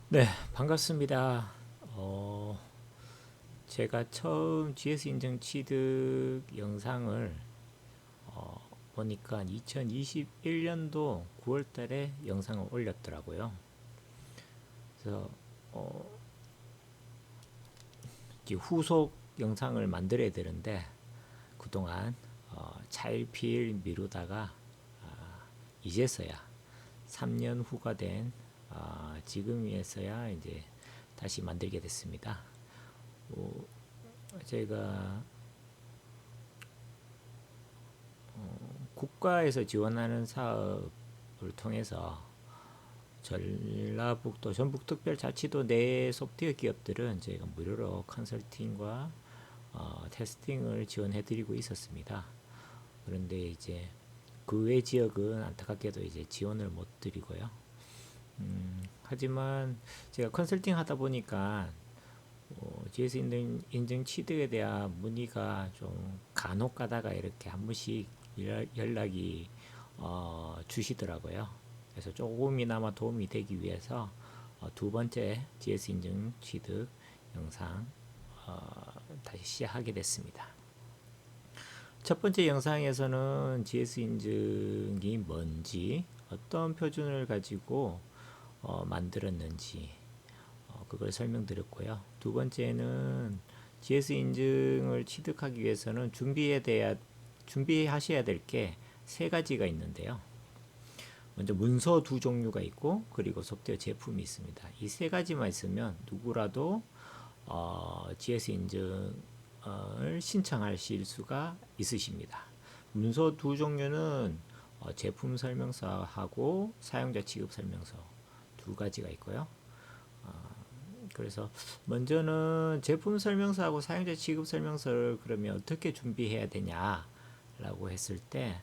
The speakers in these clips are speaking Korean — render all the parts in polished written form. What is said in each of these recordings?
네, 반갑습니다. 제가 처음 GS 인증 취득 영상을 보니까 2021년도 9월 달에 영상을 올렸더라고요. 그래서 이제 후속 영상을 만들어야 되는데 그동안 차일피일 미루다가 이제서야 3년 후가 된 지금에서야 이제 다시 만들게 됐습니다. 제가 국가에서 지원하는 사업을 통해서 전라북도 전북특별자치도 내 소프트웨어 기업들은 저희가 무료로 컨설팅과 테스팅을 지원해드리고 있었습니다. 그런데 이제 그 외 지역은 안타깝게도 이제 지원을 못 드리고요. 하지만 제가 컨설팅 하다 보니까 GS 인증 취득에 대한 문의가 좀 간혹 가다가 이렇게 한 번씩 연락이 주시더라고요. 그래서 조금이나마 도움이 되기 위해서 두 번째 GS 인증 취득 영상 다시 시작하게 됐습니다. 첫 번째 영상에서는 GS 인증이 뭔지, 어떤 표준을 가지고 만들었는지 그걸 설명드렸고요. 두 번째는 GS 인증을 취득하기 위해서는 준비하셔야 될 게 세 가지가 있는데요. 먼저 문서 두 종류가 있고 그리고 소프트웨어 제품이 있습니다. 이 세 가지만 있으면 누구라도 GS 인증을 신청하실 수가 있으십니다. 문서 두 종류는 제품 설명서하고 사용자 취급 설명서 두 가지가 있고요. 그래서 먼저는 제품 설명서하고 사용자 취급 설명서를 그러면 어떻게 준비해야 되냐라고 했을 때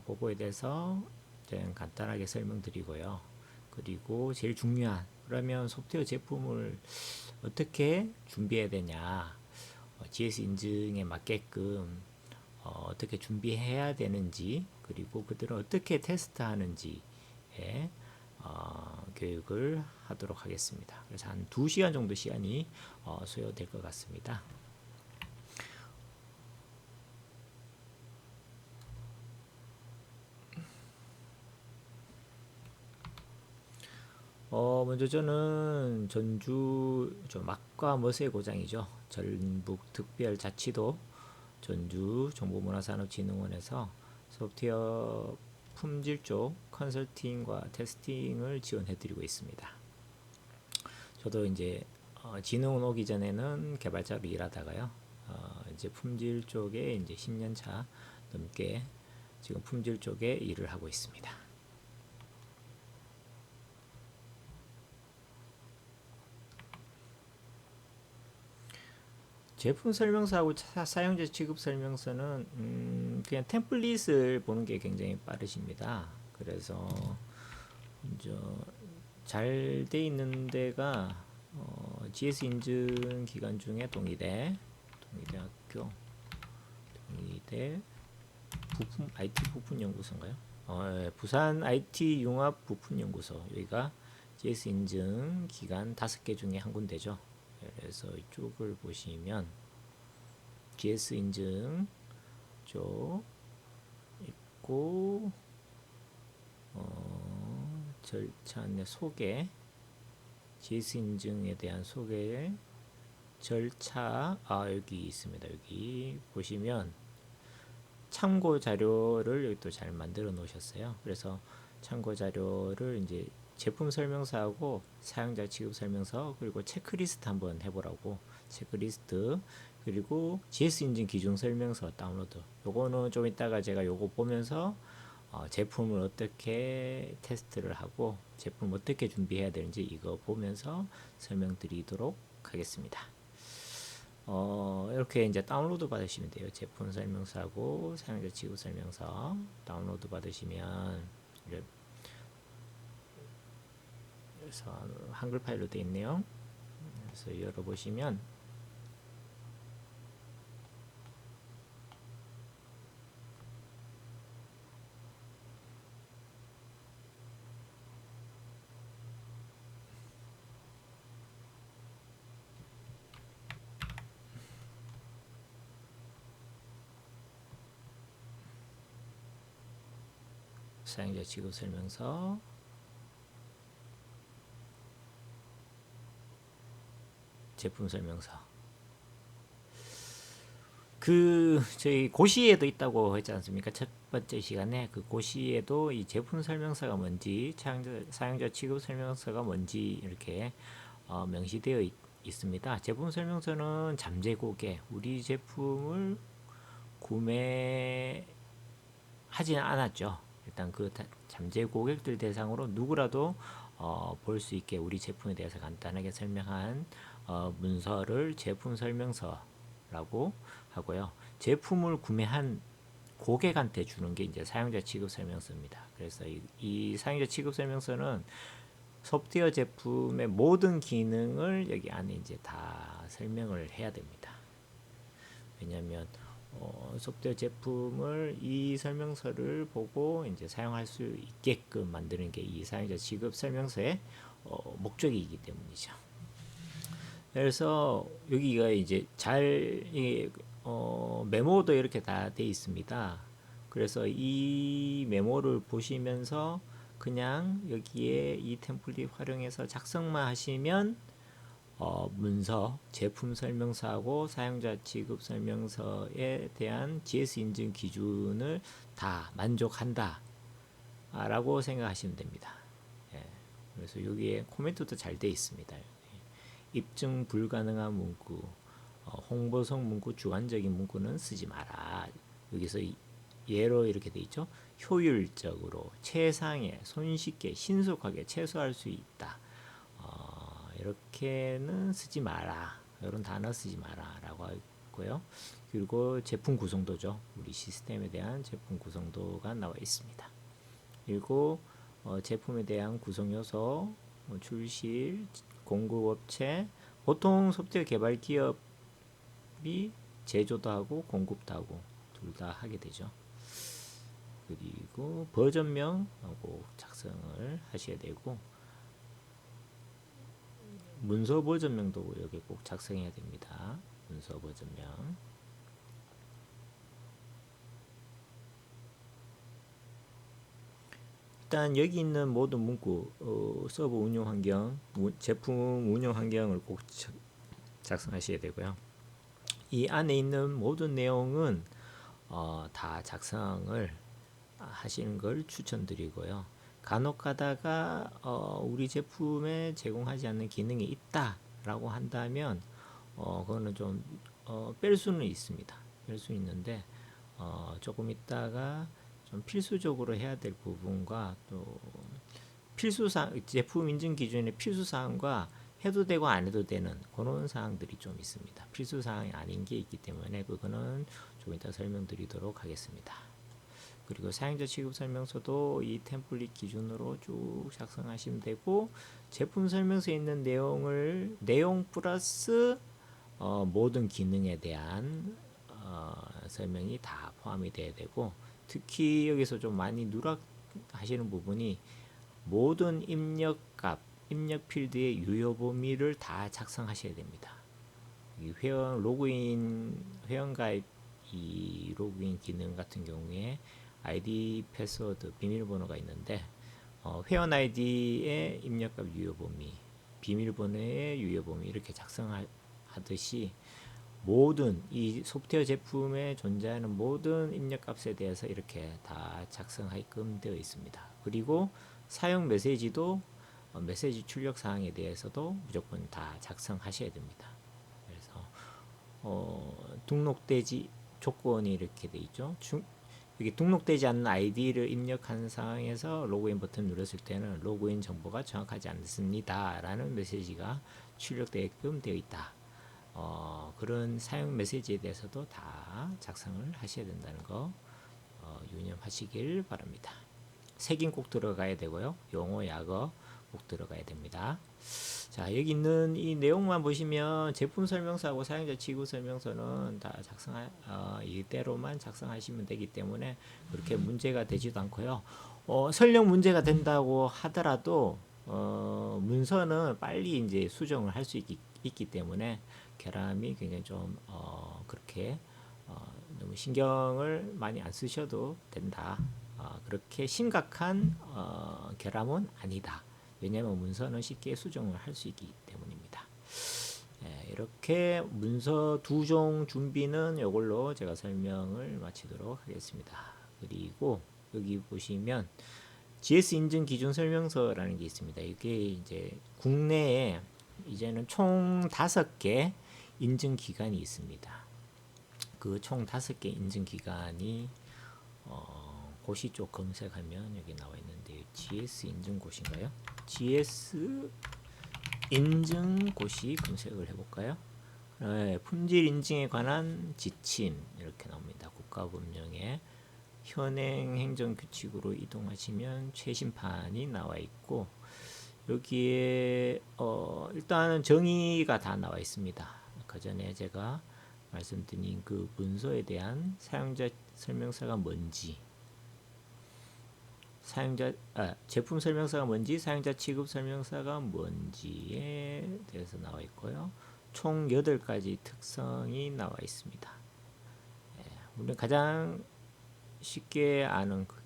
그거에 대해서 간단하게 설명드리고요. 그리고 제일 중요한 그러면 소프트웨어 제품을 어떻게 준비해야 되냐, GS 인증에 맞게끔 어떻게 준비해야 되는지, 그리고 그들은 어떻게 테스트하는지에 교육을 하도록 하겠습니다. 그래서 한 2시간 정도 시간이 소요될 것 같습니다. 먼저 저는 전주 막과 멋의 고장이죠. 전북특별자치도 전주 정보문화산업진흥원에서 소프트웨어 품질 쪽 컨설팅과 테스팅을 지원해드리고 있습니다. 저도 이제 진흥원 오기 전에는 개발자로 일하다가요. 이제 품질 쪽에 이제 10년 차 넘게 지금 품질 쪽에 일을 하고 있습니다. 제품 설명서하고 사용자 취급 설명서는 그냥 템플릿을 보는 게 굉장히 빠르십니다. 그래서 잘 돼 있는 데가 GS 인증 기관 중에 동의대학교, 동의대 부품 IT 부품 연구소인가요? 예, 부산 IT 융합 부품 연구소 여기가 GS 인증 기관 5개 중에 한 군데죠. 그래서 이쪽을 보시면 GS 인증 쪽 있고 절차 안내 소개, GS 인증에 대한 소개, 절차 여기 있습니다. 여기 보시면 참고 자료를 여기 또 잘 만들어 놓으셨어요. 그래서 참고 자료를 이제 제품 설명서하고 사용자 취급 설명서 그리고 체크리스트 한번 해보라고 체크리스트 그리고 GS 인증 기준 설명서 다운로드. 요거는 좀 이따가 제가 요거 보면서 제품을 어떻게 테스트를 하고 제품 어떻게 준비해야 되는지 이거 보면서 설명드리도록 하겠습니다. 이렇게 이제 다운로드 받으시면 돼요. 제품 설명서하고 사용자 취급 설명서 다운로드 받으시면 그래서 한글 파일로 되어 있네요. 그래서 열어보시면 사용자 취급 설명서, 제품 설명서. 저희 고시에도 있다고 했지 않습니까? 첫 번째 시간에 그 고시에도 이 제품 설명서가 뭔지, 사용자 취급 설명서가 뭔지 이렇게 명시되어 있습니다. 제품 설명서는 잠재고객, 우리 제품을 구매하지는 않았죠. 일단 그 잠재 고객들 대상으로 누구라도 볼 수 있게 우리 제품에 대해서 간단하게 설명한 문서를 제품 설명서라고 하고요. 제품을 구매한 고객한테 주는 게 이제 사용자 취급 설명서입니다. 그래서 이 사용자 취급 설명서는 소프트웨어 제품의 모든 기능을 여기 안에 이제 다 설명을 해야 됩니다. 왜냐하면 소프트웨어 제품을 이 설명서를 보고 이제 사용할 수 있게끔 만드는 게 이 사용자 취급 설명서의 목적이기 때문이죠. 그래서 여기가 이제 메모도 이렇게 다 돼 있습니다. 그래서 이 메모를 보시면서 그냥 여기에 이 템플릿 활용해서 작성만 하시면 문서, 제품 설명서하고 사용자 취급 설명서에 대한 GS 인증 기준을 다 만족한다 라고 생각하시면 됩니다. 예, 그래서 여기에 코멘트도 잘 되어 있습니다. 입증 불가능한 문구, 홍보성 문구, 주관적인 문구는 쓰지 마라. 여기서 예로 이렇게 돼 있죠. 효율적으로, 최상의, 손쉽게, 신속하게 최소화할 수 있다. 이렇게는 쓰지 마라. 이런 단어 쓰지 마라 라고 했고요. 그리고 제품 구성도죠. 우리 시스템에 대한 제품 구성도가 나와 있습니다. 그리고 제품에 대한 구성 요소, 출실, 공급업체, 보통 소프트웨어 개발 기업이 제조도 하고 공급도 하고 둘 다 하게 되죠. 그리고 버전명 꼭 작성을 하셔야 되고, 문서 버전명도 여기 꼭 작성해야 됩니다. 문서 버전명. 일단 여기 있는 모든 문구, 서버 운영 환경, 제품 운영 환경을 꼭 작성하셔야 되고요. 이 안에 있는 모든 내용은 다 작성을 하시는 걸 추천드리고요. 간혹 가다가 우리 제품에 제공하지 않는 기능이 있다라고 한다면 그거는 좀 뺄 수는 있습니다. 뺄 수 있는데 조금 있다가 좀 필수적으로 해야 될 부분과 또 필수사항, 제품 인증 기준의 필수사항과 해도 되고 안 해도 되는 그런 사항들이 좀 있습니다. 필수사항이 아닌 게 있기 때문에 그거는 좀 이따 설명드리도록 하겠습니다. 그리고 사용자 취급 설명서도 이 템플릿 기준으로 쭉 작성하시면 되고, 제품 설명서에 있는 내용 플러스 모든 기능에 대한 설명이 다 포함이 돼야 되고, 특히 여기서 좀 많이 누락하시는 부분이 모든 입력 필드의 유효 범위를 다 작성하셔야 됩니다. 회원가입 이 로그인 기능 같은 경우에 아이디, 패스워드, 비밀번호가 있는데 회원 아이디의 입력값 유효 범위, 비밀번호의 유효 범위 이렇게 작성하듯이 모든 이 소프트웨어 제품에 존재하는 모든 입력값에 대해서 이렇게 다 작성하게끔 되어 있습니다. 그리고 사용 메시지도 메시지 출력 사항에 대해서도 무조건 다 작성하셔야 됩니다. 그래서 등록되지 조건이 이렇게 돼 있죠. 여기 등록되지 않는 아이디를 입력한 상황에서 로그인 버튼 눌렀을 때는 로그인 정보가 정확하지 않습니다 라는 메시지가 출력되게끔 되어 있다. 그런 사용 메시지에 대해서도 다 작성을 하셔야 된다는 거 유념하시길 바랍니다. 색인 꼭 들어가야 되고요. 용어, 약어 꼭 들어가야 됩니다. 자, 여기 있는 이 내용만 보시면 제품 설명서하고 사용자 취급 설명서는 다 이대로만 작성하시면 되기 때문에 그렇게 문제가 되지도 않고요. 설령 문제가 된다고 하더라도 문서는 빨리 이제 수정을 할 수 있기 때문에 결함이 굉장히 좀 그렇게 너무 신경을 많이 안 쓰셔도 된다. 그렇게 심각한 결함은 아니다. 왜냐하면 문서는 쉽게 수정을 할 수 있기 때문입니다. 이렇게 문서 2종 준비는 이걸로 제가 설명을 마치도록 하겠습니다. 그리고 여기 보시면 GS 인증 기준 설명서라는 게 있습니다. 이게 이제 국내에 이제는 총 5개 인증 기관이 있습니다. 그 총 5개 인증 기관이 고시 쪽 검색하면 여기 나와 있는데 GS 인증고시인가요? GS 인증고시 검색을 해볼까요? 품질 인증에 관한 지침 이렇게 나옵니다. 국가법령에 현행 행정규칙으로 이동하시면 최신판이 나와 있고 여기에 일단은 정의가 다 나와 있습니다. 그 전에 제가 말씀드린 그 문서에 대한 사용자 설명서가 뭔지, 제품 설명서가 뭔지, 사용자 취급 설명서가 뭔지에 대해서 나와 있고요. 총 8가지 특성이 나와 있습니다. 우리는 가장 쉽게 아는 그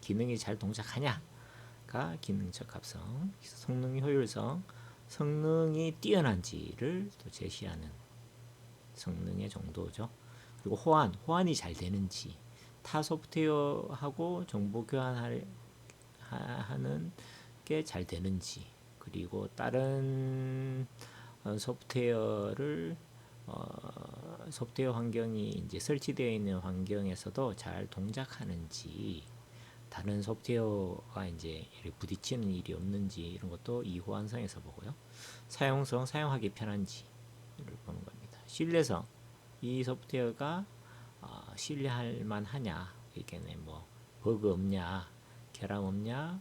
기능이 잘 동작하냐가 기능적 합성, 성능 효율성, 성능이 뛰어난지를 또 제시하는 성능의 정도죠. 그리고 호환이 잘 되는지, 타 소프트웨어하고 정보 교환하는 게 잘 되는지, 그리고 다른 소프트웨어를 소프트웨어 환경이 이제 설치되어 있는 환경에서도 잘 동작하는지, 다른 소프트웨어가 이제 부딪히는 일이 없는지 이런 것도 이 호환성에서 보고요. 사용성, 사용하기 편한지를 보는 겁니다. 신뢰성, 이 소프트웨어가 신뢰할 만하냐, 이게는 뭐 버그 없냐, 결함 없냐,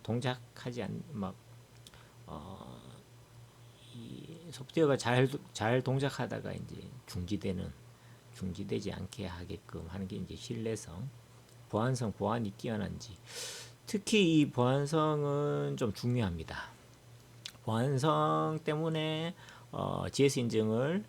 동작하지 이 소프트웨어가 잘 동작하다가 이제 중지되지 않게 하게끔 하는 게 이제 신뢰성, 보안이 뛰어난지. 특히 이 보안성은 좀 중요합니다. 보안성 때문에 GS 인증을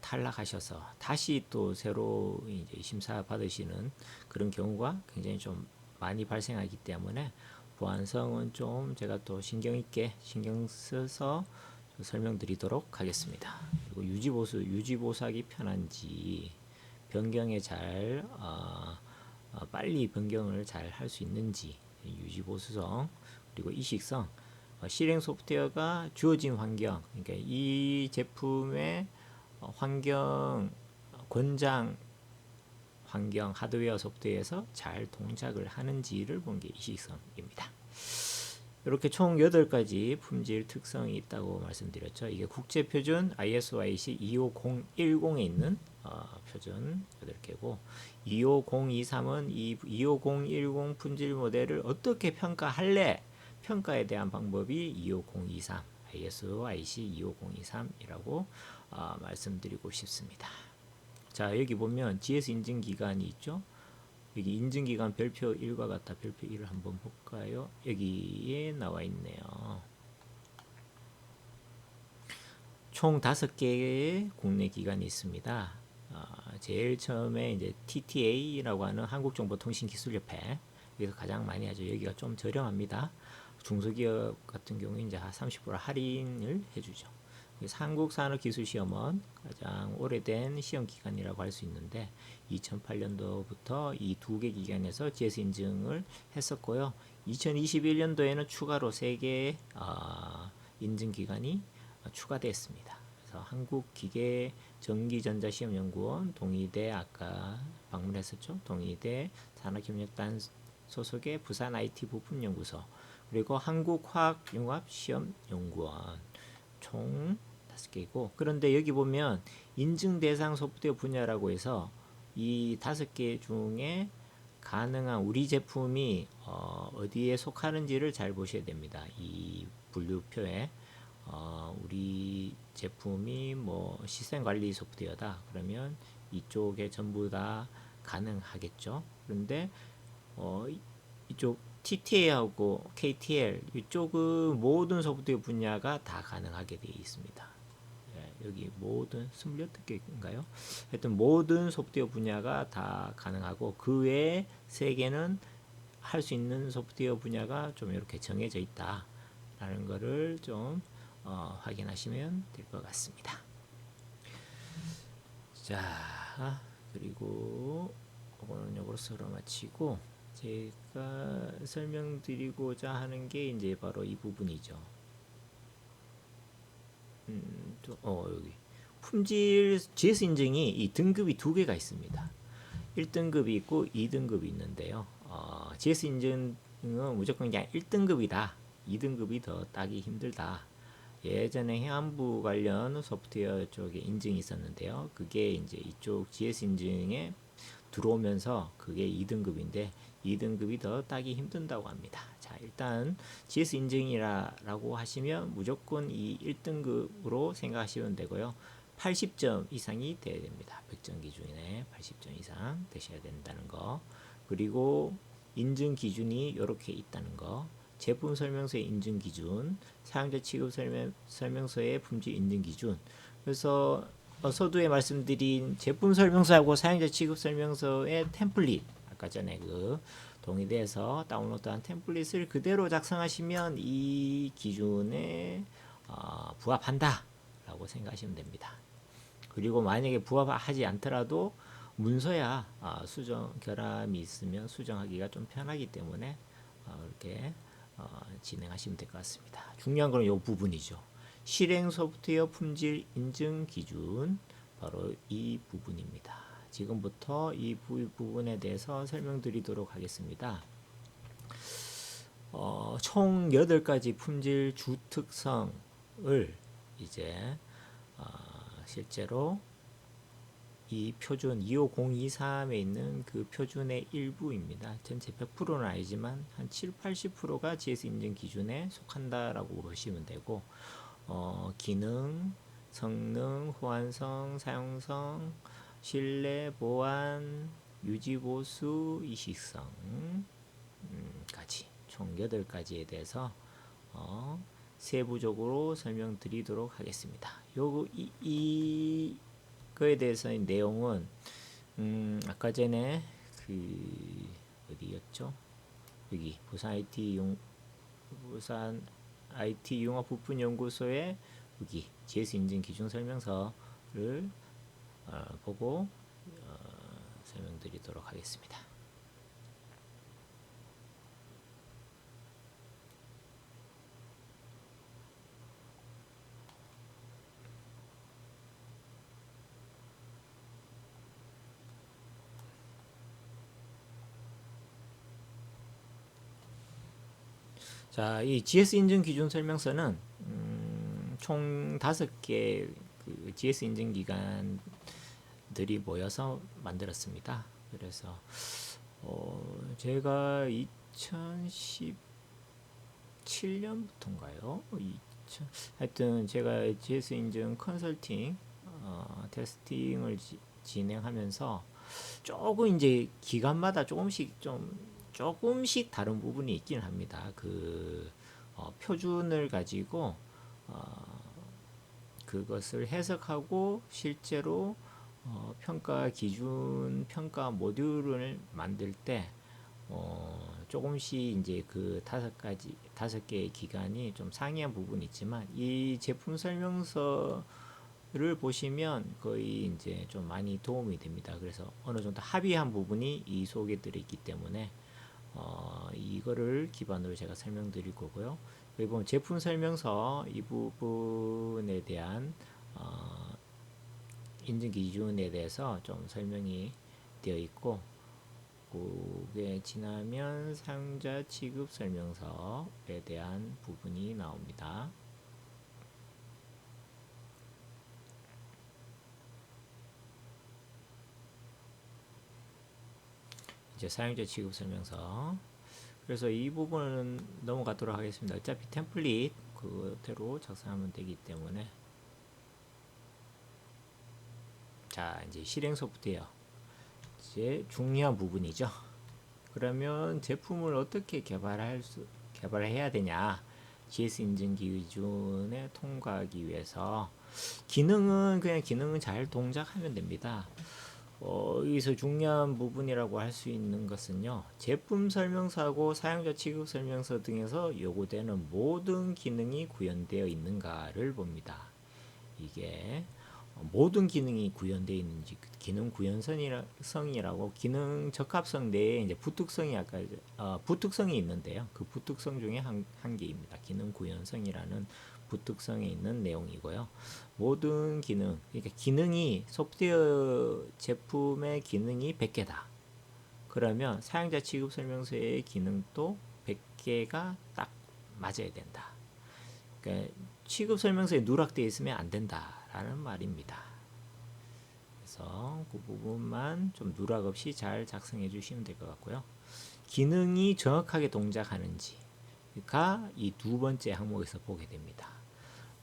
탈락하셔서 다시 또 새로 이제 심사 받으시는 그런 경우가 굉장히 좀 많이 발생하기 때문에 보안성은 좀 제가 또 신경 써서 설명드리도록 하겠습니다. 그리고 유지보수하기 편한지, 변경에 잘 빨리 변경을 잘 할 수 있는지, 유지보수성, 그리고 이식성, 실행 소프트웨어가 주어진 환경, 그러니까 이 제품의 환경, 권장 환경, 하드웨어 소프트웨어에서 잘 동작을 하는지를 본 게 이식성입니다. 이렇게 총 8가지 품질 특성이 있다고 말씀드렸죠. 이게 국제표준 ISO/IEC 25010에 있는 표준 8개고 25023은 이 25010 품질 모델을 어떻게 평가할래? 평가에 대한 방법이 25023 ISO/IEC 25023이라고 말씀드리고 싶습니다. 자, 여기 보면 GS 인증 기간이 있죠. 여기 인증 기간 별표 1과 같다. 별표 1을 한번 볼까요? 여기에 나와 있네요. 총 5개의 국내 기관이 있습니다. 제일 처음에 이제 TTA라고 하는 한국정보통신기술협회, 여기서 가장 많이 하죠. 여기가 좀 저렴합니다. 중소기업 같은 경우에 이제 30% 할인을 해주죠. 한국산업기술시험원 가장 오래된 시험기관이라고 할 수 있는데 2008년도부터 이 2개 기관에서 GS 인증을 했었고요. 2021년도에는 추가로 3개의 인증기관이 추가됐습니다. 그래서 한국기계전기전자시험연구원, 동의대 아까 방문했었죠. 동의대 산업협력단 소속의 부산 IT 부품연구소, 그리고 한국화학융합시험연구원, 총 5개이고, 그런데 여기 보면 인증 대상 소프트웨어 분야라고 해서 이 5개 중에 가능한 우리 제품이 어디에 속하는지를 잘 보셔야 됩니다. 이 분류표에 우리 제품이 뭐 시스템관리 소프트웨어다 그러면 이쪽에 전부 다 가능하겠죠. 그런데 이쪽 TTA하고 KTL 이쪽은 모든 소프트웨어 분야가 다 가능하게 되어 있습니다. 여기 모든 28개인가요? 하여튼 모든 소프트웨어 분야가 다 가능하고 그 외에 3개는 할 수 있는 소프트웨어 분야가 좀 이렇게 정해져 있다라는 거를 좀 확인하시면 될 것 같습니다. 자, 그리고 오늘은 요거로 서로 마치고 제가 설명드리고자 하는 게 이제 바로 이 부분이죠. 여기 품질 GS 인증이 이 등급이 2개가 있습니다. 1등급이 있고 2등급이 있는데요. GS 인증은 무조건 그냥 1등급이다. 2등급이 더 따기 힘들다. 예전에 해안부 관련 소프트웨어 쪽에 인증이 있었는데요. 그게 이제 이쪽 GS 인증에 들어오면서 그게 2등급인데 2등급이 더 따기 힘든다고 합니다. 자, 일단 GS 인증이라고 하시면 무조건 이 1등급으로 생각하시면 되고요. 80점 이상이 돼야 됩니다. 100점 기준에 80점 이상 되셔야 된다는 거. 그리고 인증 기준이 이렇게 있다는 거. 제품 설명서의 인증 기준, 사용자 취급 설명서의 품질 인증 기준. 그래서 서두에 말씀드린 제품 설명서하고 사용자 취급 설명서의 템플릿, 아까 전에 그 동의대에서 다운로드한 템플릿을 그대로 작성하시면 이 기준에 부합한다 라고 생각하시면 됩니다. 그리고 만약에 부합하지 않더라도 문서야 수정 결함이 있으면 수정하기가 좀 편하기 때문에 이렇게 진행하시면 될 것 같습니다. 중요한 건 이 부분이죠. 실행 소프트웨어 품질 인증 기준, 바로 이 부분입니다. 지금부터 이 부분에 대해서 설명드리도록 하겠습니다. 총 8가지 품질 주특성을 이제 실제로 이 표준 25023에 있는 그 표준의 일부입니다. 전체 100%는 아니지만 한 7, 80%가 GS 인증 기준에 속한다라고 보시면 되고, 기능, 성능, 호환성, 사용성, 신뢰, 보안, 유지 보수, 이식성 까지 총 8가지에 대해서 세부적으로 설명드리도록 하겠습니다. 그거에 대해서의 내용은 아까 전에 그 어디였죠? 여기 부산 IT 융합 부품 연구소의 여기 GS 인증 기준 설명서를 보고 설명드리도록 하겠습니다. 자, 이 GS 인증 기준 설명서는 총 5개 그 GS 인증 기관들이 모여서 만들었습니다. 그래서 제가 2017년부터인가요? 하여튼 제가 GS 인증 컨설팅 테스팅을 진행하면서 조금 이제 기간마다 조금씩 다른 부분이 있긴 합니다. 그 표준을 가지고 그것을 해석하고 실제로 평가 기준, 평가 모듈을 만들 때 조금씩 이제 그 5개의 기간이 좀 상이한 부분이 있지만 이 제품 설명서를 보시면 거의 이제 좀 많이 도움이 됩니다. 그래서 어느 정도 합의한 부분이 이 속에 들어있기 때문에 이거를 기반으로 제가 설명드릴 거고요. 여기 보면 제품 설명서 이 부분에 대한 인증 기준에 대해서 좀 설명이 되어 있고, 그게 지나면 사용자 취급 설명서에 대한 부분이 나옵니다. 이제 사용자 취급 설명서. 그래서 이 부분은 넘어가도록 하겠습니다. 어차피 템플릿 그대로 작성하면 되기 때문에. 자, 이제 실행 소프트웨어 이제 중요한 부분이죠. 그러면 제품을 어떻게 개발해야 되냐? GS 인증 기준에 통과하기 위해서 기능은 그냥 기능은 잘 동작하면 됩니다. 여기서 중요한 부분이라고 할 수 있는 것은요. 제품 설명서하고 사용자 취급 설명서 등에서 요구되는 모든 기능이 구현되어 있는가를 봅니다. 이게 모든 기능이 구현되어 있는지, 기능 구현성이라고 기능 적합성 내에 이제 부특성이 아까 부특성이 있는데요. 그 부특성 중에 한 개입니다. 기능 구현성이라는 부특성에 있는 내용이고요. 모든 기능, 그러니까 기능이 소프트웨어 제품의 기능이 100개다. 그러면 사용자 취급 설명서의 기능도 100개가 딱 맞아야 된다. 그러니까 취급 설명서에 누락되어 있으면 안 된다라는 말입니다. 그래서 그 부분만 좀 누락 없이 잘 작성해 주시면 될 것 같고요. 기능이 정확하게 동작하는지가 이 두 번째 항목에서 보게 됩니다.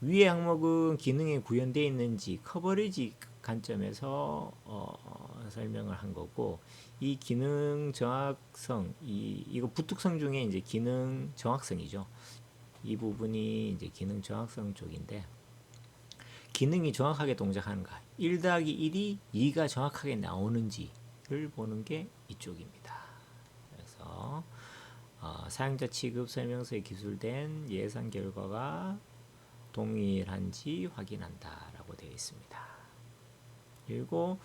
위의 항목은 기능이 구현되어 있는지 커버리지 관점에서 설명을 한 거고, 이 기능 정확성, 이거 부특성 중에 이제 기능 정확성이죠. 이 부분이 이제 기능 정확성 쪽인데, 기능이 정확하게 동작하는가, 1 더하기 1이 2가 정확하게 나오는지를 보는 게 이쪽입니다. 그래서 사용자 취급 설명서에 기술된 예상 결과가 동일한지 확인한다라고 되어 있습니다. 그리고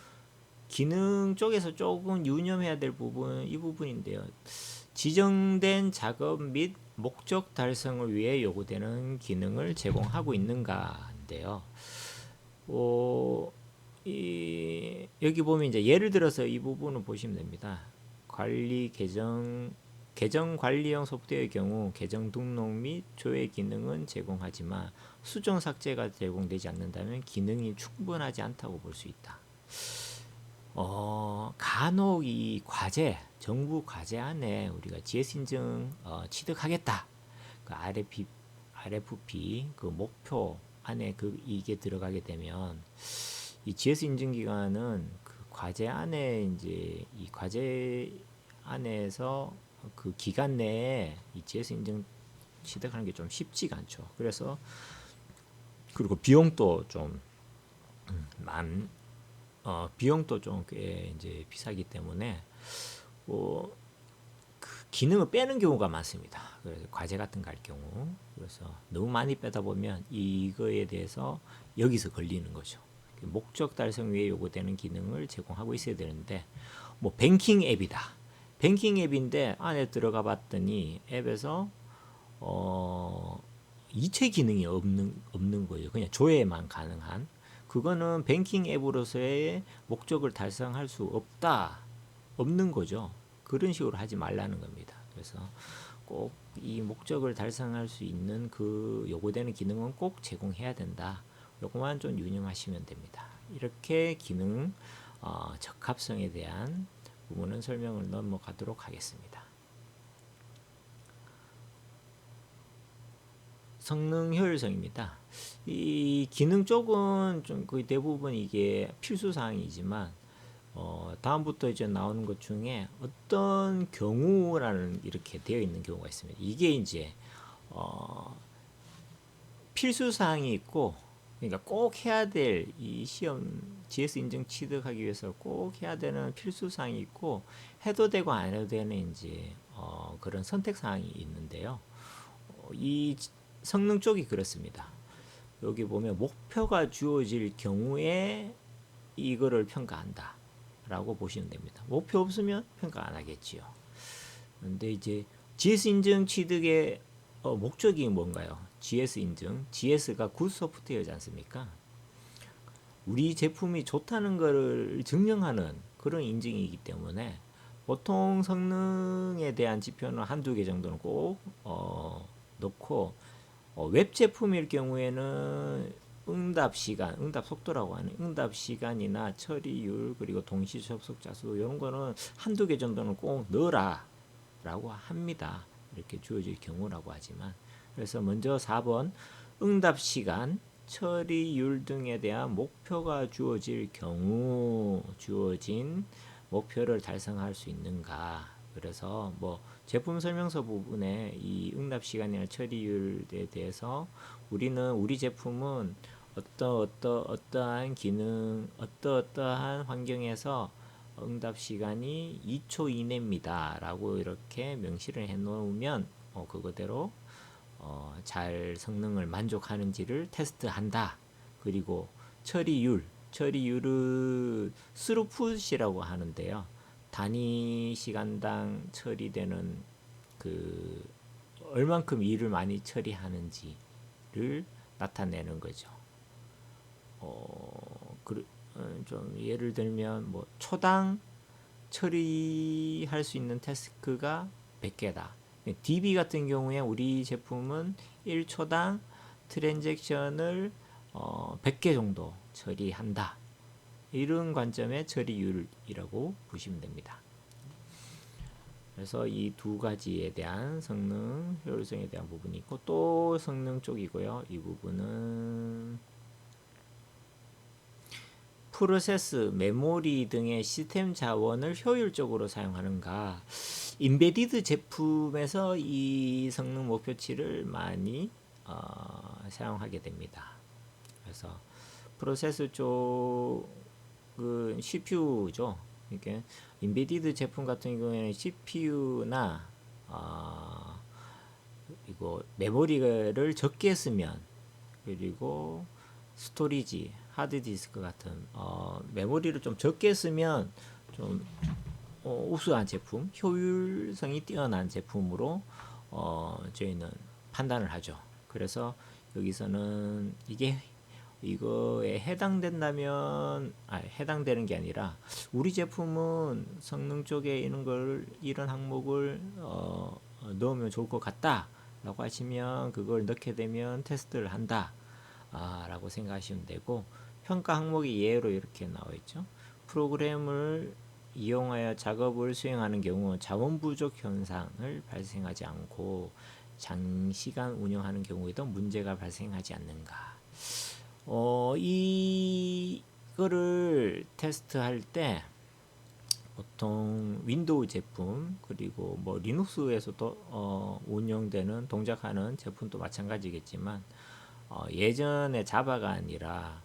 기능 쪽에서 조금 유념해야 될 부분, 이 부분인데요. 지정된 작업 및 목적 달성을 위해 요구되는 기능을 제공하고 있는가인데요. 여기 보면 이제 예를 들어서 이 부분을 보시면 됩니다. 관리 계정 관리형 소프트웨어의 경우 계정 등록 및 조회 기능은 제공하지만 수정 삭제가 제공되지 않는다면 기능이 충분하지 않다고 볼 수 있다. 간혹 이 과제, 정부 과제 안에 우리가 GS 인증 취득하겠다. 그 RFP 그 목표 안에 이게 들어가게 되면 이 GS 인증 기관은 그 과제 안에 이제 이 과제 안에서 그 기간 내에 이 GS 인증 취득하는 게 좀 쉽지가 않죠. 그래서 그리고 비용도 좀 비용도 좀 꽤 이제 비싸기 때문에 그 기능을 빼는 경우가 많습니다. 그래서 과제 같은 거 할 경우, 그래서 너무 많이 빼다 보면 이거에 대해서 여기서 걸리는 거죠. 목적 달성 위에 요구되는 기능을 제공하고 있어야 되는데, 뭐 뱅킹 앱이다. 뱅킹 앱인데 안에 들어가 봤더니 앱에서 이체 기능이 없는 거예요. 그냥 조회만 가능한. 그거는 뱅킹 앱으로서의 목적을 달성할 수 없는 거죠. 그런 식으로 하지 말라는 겁니다. 그래서 꼭 이 목적을 달성할 수 있는 그 요구되는 기능은 꼭 제공해야 된다. 요거만 좀 유념하시면 됩니다. 이렇게 기능 적합성에 대한 부분은 설명을 넘어가도록 하겠습니다. 성능 효율성입니다. 이 기능 쪽은 좀 거의 대부분 이게 필수 사항이지만 다음부터 이제 나오는 것 중에 어떤 경우라는 이렇게 되어 있는 경우가 있습니다. 이게 이제 필수 사항이 있고, 그러니까 꼭 해야 될 이 시험 GS 인증 취득하기 위해서 꼭 해야 되는 필수 사항이 있고, 해도 되고 안 해도 되는 이제 그런 선택 사항이 있는데요. 이 성능 쪽이 그렇습니다. 여기 보면 목표가 주어질 경우에 이거를 평가한다 라고 보시면 됩니다. 목표 없으면 평가 안 하겠지요. 근데 이제 GS 인증 취득의 목적이 뭔가요? GS 인증, GS가 굿 소프트웨어지 않습니까? 우리 제품이 좋다는 것을 증명하는 그런 인증이기 때문에 보통 성능에 대한 지표는 한두 개 정도는 꼭 넣고, 웹 제품일 경우에는 응답 시간, 응답 속도라고 하는 응답 시간이나 처리율, 그리고 동시 접속자 수, 이런 거는 한두 개 정도는 꼭 넣어라 라고 합니다. 이렇게 주어질 경우라고 하지만, 그래서 먼저 4번 응답 시간, 처리율 등에 대한 목표가 주어질 경우 주어진 목표를 달성할 수 있는가. 그래서 뭐 제품 설명서 부분에 이 응답 시간이나 처리율에 대해서 우리 제품은 어떠한 기능, 어떠한 환경에서 응답 시간이 2초 이내입니다. 라고 이렇게 명시를 해 놓으면 그거대로 잘 성능을 만족하는지를 테스트한다. 그리고 처리율은 스루풋이라고 하는데요. 단위 시간당 처리되는 그 얼만큼 일을 많이 처리하는지를 나타내는 거죠. 좀 예를 들면 뭐 초당 처리할 수 있는 태스크가 100개다. DB 같은 경우에 우리 제품은 1초당 트랜잭션을 100개 정도 처리한다. 이런 관점의 처리율이라고 보시면 됩니다. 그래서 이 두 가지에 대한 성능, 효율성에 대한 부분이 있고 또 성능 쪽이고요. 이 부분은 프로세스, 메모리 등의 시스템 자원을 효율적으로 사용하는가. 인베디드 제품에서 이 성능 목표치를 많이 사용하게 됩니다. 그래서 프로세스 쪽은 CPU죠. 이렇게 인베디드 제품 같은 경우에는 CPU나 이거 메모리를 적게 쓰면 그리고 스토리지, 하드디스크 같은 메모리를 좀 적게 쓰면 좀 우수한 제품, 효율성이 뛰어난 제품으로 저희는 판단을 하죠. 그래서 여기서는 이거에 해당된다면 해당되는 게 아니라 우리 제품은 성능 쪽에 이런 항목을 넣으면 좋을 것 같다 라고 하시면 그걸 넣게 되면 테스트를 한다 라고 생각하시면 되고, 평가 항목이 예로 이렇게 나와 있죠. 프로그램을 이용하여 작업을 수행하는 경우 자원 부족 현상을 발생하지 않고 장시간 운영하는 경우에도 문제가 발생하지 않는가. 이거를 테스트할 때 보통 윈도우 제품 그리고 뭐 리눅스에서도 운영되는 동작하는 제품도 마찬가지겠지만 예전에 자바가 아니라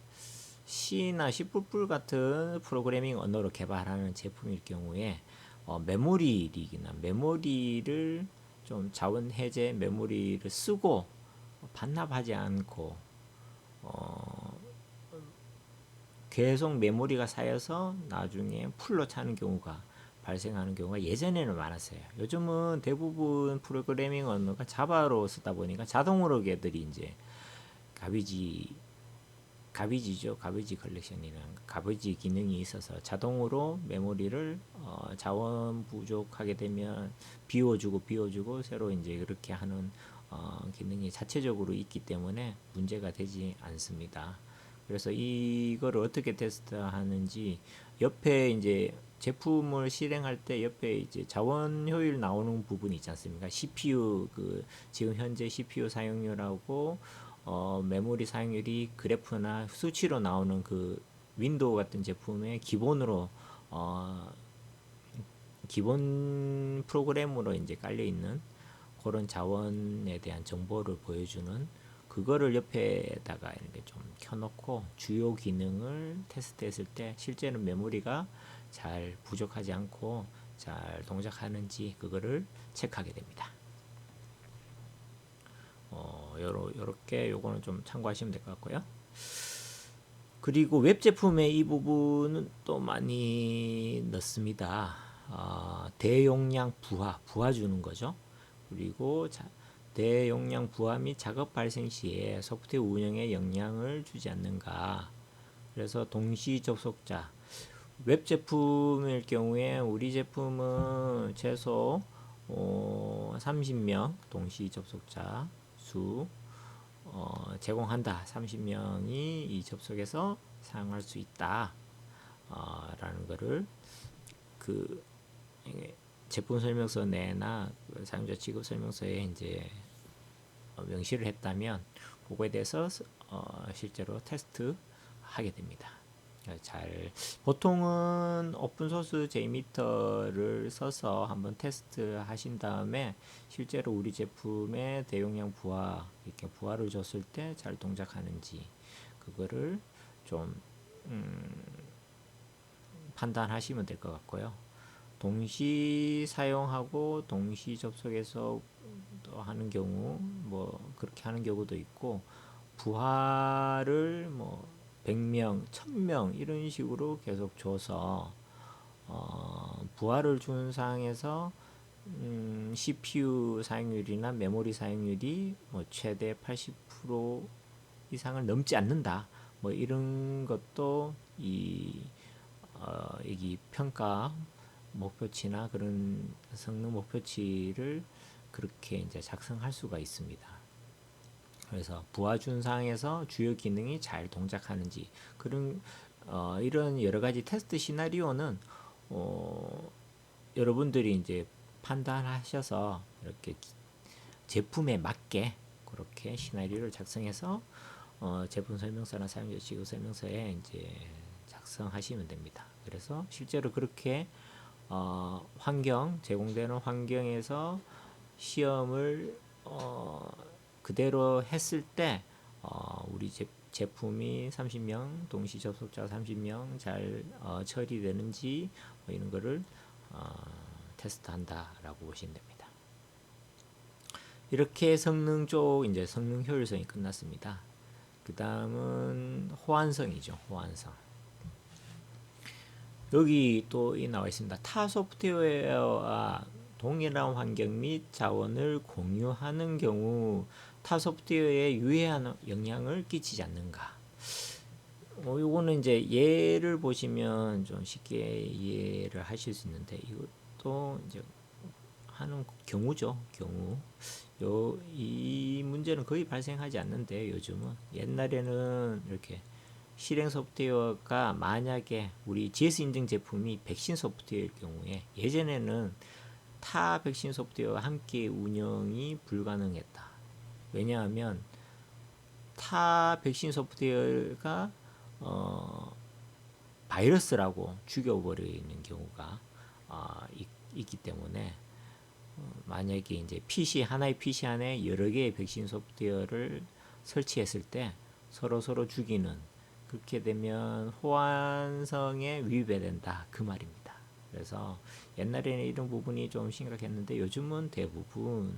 C나 C++ 같은 프로그래밍 언어로 개발하는 제품일 경우에 메모리를 좀 자원 해제 메모리를 쓰고 반납하지 않고 계속 메모리가 쌓여서 나중에 풀로 차는 경우가 발생하는 경우가 예전에는 많았어요. 요즘은 대부분 프로그래밍 언어가 자바로 쓰다 보니까 자동으로 걔들이 이제 가비지죠. 가비지 컬렉션이라는 가비지 기능이 있어서 자동으로 메모리를 자원 부족하게 되면 비워주고 새로 이제 이렇게 하는 기능이 자체적으로 있기 때문에 문제가 되지 않습니다. 그래서 이거를 어떻게 테스트하는지 옆에 이제 제품을 실행할 때 옆에 이제 자원 효율 나오는 부분이 있지 않습니까? CPU 지금 현재 CPU 사용률하고 메모리 사용률이 그래프나 수치로 나오는 그 윈도우 같은 제품의 기본으로 기본 프로그램으로 이제 깔려 있는 그런 자원에 대한 정보를 보여주는 그거를 옆에다가 이렇게 좀 켜놓고 주요 기능을 테스트했을 때 실제는 메모리가 잘 부족하지 않고 잘 동작하는지 그거를 체크하게 됩니다. 요렇게 요거는 좀 참고하시면 될 것 같고요. 그리고 웹 제품의 이 부분은 또 많이 넣습니다. 대용량 부하 주는 거죠. 그리고 대용량 부하 및 작업 발생 시에 소프트웨어 운영에 영향을 주지 않는가. 그래서 동시 접속자 웹 제품일 경우에 우리 제품은 최소 30명 동시 접속자 수 제공한다. 30명이 이 접속해서 사용할 수 있다. 라는 거를 그 제품 설명서 내나 사용자 취급 설명서에 이제 명시를 했다면 그거에 대해서 실제로 테스트 하게 됩니다. 잘 보통은 오픈소스 JMeter를 써서 한번 테스트 하신 다음에 실제로 우리 제품에 대용량 부하 이렇게 부하를 줬을 때 잘 동작하는지 그거를 좀 판단하시면 될 것 같고요. 동시 사용하고 동시 접속해서 하는 경우 뭐 그렇게 하는 경우도 있고 부하를 뭐 100명, 1000명 이런 식으로 계속 줘서 부하를 준 상황에서 CPU 사용률이나 메모리 사용률이 뭐 최대 80% 이상을 넘지 않는다. 뭐 이런 것도 여기 평가 목표치나 그런 성능 목표치를 그렇게 이제 작성할 수가 있습니다. 그래서 부하준 상에서 주요 기능이 잘 동작하는지 그런 이런 여러 가지 테스트 시나리오는 여러분들이 이제 판단하셔서 이렇게 제품에 맞게 그렇게 시나리오를 작성해서 제품 설명서나 사용자 지구 설명서에 이제 작성하시면 됩니다. 그래서 실제로 그렇게 제공되는 환경에서 시험을 그대로 했을 때 우리 제품이 30명 동시 접속자 30명 잘 처리되는지 뭐 이런 거를 테스트한다라고 보시면 됩니다. 이렇게 성능 쪽 이제 성능 효율성이 끝났습니다. 그 다음은 호환성이죠. 호환성. 여기 또 나와 있습니다. 타 소프트웨어와 동일한 환경 및 자원을 공유하는 경우 타 소프트웨어에 유해한 영향을 끼치지 않는가. 요거는 이제 예를 보시면 좀 쉽게 이해를 하실 수 있는데 이것도 이제 하는 경우죠. 이 문제는 거의 발생하지 않는데 요즘은 옛날에는 이렇게 실행 소프트웨어가 만약에 우리 GS 인증 제품이 백신 소프트웨어일 경우에 예전에는 타 백신 소프트웨어와 함께 운영이 불가능했다. 왜냐하면 타 백신 소프트웨어가 바이러스라고 죽여버리는 경우가 있기 때문에 만약에 이제 하나의 PC 안에 여러 개의 백신 소프트웨어를 설치했을 때 서로 죽이는 그렇게 되면 호환성에 위배가 된다 그 말입니다. 그래서 옛날에는 이런 부분이 좀 심각했는데 요즘은 대부분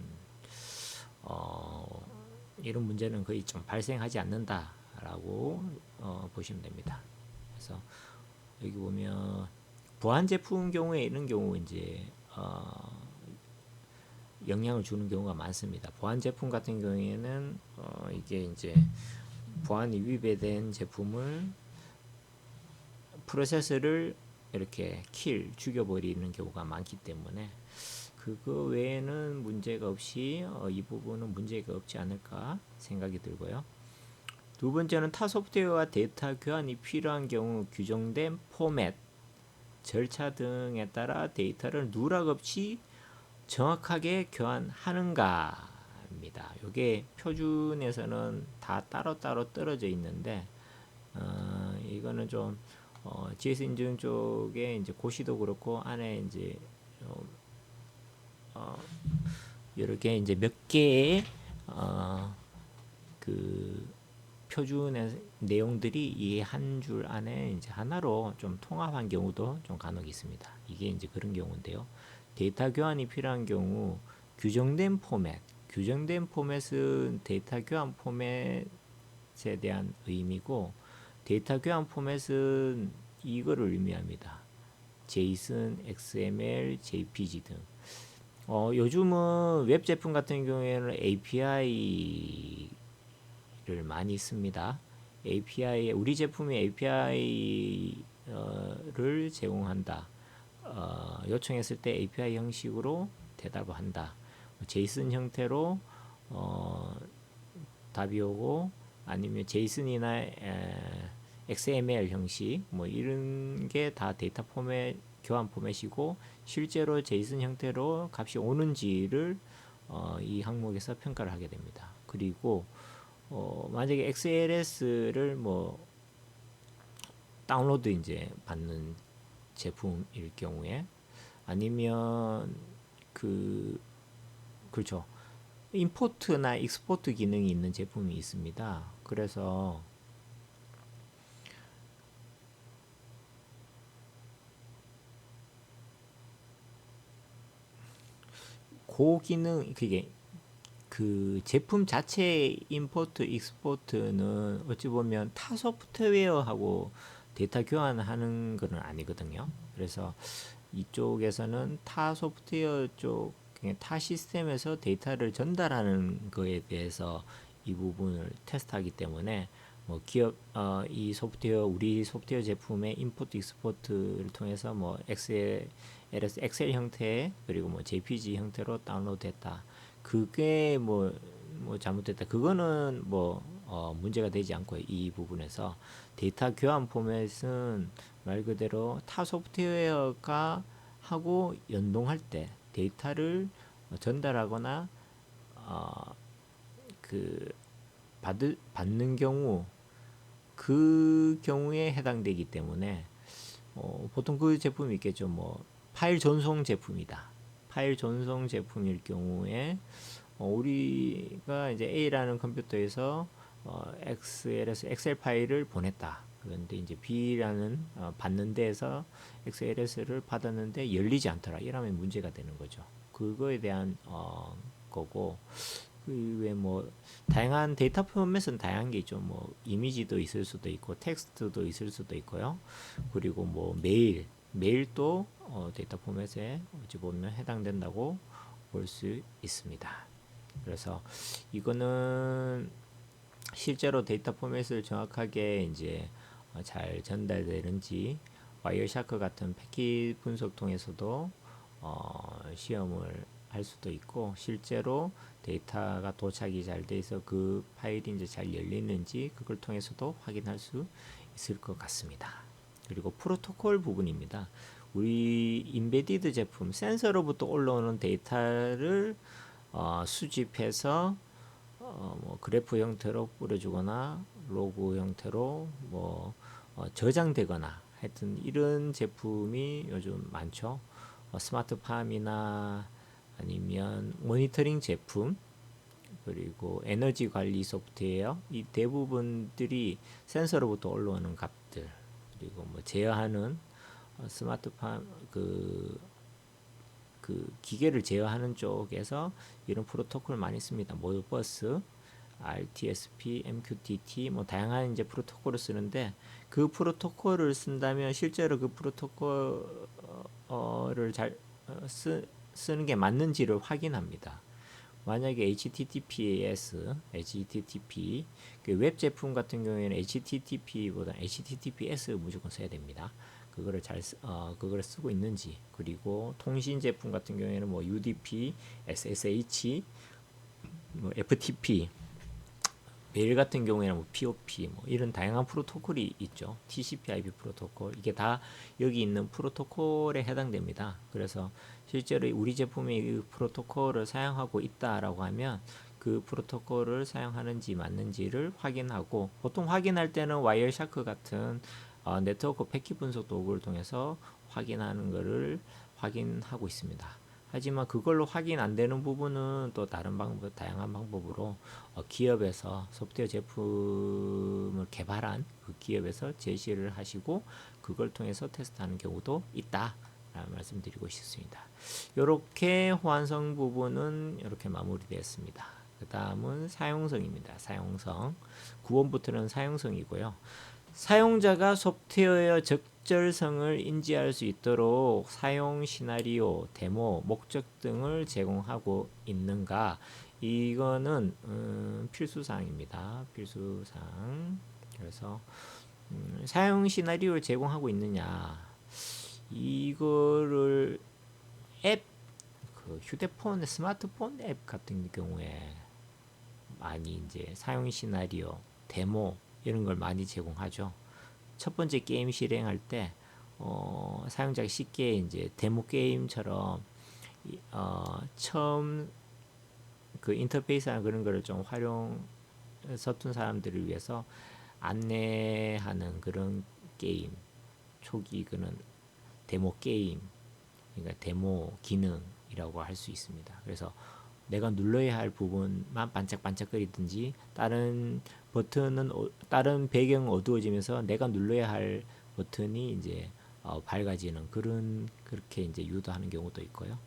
이런 문제는 거의 좀 발생하지 않는다라고 보시면 됩니다. 그래서 여기 보면 보안 제품 경우에 이런 경우 이제 영향을 주는 경우가 많습니다. 보안 제품 같은 경우에는 이게 이제 보안이 위배된 제품을 프로세스를 이렇게 죽여버리는 경우가 많기 때문에 그거 외에는 문제가 없이 이 부분은 문제가 없지 않을까 생각이 들고요. 두 번째는 타 소프트웨어와 데이터 교환이 필요한 경우 규정된 포맷, 절차 등에 따라 데이터를 누락 없이 정확하게 교환하는가입니다. 이게 표준에서는 다 따로따로 떨어져 있는데 이거는 좀 GS 인증 쪽에 이제 고시도 그렇고 안에 이제 여러 개 이제 몇 개의 그 표준의 내용들이 이 한 줄 안에 이제 하나로 좀 통합한 경우도 좀 간혹 있습니다. 이게 이제 그런 경우인데요. 데이터 교환이 필요한 경우 규정된 포맷은 데이터 교환 포맷에 대한 의미고 데이터 교환 포맷은 이거를 의미합니다. JSON, XML, JPG 등. 요즘은 웹 제품 같은 경우에는 API를 많이 씁니다. 우리 제품이 API를 제공한다. 요청했을 때 API 형식으로 대답을 한다. JSON 형태로 답이 오고 아니면 JSON이나 XML 형식 뭐 이런 게 다 데이터 포맷 교환 포맷이고 실제로 JSON 형태로 값이 오는지를 이 항목에서 평가를 하게 됩니다. 그리고 만약에 XLS를 뭐 다운로드 이제 받는 제품일 경우에 아니면 그렇죠. 임포트나 익스포트 기능이 있는 제품이 있습니다. 그래서 고기능 그게 그 제품 자체의 임포트 익스포트는 어찌 보면 타 소프트웨어하고 데이터 교환하는 것은 아니거든요. 그래서 이쪽에서는 타 소프트웨어 쪽, 타 시스템에서 데이터를 전달하는 거에 대해서 이 부분을 테스트하기 때문에 뭐 기업 이 소프트웨어 우리 소프트웨어 제품의 임포트 익스포트를 통해서 뭐 엑셀 형태 그리고 뭐 JPG 형태로 다운로드했다. 그게 뭐 잘못됐다. 그거는 뭐 문제가 되지 않고 이 부분에서 데이터 교환 포맷은 말 그대로 타 소프트웨어가 하고 연동할 때 데이터를 전달하거나 그 받는 경우 그 경우에 해당되기 때문에 보통 그 제품이 있겠죠. 뭐 파일 전송 제품이다. 파일 전송 제품일 경우에 우리가 이제 A라는 컴퓨터에서 엑셀에서 엑셀 파일을 보냈다. 그런데 이제 B라는 받는 데에서 XLS를 받았는데 열리지 않더라. 이러면 문제가 되는 거죠. 그거에 대한 거고 그 외 뭐 다양한 데이터 포맷은 다양한 게 있죠. 뭐 이미지도 있을 수도 있고 텍스트도 있을 수도 있고요. 그리고 뭐 메일도 데이터 포맷에 어찌 보면 해당된다고 볼 수 있습니다. 그래서 이거는 실제로 데이터 포맷을 정확하게 이제 잘 전달되는지 와이어샤크 같은 패킷 분석 통해서도 시험을 할 수도 있고 실제로 데이터가 도착이 잘 돼서 그 파일이 이제 잘 열리는지 그걸 통해서도 확인할 수 있을 것 같습니다. 그리고 프로토콜 부분입니다. 우리 인베디드 제품 센서로부터 올라오는 데이터를 수집해서 뭐 그래프 형태로 뿌려주거나 로그 형태로 뭐 저장되거나 하여튼 이런 제품이 요즘 많죠. 스마트팜이나 아니면 모니터링 제품 그리고 에너지 관리 소프트웨어 이 대부분들이 센서로부터 올라오는 값들 그리고 뭐 제어하는 스마트팜 그 기계를 제어하는 쪽에서 이런 프로토콜 많이 씁니다. 모드버스, RTSP, MQTT 뭐 다양한 이제 프로토콜을 쓰는데 그 프로토콜을 쓴다면 실제로 그 프로토콜을 잘 쓰는 게 맞는지를 확인합니다. 만약에 HTTP 그 웹 제품 같은 경우에는 HTTP보다 HTTPS 무조건 써야 됩니다. 그거를 쓰고 있는지 그리고 통신 제품 같은 경우에는 뭐 UDP, SSH, 뭐 FTP 메일 같은 경우에는 뭐 POP 뭐 이런 다양한 프로토콜이 있죠. TCP/IP 프로토콜 이게 다 여기 있는 프로토콜에 해당됩니다. 그래서 실제로 우리 제품이 이 프로토콜을 사용하고 있다라고 하면 그 프로토콜을 사용하는지 맞는지를 확인하고 보통 확인할 때는 와이어샤크 같은 네트워크 패킷 분석 도구를 통해서 확인하는 것을 확인하고 있습니다. 하지만 그걸로 확인 안 되는 부분은 또 다른 방법, 다양한 방법으로 기업에서 소프트웨어 제품을 개발한 그 기업에서 제시를 하시고 그걸 통해서 테스트하는 경우도 있다. 라는 말씀드리고 싶습니다. 이렇게 호환성 부분은 이렇게 마무리되었습니다. 그 다음은 사용성입니다. 사용성. 9번부터는 사용성이고요. 사용자가 소프트웨어 적절성을 인지할 수 있도록 사용 시나리오, 데모, 목적 등을 제공하고 있는가? 이거는 필수사항입니다. 필수사항. 그래서 사용 시나리오를 제공하고 있느냐? 이거를 앱, 그 휴대폰, 스마트폰 앱 같은 경우에 많이 이제 사용 시나리오, 데모 이런 걸 많이 제공하죠. 첫 번째 게임 실행할 때 사용자가 쉽게 이제 데모 게임처럼 처음 그 인터페이스나 그런 거를 좀 서툰 사람들을 위해서 안내하는 그런 게임, 초기 그는 데모 게임, 그러니까 데모 기능이라고 할 수 있습니다. 그래서 내가 눌러야 할 부분만 반짝반짝거리든지 다른 버튼은 다른 배경 어두워지면서 내가 눌러야 할 버튼이 이제 밝아지는 그렇게 이제 유도하는 경우도 있고요.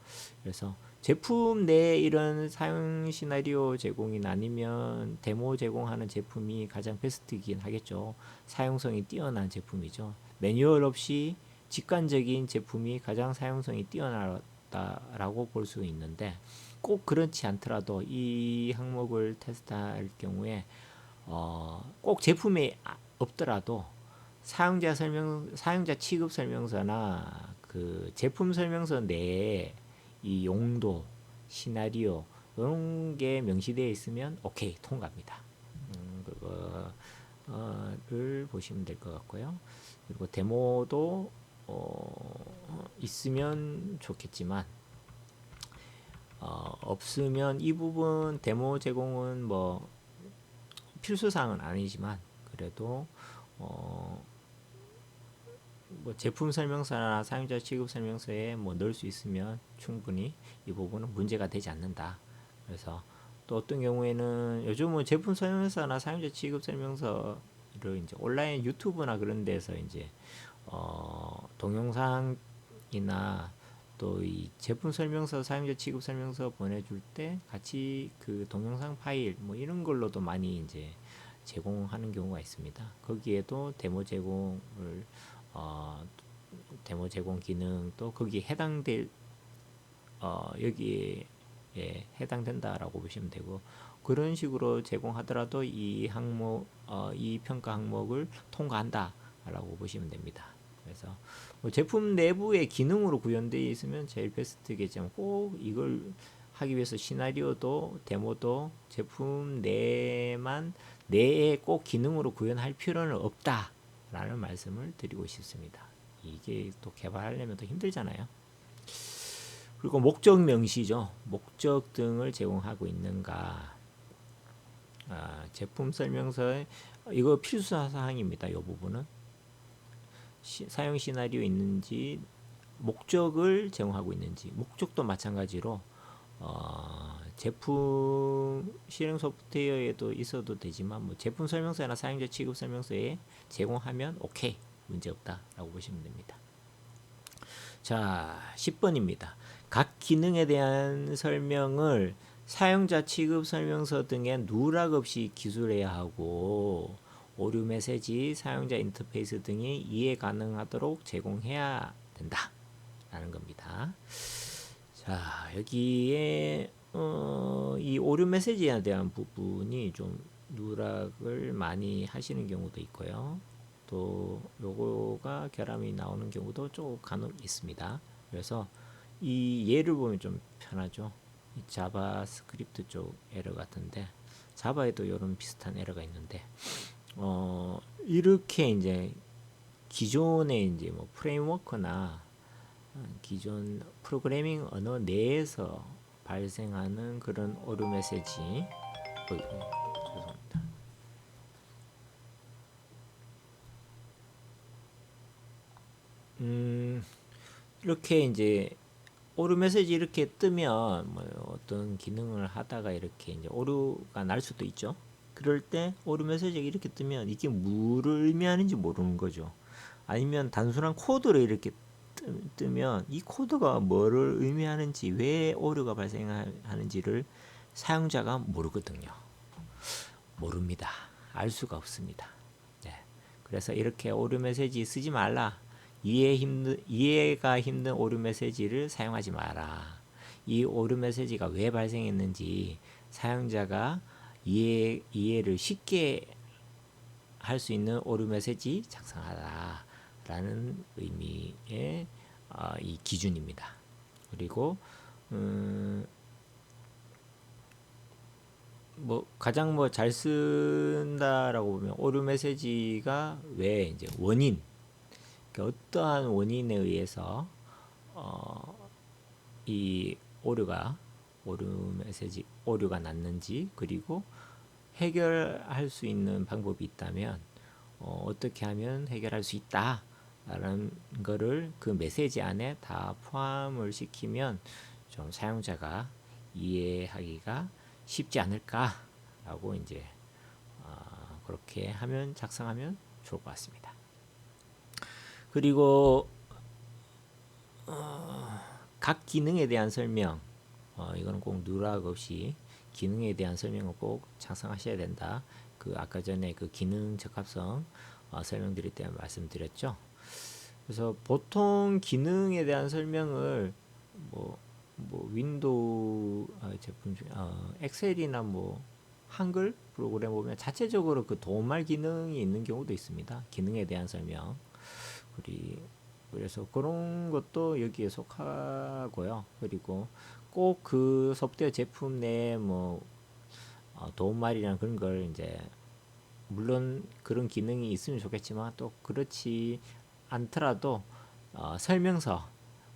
그래서 제품 내 이런 사용 시나리오 제공이나 아니면 데모 제공하는 제품이 가장 베스트이긴 하겠죠. 사용성이 뛰어난 제품이죠. 매뉴얼 없이 직관적인 제품이 가장 사용성이 뛰어나다라고 볼 수 있는데 꼭 그렇지 않더라도 이 항목을 테스트할 경우에 꼭 제품에 없더라도 사용자 취급 설명서나 그 제품 설명서 내에 이 용도, 시나리오 이런 게 명시되어 있으면 오케이 통과합니다. 그거를 보시면 될 것 같고요. 그리고 데모도 있으면 좋겠지만 없으면 이 부분 데모 제공은 뭐 필수사항은 아니지만 그래도 뭐 제품 설명서나 사용자 취급 설명서에 뭐 넣을 수 있으면 충분히 이 부분은 문제가 되지 않는다. 그래서 또 어떤 경우에는 요즘은 제품 설명서나 사용자 취급 설명서를 이제 온라인 유튜브나 그런 데서 이제 동영상이나 또 이 제품 설명서, 사용자 취급 설명서 보내줄 때 같이 그 동영상 파일 뭐 이런 걸로도 많이 이제 제공하는 경우가 있습니다. 거기에도 데모 제공 기능도 거기에 해당될 여기에 해당된다라고 보시면 되고 그런 식으로 제공하더라도 이 항목 이 평가 항목을 통과한다라고 보시면 됩니다. 그래서 뭐 제품 내부의 기능으로 구현되어 있으면 제일 베스트겠지만 꼭 이걸 하기 위해서 시나리오도 데모도 제품 내에 꼭 기능으로 구현할 필요는 없다라는 말씀을 드리고 싶습니다. 이게 또 개발하려면 더 힘들잖아요. 그리고 목적 명시죠. 목적 등을 제공하고 있는가. 제품 설명서에 이거 필수 사항입니다. 이 부분은 사용 시나리오 있는지 목적을 제공하고 있는지 목적도 마찬가지로 제품 실행 소프트웨어에도 있어도 되지만 뭐 제품 설명서나 사용자 취급 설명서에 제공하면 오케이 문제없다라고 보시면 됩니다. 자 10번입니다. 각 기능에 대한 설명을 사용자 취급 설명서 등에 누락 없이 기술해야 하고 오류 메시지, 사용자 인터페이스 등이 이해 가능하도록 제공해야 된다 라는 겁니다. 자 여기에 이 오류 메시지에 대한 부분이 좀 누락을 많이 하시는 경우도 있고요. 또 요거가 결함이 나오는 경우도 좀 간혹 있습니다. 그래서 이 예를 보면 좀 편하죠. 이 자바스크립트 쪽 에러 같은데 자바에도 이런 비슷한 에러가 있는데 이렇게 이제 기존의 이제 뭐 프레임워크나 기존 프로그래밍 언어 내에서 발생하는 그런 오류 메시지 죄송합니다. 이렇게 이제 오류 메시지 이렇게 뜨면 뭐 어떤 기능을 하다가 이렇게 이제 오류가 날 수도 있죠. 그럴 때 오류 메시지가 이렇게 뜨면 이게 뭐를 의미하는지 모르는 거죠. 아니면 단순한 코드를 이렇게 뜨면 이 코드가 뭐를 의미하는지 왜 오류가 발생하는지를 사용자가 모르거든요. 모릅니다. 알 수가 없습니다. 네. 그래서 이렇게 오류 메시지 쓰지 말라. 이해가 힘든 오류 메시지를 사용하지 마라. 이 오류 메시지가 왜 발생했는지 사용자가 이해를 쉽게 할 수 있는 오류 메시지 작성하라 라는 의미의 이 기준입니다. 그리고 뭐 가장 뭐 잘 쓴다라고 보면 오류 메시지가 왜 이제 원인 그러니까 어떠한 원인에 의해서 이 오류 메시지 오류가 났는지 그리고 해결할 수 있는 방법이 있다면 어떻게 하면 해결할 수 있다 라는 거를 그 메시지 안에 다 포함을 시키면 좀 사용자가 이해하기가 쉽지 않을까 라고 이제 그렇게 하면 작성하면 좋을 것 같습니다. 그리고 각 기능에 대한 설명, 이거는 꼭 누락 없이 기능에 대한 설명을 꼭 작성하셔야 된다. 그 아까 전에 그 기능 적합성 설명드릴 때 말씀드렸죠. 그래서 보통 기능에 대한 설명을 뭐 윈도우 제품 중에 엑셀이나 뭐 한글 프로그램 보면 자체적으로 그 도움말 기능이 있는 경우도 있습니다. 기능에 대한 설명. 그래서 그런 것도 여기에 속하고요. 그리고 꼭 그 소프트웨어 제품 내에 뭐 도움말이나 그런 걸 이제 물론 그런 기능이 있으면 좋겠지만 또 그렇지 않더라도 설명서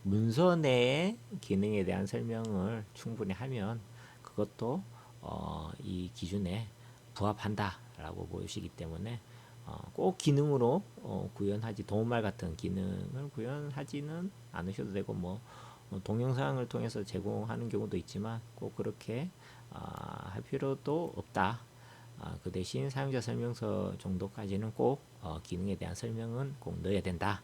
문서 내의 기능에 대한 설명을 충분히 하면 그것도 이 기준에 부합한다라고 보시기 때문에 꼭 기능으로 구현하지 도움말 같은 기능을 구현하지는 않으셔도 되고 뭐 동영상을 통해서 제공하는 경우도 있지만 꼭 그렇게 할 필요도 없다. 그 대신 사용자 설명서 정도까지는 꼭 기능에 대한 설명은 꼭 넣어야 된다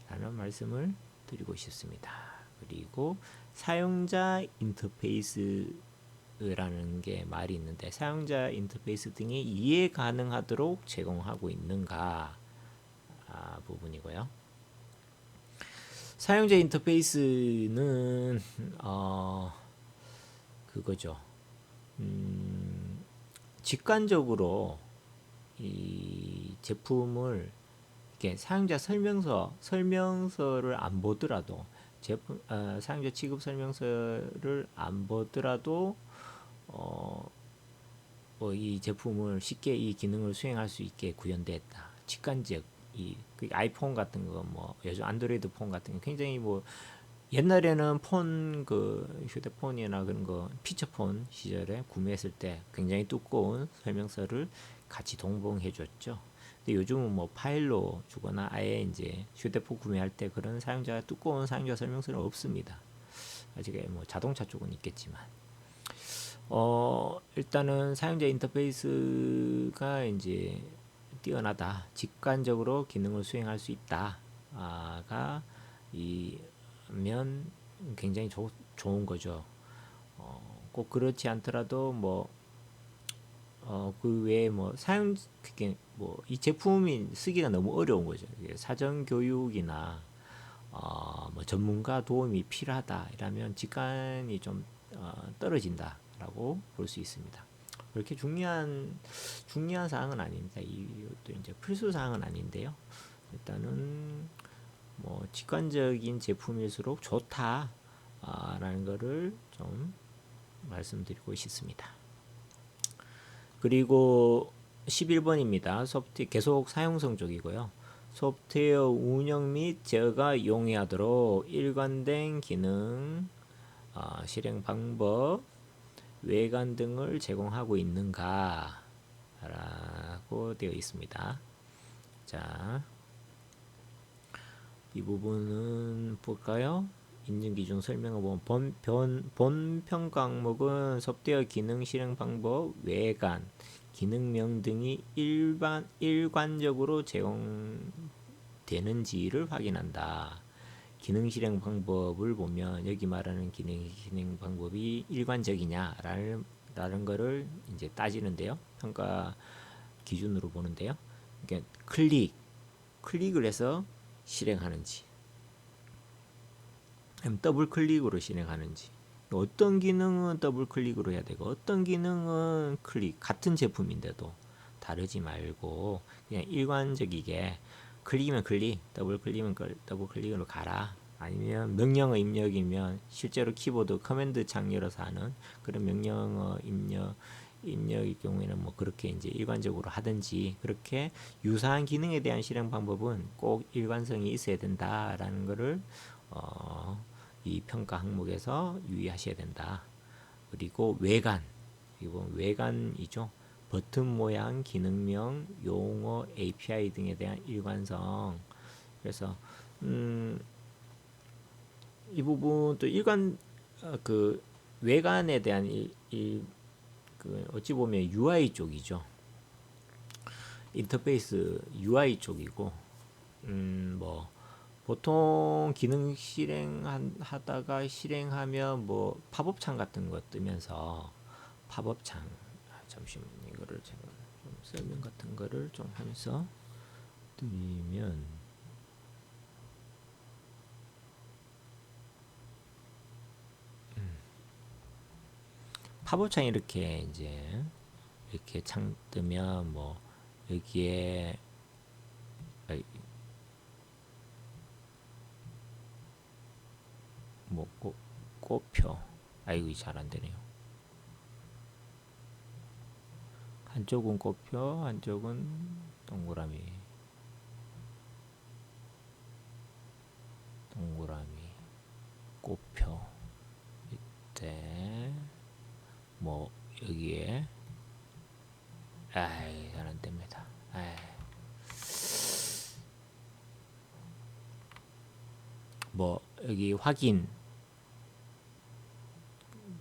라는 말씀을 드리고 싶습니다. 그리고 사용자 인터페이스라는 게 말이 있는데 사용자 인터페이스 등이 이해 가능하도록 제공하고 있는가 부분이고요. 사용자 인터페이스는 그거죠. 직관적으로 이 제품을 이렇게 사용자 설명서를 안 보더라도 사용자 취급 설명서를 안 보더라도 이 제품을 쉽게 이 기능을 수행할 수 있게 구현됐다. 직관적 그 아이폰 같은 거 뭐 요즘 안드로이드 폰 같은 거 굉장히 뭐 옛날에는 폰 그 휴대폰이나 그런 거 피처폰 시절에 구매했을 때 굉장히 두꺼운 설명서를 같이 동봉해 줬죠. 근데 요즘은 뭐 파일로 주거나 아예 이제 휴대폰 구매할 때 그런 두꺼운 사용자 설명서는 없습니다. 아직 뭐 자동차 쪽은 있겠지만 일단은 사용자 인터페이스가 이제 뛰어나다, 직관적으로 기능을 수행할 수 있다가 이면 굉장히 좋은 거죠. 꼭 그렇지 않더라도 뭐 그 외에 뭐 그게 뭐 이 제품이 쓰기가 너무 어려운 거죠. 사전 교육이나 뭐 전문가 도움이 필요하다 이라면 직관이 좀 떨어진다라고 볼 수 있습니다. 그렇게 중요한 사항은 아닙니다. 이것도 이제 필수 사항은 아닌데요. 일단은 뭐 직관적인 제품일수록 좋다라는 거를 좀 말씀드리고 싶습니다. 그리고 11번입니다. 계속 사용성 쪽이고요. 소프트웨어 운영 및 제어가 용이하도록 일관된 기능, 실행 방법, 외관 등을 제공하고 있는가 라고 되어 있습니다. 자, 이 부분은 볼까요? 인증기준 설명을 보면 본 평가 항목은 소프트웨어 기능 실행 방법, 외관, 기능명 등이 일관적으로 제공되는지를 확인한다. 기능 실행 방법을 보면 여기 말하는 기능 실행 방법이 일관적이냐라는 거를 이제 따지는데요. 평가 기준으로 보는데요. 그러니까 클릭을 해서 실행하는지, 더블 클릭으로 실행하는지, 어떤 기능은 더블 클릭으로 해야 되고 어떤 기능은 같은 제품인데도 다르지 말고 그냥 일관적이게 클릭이면 클릭, 더블 클릭이면 더블 클릭으로 가라. 아니면 명령어 입력이면 실제로 키보드 커맨드 창 열어서 하는 그런 명령어 입력의 경우에는 뭐 그렇게 이제 일관적으로 하든지, 그렇게 유사한 기능에 대한 실행 방법은 꼭 일관성이 있어야 된다라는 것을 이 평가 항목에서 유의하셔야 된다. 그리고 외관이죠. 버튼 모양, 기능명, 용어, API 등에 대한 일관성. 그래서 이 부분도 그 외관에 대한 그 어찌 보면 UI 쪽이죠. 인터페이스 UI 쪽이고, 뭐 보통 기능 실행하다가 실행하면 뭐 팝업창 같은 거 뜨면서 팝업창, 잠시만 이거를 제가 좀 설명 같은 거를 좀 하면서 드리면, 팝업창 이렇게 이렇게 창 뜨면 뭐 여기에 뭐 꽃표, 아이고 잘 안 되네요. 한쪽은 꽃표, 한쪽은 동그라미, 꽃표. 이때 뭐 여기에 아이 잘 안 됩니다. 뭐 여기 확인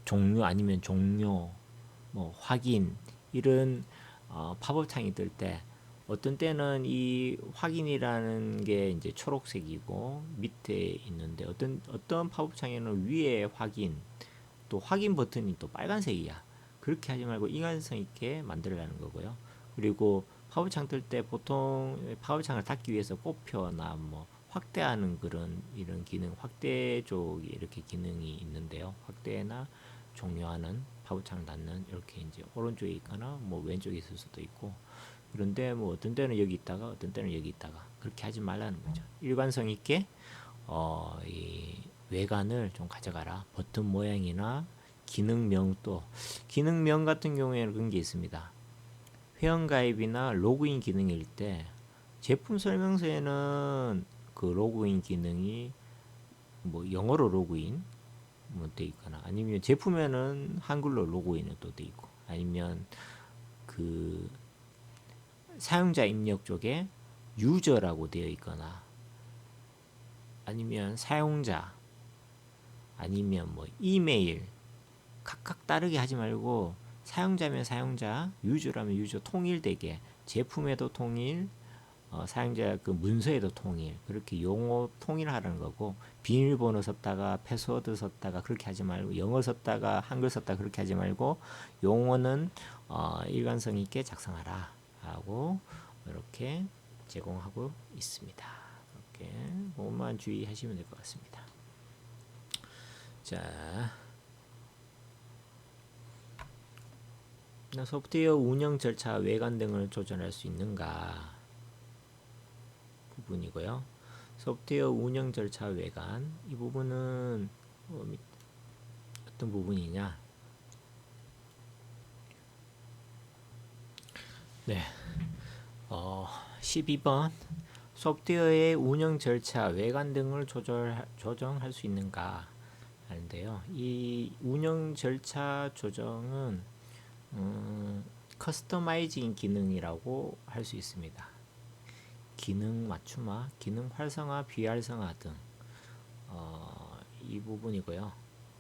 종류 아니면 종료, 뭐 확인 이런 팝업창이 뜰 때 어떤 때는 이 확인이라는 게 이제 초록색이고 밑에 있는데 어떤 팝업창에는 위에 확인, 또 확인 버튼이 또 빨간색이야. 그렇게 하지 말고 일관성 있게 만들어라는 거고요. 그리고 팝업창 뜰 때 보통 팝업창을 닫기 위해서 꽃표나 뭐 확대하는 그런 이런 기능, 확대 쪽이 이렇게 기능이 있는데요. 확대나 종료하는, 팝업창 닫는, 이렇게 이제 오른쪽에 있거나 뭐 왼쪽에 있을 수도 있고, 그런데 뭐 어떤 때는 여기 있다가 어떤 때는 여기 있다가 그렇게 하지 말라는 거죠. 일관성 있게 이 외관을 좀 가져가라. 버튼 모양이나 기능명도, 기능명 같은 경우에는 그런 게 있습니다. 회원가입이나 로그인 기능일 때 제품 설명서에는 그 로그인 기능이 뭐 영어로 로그인 뭐 돼 있거나, 아니면 제품에는 한글로 로그인이 또 돼 있고, 아니면 그 사용자 입력 쪽에 유저라고 되어 있거나, 아니면 사용자, 아니면 뭐 이메일, 각각 다르게 하지 말고 사용자면 사용자, 유저라면 유저 통일되게, 제품에도 통일, 사용자 그 문서에도 통일, 그렇게 용어 통일하라는 거고, 비밀번호 섰다가 패스워드 섰다가 그렇게 하지 말고, 영어 섰다가 한글 섰다가 그렇게 하지 말고, 용어는 일관성 있게 작성하라 하고 이렇게 제공하고 있습니다. 이렇게 그것만 주의하시면 될 것 같습니다. 자, 소프트웨어 운영 절차, 외관 등을 조절할 수 있는가 부분이고요. 소프트웨어 운영 절차, 외관, 이 부분은 어떤 부분이냐? 네, 12번 소프트웨어의 운영 절차, 외관 등을 조정할 수 있는가 하는데요. 이 운영 절차 조정은 커스터마이징 기능이라고 할 수 있습니다. 기능 맞춤화, 기능 활성화, 비활성화 등 이 부분이고요.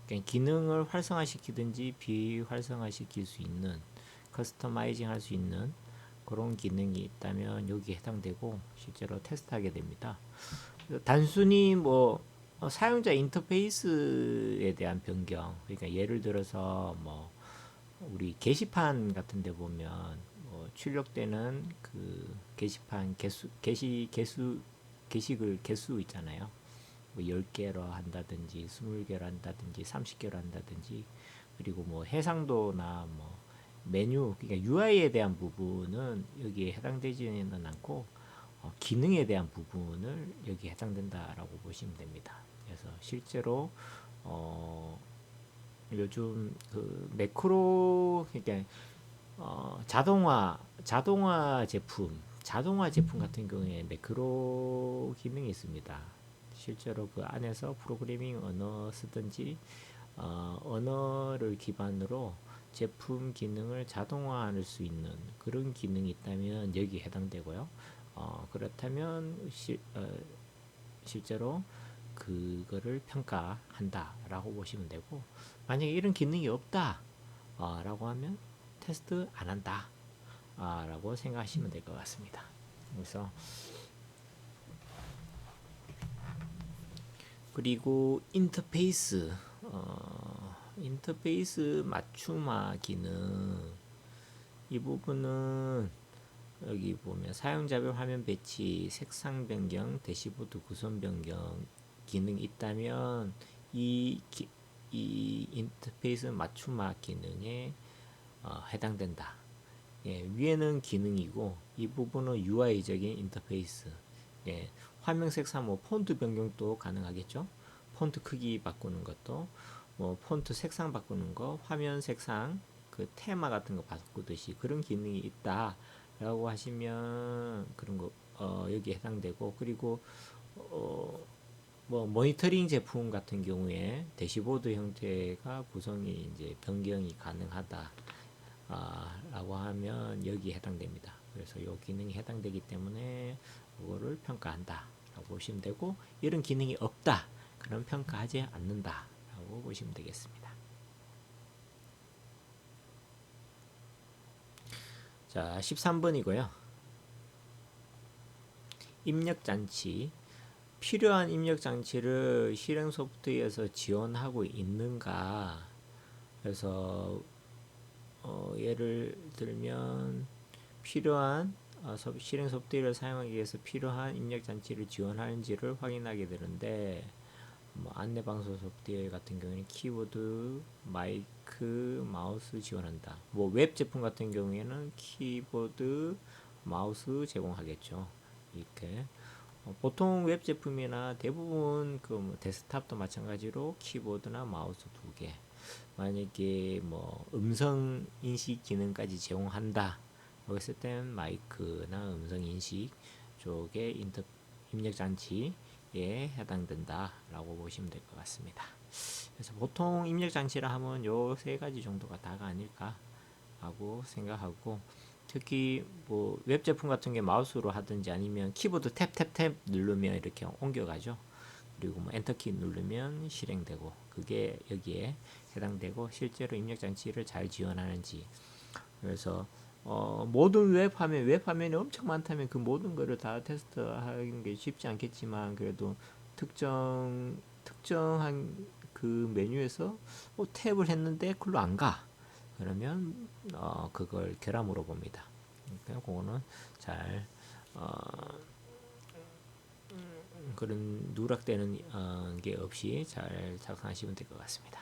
그러니까 기능을 활성화시키든지 비활성화시킬 수 있는, 커스터마이징 할 수 있는 그런 기능이 있다면 여기에 해당되고 실제로 테스트하게 됩니다. 단순히 뭐 사용자 인터페이스에 대한 변경, 그러니까 예를 들어서 뭐 우리 게시판 같은 데 보면 뭐 출력되는 그 게시판 게시글 개수 있잖아요. 뭐 10개로 한다든지 20개로 한다든지 30개로 한다든지, 그리고 뭐 해상도나 뭐 메뉴, 그러니까 UI에 대한 부분은 여기에 해당되지는 않고 기능에 대한 부분을 여기에 해당된다라고 보시면 됩니다. 그래서 실제로 요즘 그 매크로, 그러니까 자동화 제품 같은 경우에 매크로 기능이 있습니다. 실제로 그 안에서 프로그래밍 언어 쓰든지 언어를 기반으로 제품 기능을 자동화할 수 있는 그런 기능이 있다면 여기 해당되고요. 그렇다면 실제로 그거를 평가한다라고 보시면 되고, 만약에 이런 기능이 없다 라고 하면 테스트 안 한다 라고 생각하시면 될 것 같습니다. 그래서 그리고 인터페이스 맞춤화 기능, 이 부분은 여기 보면 사용자별 화면 배치, 색상 변경, 대시보드 구성 변경 기능이 있다면 이 인터페이스 맞춤화 기능에 해당된다. 예, 위에는 기능이고 이 부분은 UI적인 인터페이스. 예, 화면 색상 뭐 폰트 변경도 가능하겠죠. 폰트 크기 바꾸는 것도, 뭐 폰트 색상 바꾸는 거, 화면 색상 그 테마 같은 거 바꾸듯이 그런 기능이 있다라고 하시면 그런 거 여기에 해당되고, 그리고 뭐 모니터링 제품 같은 경우에 대시보드 형태가 구성이 이제 변경이 가능하다 라고 하면 여기에 해당됩니다. 그래서 이 기능이 해당되기 때문에 그거를 평가한다 라고 보시면 되고, 이런 기능이 없다 그럼 평가하지 않는다 라고 보시면 되겠습니다. 자, 13번이고요. 입력장치. 필요한 입력장치를 실행 소프트웨어에서 지원하고 있는가. 그래서 예를 들면 필요한 실행 소프트웨어를 사용하기 위해서 필요한 입력장치를 지원하는지를 확인하게 되는데, 뭐 안내방송 소프트웨어 같은 경우에는 키보드, 마이크, 마우스 지원한다. 뭐 웹 제품 같은 경우에는 키보드, 마우스 제공하겠죠. 이렇게 보통 웹 제품이나 대부분 뭐 데스크탑도 마찬가지로 키보드나 마우스 2개. 만약에 뭐 음성 인식 기능까지 제공한다 그랬을 땐 마이크나 음성 인식 쪽에 입력 장치에 해당된다 라고 보시면 될 것 같습니다. 그래서 보통 입력 장치라 하면 요 세 가지 정도가 다가 아닐까 하고 생각하고, 특히 뭐 웹 제품 같은 게 마우스로 하든지 아니면 키보드 탭탭탭 누르면 이렇게 옮겨가죠. 그리고 뭐 엔터키 누르면 실행되고, 그게 여기에 해당되고 실제로 입력 장치를 잘 지원하는지. 그래서 모든 웹화면이 엄청 많다면 그 모든 거를 다 테스트하는 게 쉽지 않겠지만, 그래도 특정한 그 메뉴에서 탭을 했는데 글로 안 가. 그러면 그걸 결함으로 봅니다. 그러니까 그거는 잘 그런 누락되는 게 없이 잘 작성하시면 될 것 같습니다.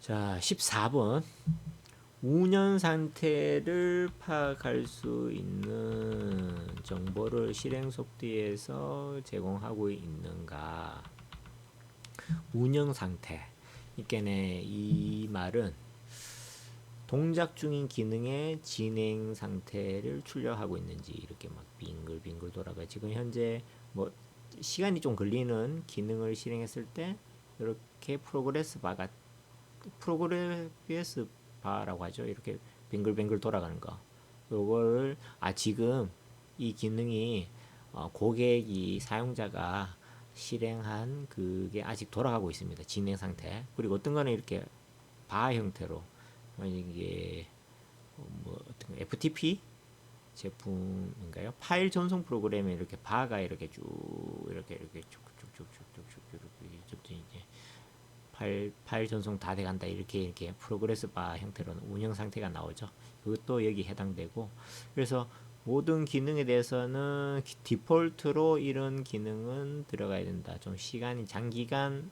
자, 14번. 운영 상태를 파악할 수 있는 정보를 실행 소프트웨어에서 제공하고 있는가. 운영 상태. 이 말은 동작 중인 기능의 진행 상태를 출력하고 있는지, 이렇게 막 빙글빙글 돌아가. 지금 현재 뭐 시간이 좀 걸리는 기능을 실행했을 때 이렇게 프로그레스 바라고 하죠. 이렇게 빙글빙글 돌아가는 거. 요거를 지금 이 기능이 고객이 사용자가 실행한 그게 아직 돌아가고 있습니다. 진행 상태. 그리고 어떤 거는 이렇게 바 형태로, 이게 뭐 어떤 FTP 제품인가요? 파일 전송 프로그램에 이렇게 바가 이렇게 쭉 이렇게 쭉쭉쭉쭉쭉쭉 이렇게 이제 파일 전송 다 돼간다 이렇게 프로그레스 바 형태로는 운영 상태가 나오죠. 이것도 여기 해당되고, 그래서 모든 기능에 대해서는 디폴트로 이런 기능은 들어가야 된다. 좀 시간이 장기간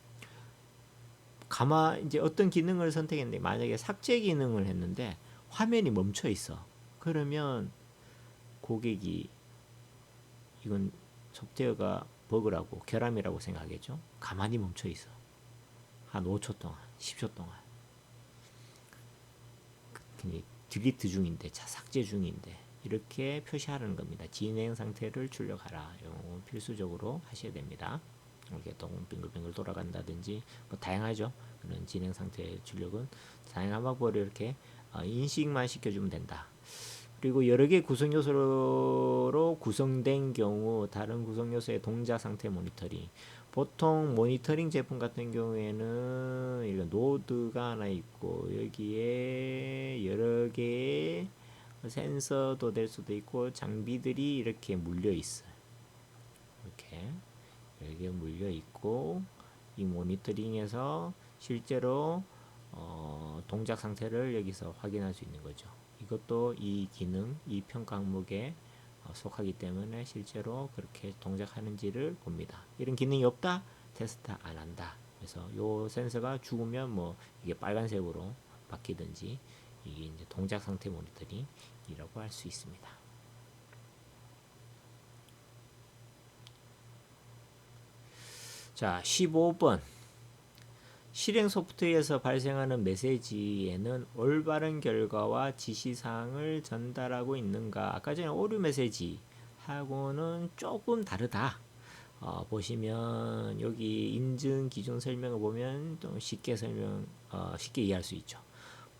이제 어떤 기능을 선택했는데 만약에 삭제 기능을 했는데 화면이 멈춰 있어. 그러면 고객이 이건 소프트웨어가 버그라고 결함이라고 생각하겠죠. 가만히 멈춰 있어. 한 5초 동안, 10초 동안. 딜리트 중인데, 삭제 중인데 이렇게 표시하는 겁니다. 진행 상태를 출력하라. 이건 필수적으로 하셔야 됩니다. 이렇게 또 빙글빙글 돌아간다든지 뭐 다양하죠. 그런 진행 상태의 출력은 다양한 방법으로 이렇게 인식만 시켜주면 된다. 그리고 여러 개 구성 요소로 구성된 경우 다른 구성 요소의 동작 상태 모니터링. 보통 모니터링 제품 같은 경우에는 이런 노드가 하나 있고 여기에 여러 개의 센서도 될 수도 있고 장비들이 이렇게 물려 있어요. 이렇게 여러 개 물려 있고 이 모니터링에서 실제로 동작 상태를 여기서 확인할 수 있는 거죠. 이것도 이 기능, 이 평가 항목에 속하기 때문에 실제로 그렇게 동작하는지를 봅니다. 이런 기능이 없다? 테스트 안 한다. 그래서 요 센서가 죽으면 뭐 이게 빨간색으로 바뀌든지 이게 이제 동작 상태 모니터링이라고 할 수 있습니다. 자, 15번. 실행 소프트웨어에서 발생하는 메시지에는 올바른 결과와 지시사항을 전달하고 있는가? 아까 전에 오류 메시지 하고는 조금 다르다. 보시면 여기 인증 기준 설명을 보면 좀 쉽게 쉽게 이해할 수 있죠.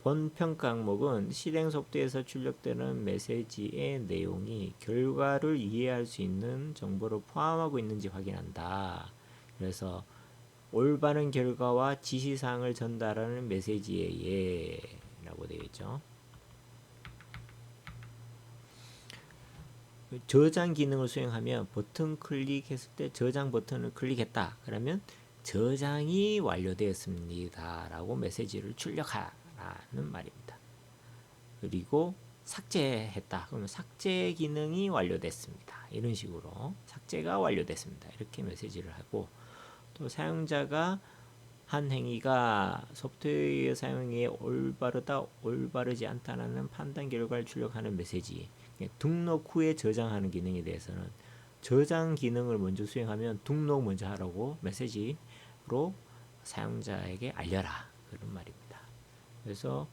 본 평가 항목은 실행 소프트웨어에서 출력되는 메시지의 내용이 결과를 이해할 수 있는 정보를 포함하고 있는지 확인한다. 그래서 올바른 결과와 지시사항을 전달하는 메시지에 라고 되어 있죠. 저장 기능을 수행하면 버튼 클릭했을 때 저장 버튼을 클릭했다. 그러면 저장이 완료되었습니다. 라고 메시지를 출력하라는 말입니다. 그리고 삭제했다. 그러면 삭제 기능이 완료됐습니다. 이런 식으로 삭제가 완료됐습니다. 이렇게 메시지를 하고 또 사용자가 한 행위가 소프트웨어 사용에 올바르다, 올바르지 않다는 판단 결과를 출력하는 메시지. 등록 후에 저장하는 기능에 대해서는 저장 기능을 먼저 수행하면 등록 먼저 하라고 메시지로 사용자에게 알려라. 그런 말입니다. 그래서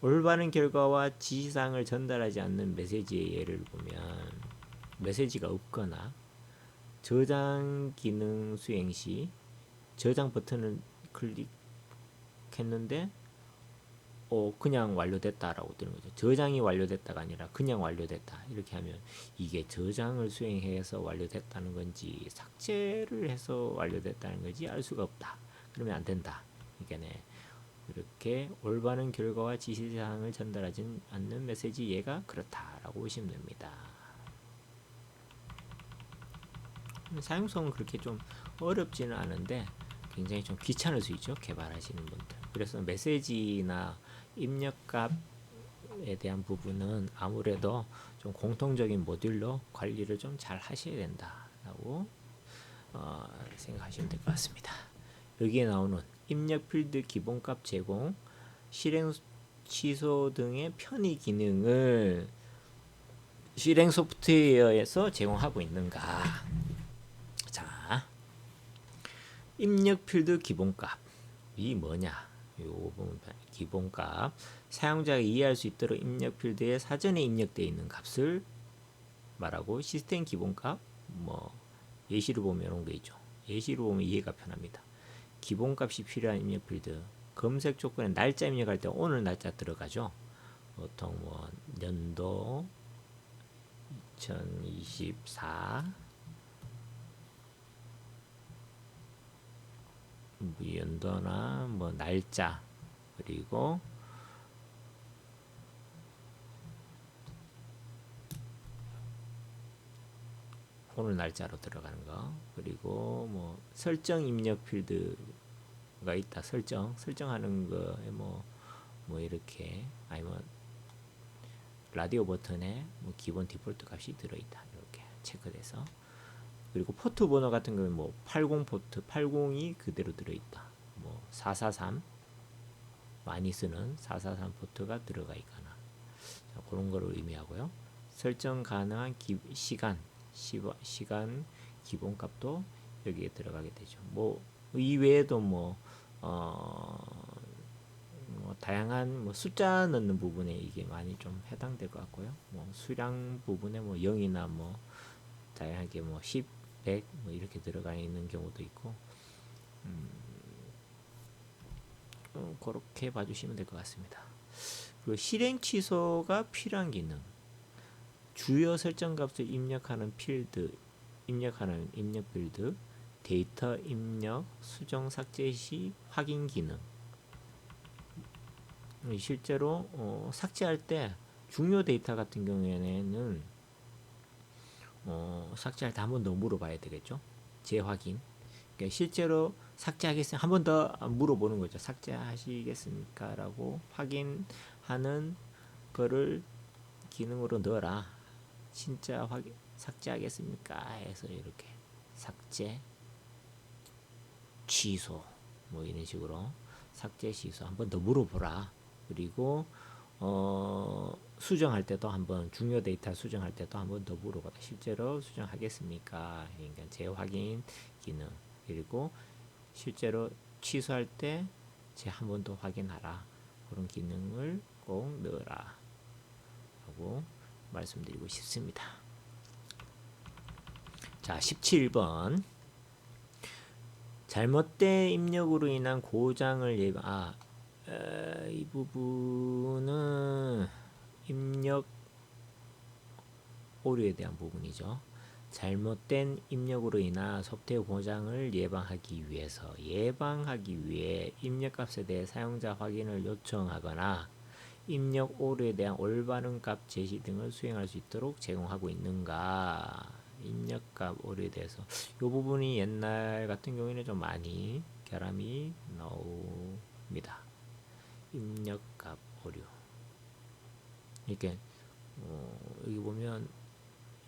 올바른 결과와 지시사항을 전달하지 않는 메시지의 예를 보면 메시지가 없거나 저장 기능 수행 시 저장 버튼을 클릭했는데 그냥 완료됐다라고 뜨는 거죠. 저장이 완료됐다가 아니라 그냥 완료됐다. 이렇게 하면 이게 저장을 수행해서 완료됐다는 건지 삭제를 해서 완료됐다는 건지 알 수가 없다. 그러면 안 된다. 그러니까 이렇게 올바른 결과와 지시사항을 전달하지 않는 메시지 얘가 그렇다라고 보시면 됩니다. 사용성은 그렇게 좀 어렵지는 않은데 굉장히 좀 귀찮을 수 있죠. 개발하시는 분들. 그래서 메시지나 입력값에 대한 부분은 아무래도 좀 공통적인 모듈로 관리를 좀 잘 하셔야 된다라고 생각하시면 될 것 같습니다. 여기에 나오는 입력 필드 기본값 제공, 실행 취소 등의 편의 기능을 실행 소프트웨어에서 제공하고 있는가? 자, 입력 필드 기본값이 뭐냐? 요 부분 기본값, 사용자가 이해할 수 있도록 입력 필드에 사전에 입력되어 있는 값을 말하고 시스템 기본값, 뭐 예시로 보면 이런 게 있죠. 예시로 보면 이해가 편합니다. 기본값이 필요한 입력 필드, 검색 조건에 날짜 입력할 때 오늘 날짜 들어가죠. 보통 뭐 연도 2024 연도나 뭐 날짜 그리고 오늘 날짜로 들어가는 거 그리고 뭐 설정 입력 필드가 있다. 설정하는 거에 뭐 이렇게 아니면 라디오 버튼에 뭐 기본 디폴트 값이 들어있다. 이렇게 체크돼서 그리고 포트 번호 같은 경우는 뭐 80 포트 80이 그대로 들어있다. 뭐 443 많이 쓰는 443 포트가 들어가 있거나 자, 그런 거를 의미하고요. 설정 가능한 시간 기본값도 여기에 들어가게 되죠. 뭐 이외에도 뭐 다양한 뭐 숫자 넣는 부분에 이게 많이 좀 해당될 것 같고요. 뭐 수량 부분에 뭐 0이나 뭐 다양하게 뭐 10, 100 뭐 이렇게 들어가 있는 경우도 있고 그렇게 봐주시면 될 것 같습니다. 그리고 실행 취소가 필요한 기능, 주요 설정 값을 입력하는 필드, 입력하는 입력 필드, 데이터 입력, 수정 삭제 시 확인 기능. 실제로 삭제할 때 중요 데이터 같은 경우에는 삭제할 때 한 번 더 물어봐야 되겠죠. 재확인. 그러니까 실제로 삭제하겠습니까? 한 번 더 물어보는 거죠. 삭제하시겠습니까? 라고 확인하는 거를 기능으로 넣어라. 진짜 삭제하겠습니까? 해서 이렇게 삭제, 취소 뭐 이런 식으로 삭제, 취소 한 번 더 물어보라. 그리고 수정할 때도 한번 중요 데이터 수정할 때도 한번 더 물어봐라. 실제로 수정하겠습니까? 그러니까 재확인 기능. 그리고 실제로 취소할 때 한 번 더 확인하라. 그런 기능을 꼭 넣어라 하고 말씀드리고 싶습니다. 자, 17번. 잘못된 입력으로 인한 고장을 예방. 이 부분은 입력 오류에 대한 부분이죠. 잘못된 입력으로 인한 소프트웨어 고장을 예방하기 위해 입력값에 대해 사용자 확인을 요청하거나 입력 오류에 대한 올바른 값 제시 등을 수행할 수 있도록 제공하고 있는가. 입력값 오류에 대해서 이 부분이 옛날 같은 경우에는 좀 많이 결함이 나옵니다. 입력값 오류. 이렇게 여기 보면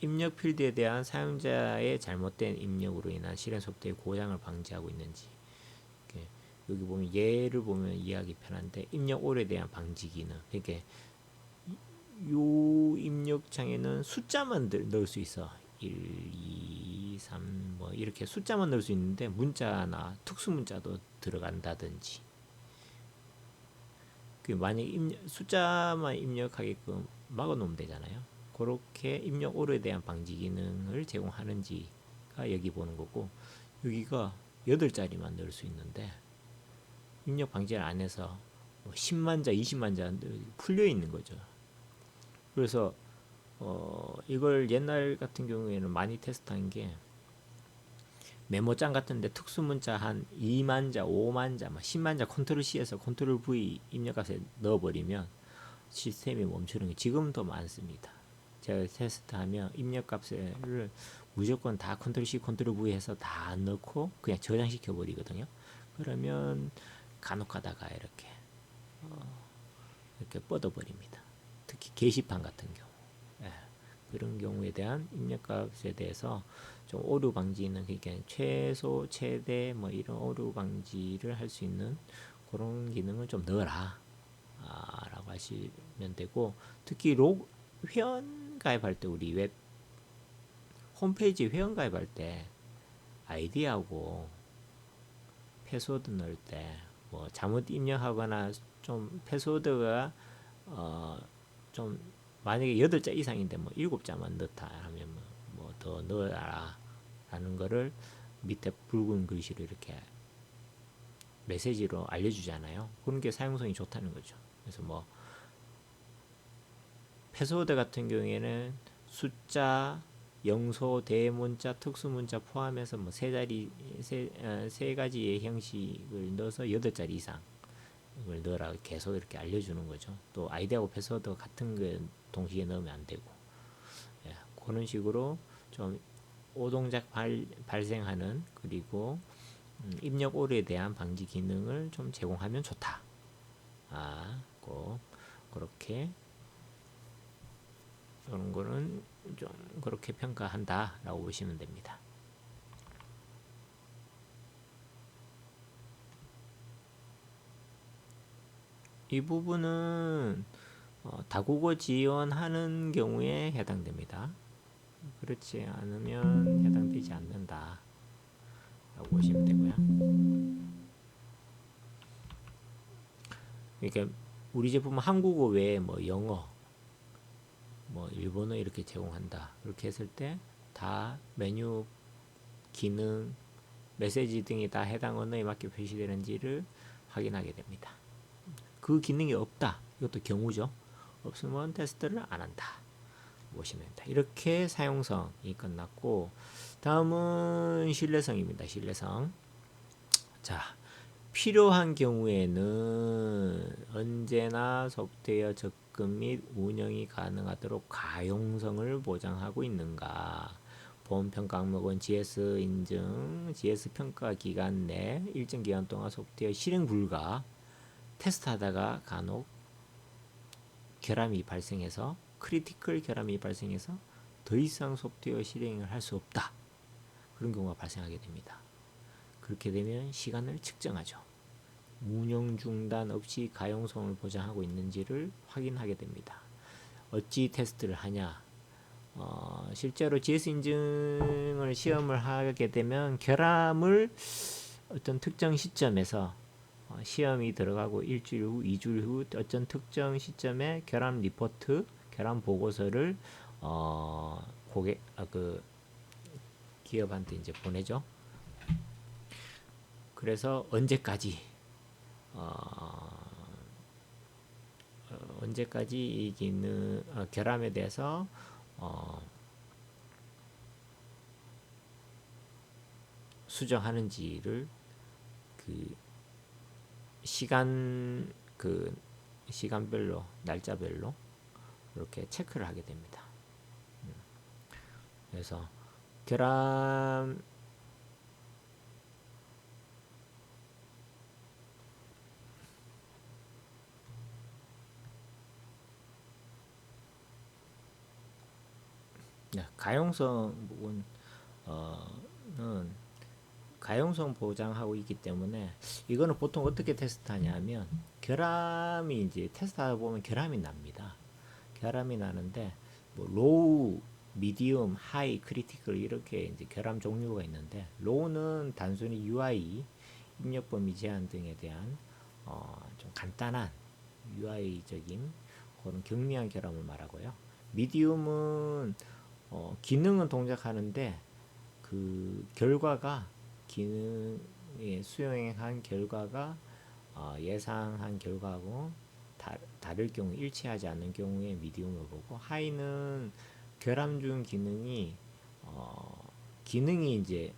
입력 필드에 대한 사용자의 잘못된 입력으로 인한 실행 소프트웨어 고장을 방지하고 있는지. 여기 보면 예를 보면 이해하기 편한데 입력 오류에 대한 방지 기능. 이렇게 요 입력창에는 숫자만 넣을 수 있어. 1, 2, 3 뭐 이렇게 숫자만 넣을 수 있는데 문자나 특수 문자도 들어간다든지. 만약 숫자만 입력하게끔 막아 놓으면 되잖아요. 그렇게 입력 오류에 대한 방지 기능을 제공하는지가 여기 보는 거고, 여기가 8자리만 넣을 수 있는데 입력 방지를 안 해서 10만 자, 20만 자 풀려 있는 거죠. 그래서 이걸 옛날 같은 경우에는 많이 테스트한 게 메모장 같은데 특수문자 한 2만 자, 5만 자, 10만 자 컨트롤 C에서 컨트롤 V 입력값에 넣어버리면 시스템이 멈추는 게 지금도 많습니다. 제가 테스트하면 입력값을 무조건 다 컨트롤 C, 컨트롤 V 해서 다 넣고 그냥 저장시켜 버리거든요. 그러면 간혹 가다가 이렇게 뻗어버립니다. 특히 게시판 같은 경우. 그런 경우에 대한 입력값에 대해서 좀 오류 방지는 그러니까 최소, 최대 뭐 이런 오류 방지를 할 수 있는 그런 기능을 좀 넣어라 라고 하시면 되고, 특히 회원 가입할 때 우리 웹 홈페이지 회원 가입할 때 아이디하고 패스워드 넣을 때 뭐 잘못 입력하거나 좀 패스워드가 좀 만약에 8자 이상인데 뭐 7자만 넣다 하면 뭐 더 넣어라 라는 거를 밑에 붉은 글씨로 이렇게 메시지로 알려주잖아요. 그런 게 사용성이 좋다는 거죠. 그래서 뭐 패스워드 같은 경우에는 숫자, 영소, 대문자, 특수문자 포함해서 뭐 세 가지의 형식을 넣어서 8자리 이상 을 넣으라 계속 이렇게 알려주는 거죠. 또 아이디하고 패스워드 같은 거 동시에 넣으면 안 되고, 그런 식으로 좀 오동작 발생하는 그리고 입력 오류에 대한 방지 기능을 좀 제공하면 좋다. 꼭 그렇게 그런 거는 좀 그렇게 평가한다라고 보시면 됩니다. 이 부분은 다국어 지원하는 경우에 해당됩니다. 그렇지 않으면 해당되지 않는다 라고 보시면 되고요. 그러니까 우리 제품은 한국어 외에 뭐 영어, 뭐 일본어 이렇게 제공한다. 그렇게 했을 때 다 메뉴 기능, 메시지 등이 다 해당 언어에 맞게 표시되는지를 확인하게 됩니다. 그 기능이 없다. 이것도 경우죠. 없으면 테스트를 안 한다. 보시면 됩니다. 이렇게 사용성이 끝났고, 다음은 신뢰성입니다. 신뢰성. 자, 필요한 경우에는 언제나 소프트웨어 접근 및 운영이 가능하도록 가용성을 보장하고 있는가. 본 평가 항목은 GS 인증, GS 평가 기간 내 일정 기간 동안 소프트웨어 실행 불가. 테스트하다가 간혹 결함이 발생해서 크리티컬 결함이 발생해서 더 이상 소프트웨어 실행을 할 수 없다. 그런 경우가 발생하게 됩니다. 그렇게 되면 시간을 측정하죠. 운영 중단 없이 가용성을 보장하고 있는지를 확인하게 됩니다. 어찌 테스트를 하냐? 실제로 GS 인증을 시험을 하게 되면 결함을 어떤 특정 시점에서 시험이 들어가고 일주일 후, 2주일 후 어떤 특정 시점에 결함 리포트, 결함 보고서를 고객 그 기업한테 이제 보내죠. 그래서 언제까지 이 기능 결함에 대해서 수정하는지를 그 시간별로 날짜별로 이렇게 체크를 하게 됩니다. 그래서 결함 가용성은 가용성 보장하고 있기 때문에 이거는 보통 어떻게 테스트하냐면 결함이 이제 테스트하다 보면 결함이 납니다. 결함이 나는데 뭐 로우, 미디움, 하이, 크리티컬 이렇게 이제 결함 종류가 있는데 로우는 단순히 UI 입력 범위 제한 등에 대한 좀 간단한 UI적인 그런 경미한 결함을 말하고요. 미디움은 기능은 동작하는데 그 결과가 기능에 수행한 결과가 예상한 결과하고 다를 경우 일치하지 않는 경우에 미디움을 보고 하이는 결함 중 기능이 이제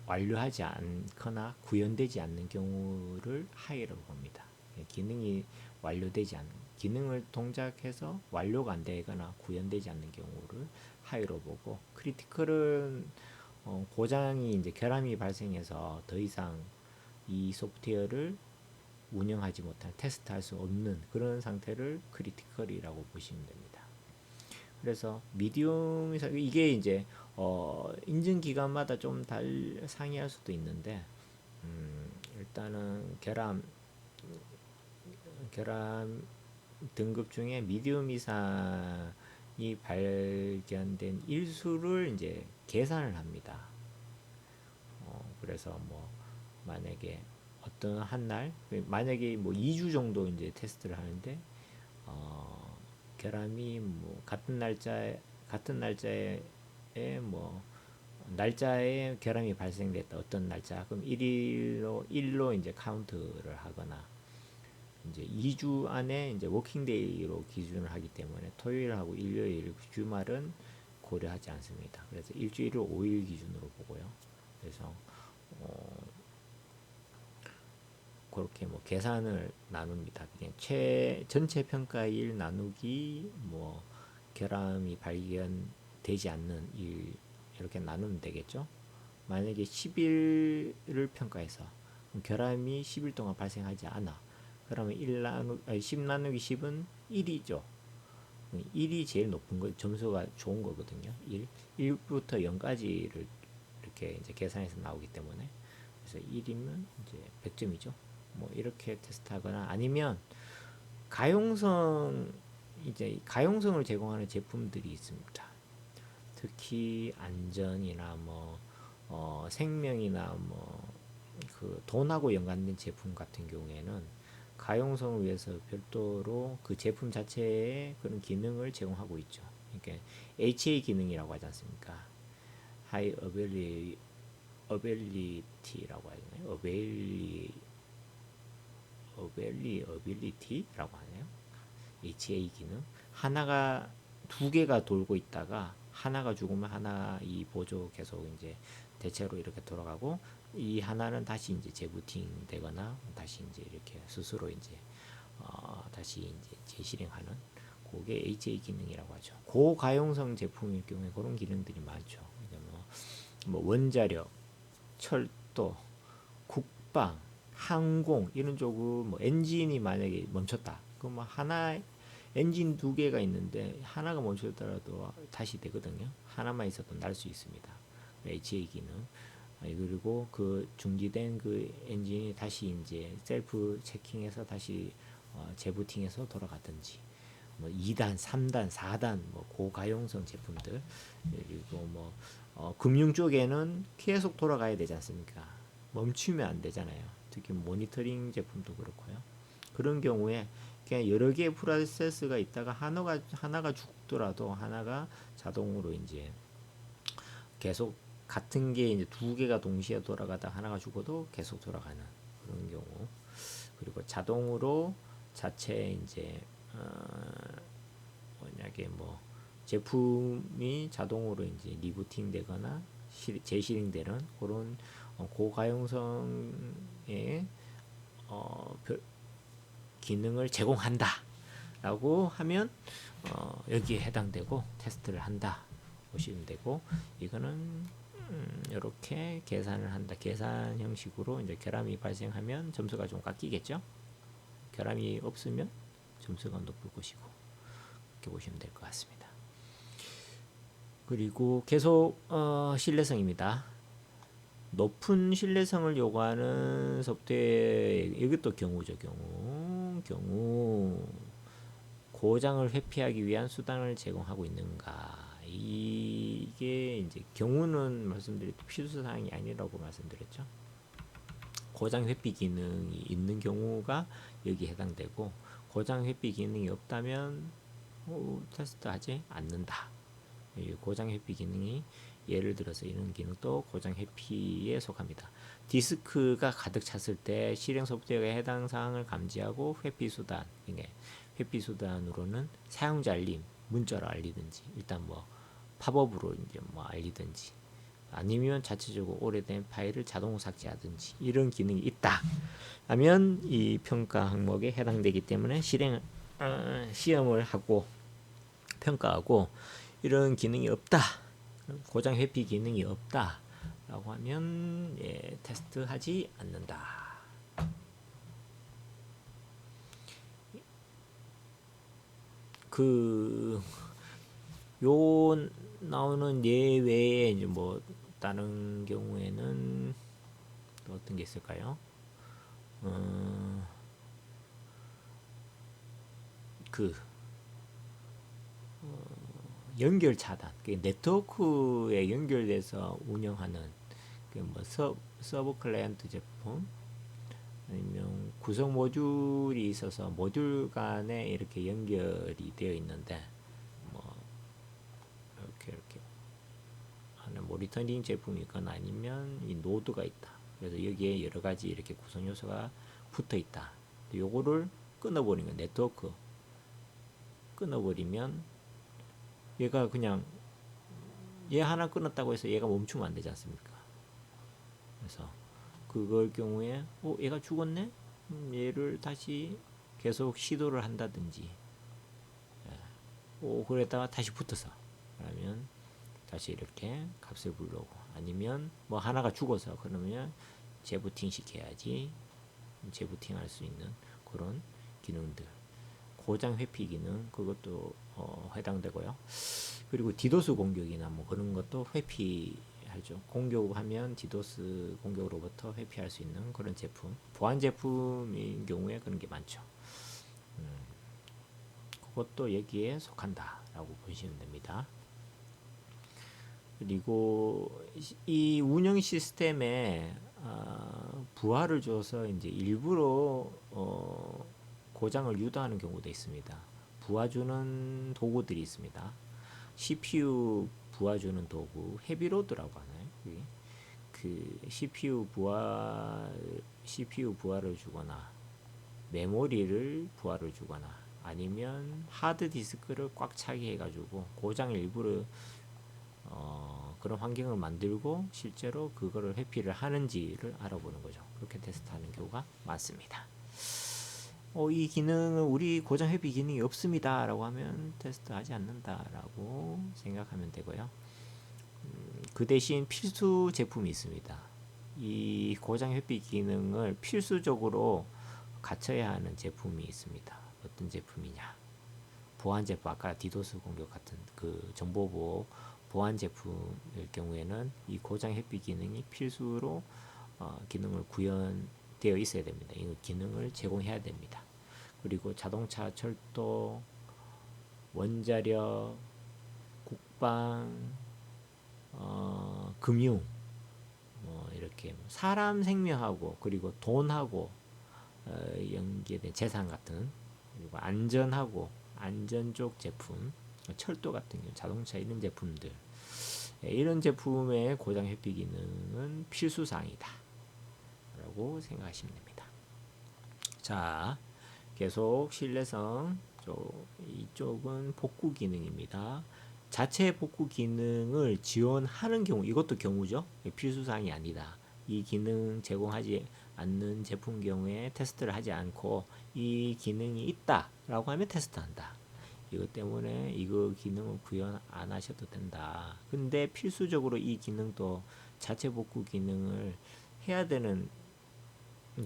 완료하지 않거나 구현되지 않는 경우를 하이라고 봅니다. 기능이 완료되지 않는 기능을 동작해서 완료가 안 되거나 구현되지 않는 경우를 하이로 보고 크리티컬은 고장이 이제 결함이 발생해서 더 이상 이 소프트웨어를 운영하지 못할 테스트할 수 없는 그런 상태를 크리티컬이라고 보시면 됩니다. 그래서 미디움에서 이게 이제 인증 기간마다 좀 상이할 수도 있는데 일단은 결함 등급 중에 미디움 이상이 발견된 일수를 이제 계산을 합니다. 그래서 뭐 만약에 어떤 한 날 만약에 뭐 2주 정도 이제 테스트를 하는데 결함이 뭐 같은 날짜에 뭐 날짜에 결함이 발생됐다. 어떤 날짜 그럼 1일로 이제 카운트를 하거나 이제 2주 안에 이제 워킹데이로 기준을 하기 때문에 토요일하고 일요일 주말은 고려하지 않습니다. 그래서 일주일을 5일 기준으로 보고요. 그래서 그렇게 뭐 계산을 나눕니다. 그냥 전체 평가일 나누기 뭐 결함이 발견되지 않는 일 이렇게 나누면 되겠죠. 만약에 10일을 평가해서 결함이 10일 동안 발생하지 않아. 그러면 10 나누기 10은 1이죠. 1이 제일 높은 거 점수가 좋은 거거든요. 1부터 0까지를 이렇게 이제 계산해서 나오기 때문에 그래서 1이면 이제 100점이죠. 뭐 이렇게 테스트하거나 아니면 가용성을 제공하는 제품들이 있습니다. 특히 안전이나 뭐 생명이나 뭐 그 돈하고 연관된 제품 같은 경우에는 가용성을 위해서 별도로 그 제품 자체에 그런 기능을 제공하고 있죠. 그러니까 HA 기능이라고 하지 않습니까? high ability라고 하나요? ability라고 하네요. HA 기능. 하나가 두 개가 돌고 있다가 하나가 죽으면 하나 이 보조 계속 이제 대체로 이렇게 돌아가고 이 하나는 다시 이제 재부팅 되거나 다시 이제 이렇게 스스로 이제 다시 이제 재실행하는 그게 HA 기능이라고 하죠. 고가용성 제품일 경우에 그런 기능들이 많죠. 뭐 원자력, 철도, 국방, 항공 이런 쪽은 뭐 엔진이 만약에 멈췄다. 그럼 뭐 하나 엔진 두 개가 있는데 하나가 멈췄더라도 다시 되거든요. 하나만 있어도 날 수 있습니다. HA 기능. 그리고 그 중지된 그 엔진이 다시 이제 셀프 체킹해서 다시 재부팅해서 돌아가든지 뭐 2단, 3단, 4단 뭐 고가용성 제품들 그리고 뭐 금융 쪽에는 계속 돌아가야 되지 않습니까? 멈추면 안 되잖아요. 특히 모니터링 제품도 그렇고요. 그런 경우에 그냥 여러 개의 프로세스가 있다가 하나가 죽더라도 하나가 자동으로 이제 계속 같은 게 이제 두 개가 동시에 돌아가다 하나가 죽어도 계속 돌아가는 그런 경우. 그리고 자동으로 자체 이제 만약에 뭐 제품이 자동으로 이제 리부팅 되거나 재실행되는 그런 고가용성의 기능을 제공한다 라고 하면 여기에 해당되고 테스트를 한다 보시면 되고 이거는 이렇게 계산을 한다. 계산 형식으로 이제 결함이 발생하면 점수가 좀 깎이겠죠. 결함이 없으면 점수가 높을 것이고 이렇게 보시면 될 것 같습니다. 그리고 계속 신뢰성입니다. 높은 신뢰성을 요구하는 소프트웨어 이것도 경우죠. 경우 고장을 회피하기 위한 수단을 제공하고 있는가. 이게 이제 경우는 말씀드린 필수사항이 아니라고 말씀드렸죠. 고장 회피 기능이 있는 경우가 여기 해당되고 고장 회피 기능이 없다면 테스트하지 않는다. 고장 회피 기능이 예를 들어서 이런 기능도 고장 회피에 속합니다. 디스크가 가득 찼을 때 실행 소프트웨어가 해당 사항을 감지하고 회피 수단, 회피 수단으로는 사용자 알림, 문자로 알리든지 일단 뭐 팝업으로 이제 뭐 알리든지 아니면 자체적으로 오래된 파일을 자동 삭제하든지 이런 기능이 있다 하면 이 평가 항목에 해당되기 때문에 시험을 하고 평가하고 이런 기능이 없다 고장 회피 기능이 없다 라고 하면 테스트하지 않는다. 요 나오는 예외에 이제 뭐 다른 경우에는 또 어떤 게 있을까요? 연결 차단, 네트워크에 연결돼서 운영하는 뭐 서버 클라이언트 제품 아니면 구성 모듈이 있어서 모듈 간에 이렇게 연결이 되어 있는데 뭐 이렇게 하는 모니터링 제품이거나 아니면 이 노드가 있다. 그래서 여기에 여러 가지 이렇게 구성 요소가 붙어 있다. 요거를 끊어버리면 네트워크 끊어버리면 얘가 그냥 얘 하나 끊었다고 해서 얘가 멈추면 안 되지 않습니까? 그래서 그걸 경우에 얘가 죽었네? 얘를 다시 계속 시도를 한다든지 그랬다가 다시 붙어서 그러면 다시 이렇게 값을 불러오고 아니면 뭐 하나가 죽어서 그러면 재부팅 시켜야지 재부팅 할 수 있는 그런 기능들 고장 회피 기능 그것도 해당되고요. 그리고 디도스 공격이나 뭐 그런 것도 회피하죠. 공격하면 디도스 공격으로부터 회피할 수 있는 그런 제품 보안 제품인 경우에 그런 게 많죠. 그것도 여기에 속한다라고 보시면 됩니다. 그리고 이 운영 시스템에 부하를 줘서 이제 일부러 고장을 유도하는 경우도 있습니다. 부하 주는 도구들이 있습니다. CPU 부하주는 도구 헤비로드라고 하나요? 그 CPU 부하를 주거나 메모리를 부하를 주거나 아니면 하드 디스크를 꽉 차게 해가지고 고장 일부러 그런 환경을 만들고 실제로 그거를 회피를 하는지를 알아보는 거죠. 그렇게 테스트하는 경우가 많습니다. 이 기능은 우리 고장 회피 기능이 없습니다 라고 하면 테스트하지 않는다라고 생각하면 되고요. 그 대신 필수 제품이 있습니다. 이 고장 회피 기능을 필수적으로 갖춰야 하는 제품이 있습니다. 어떤 제품이냐? 보안 제품, 아까 디도스 공격 같은 그 정보보호 보안 제품일 경우에는 이 고장 회피 기능이 필수로 기능을 구현되어 있어야 됩니다. 이 기능을 제공해야 됩니다. 그리고 자동차, 철도, 원자력, 국방, 금융, 이렇게 사람 생명하고 그리고 돈하고 연계된 재산 같은, 그리고 안전하고 안전 쪽 제품, 철도 같은 경우 자동차 이런 제품들, 이런 제품의 고장 회피 기능은 필수 사항이다 라고 생각하시면 됩니다. 자, 계속 신뢰성 이쪽은 복구 기능입니다. 자체 복구 기능을 지원하는 경우, 이것도 경우죠. 필수사항이 아니다. 이 기능 제공하지 않는 제품 경우에 테스트를 하지 않고 이 기능이 있다 라고 하면 테스트한다. 이것 때문에 이거 기능을 구현 안 하셔도 된다. 근데 필수적으로 이 기능도 자체 복구 기능을 해야 되는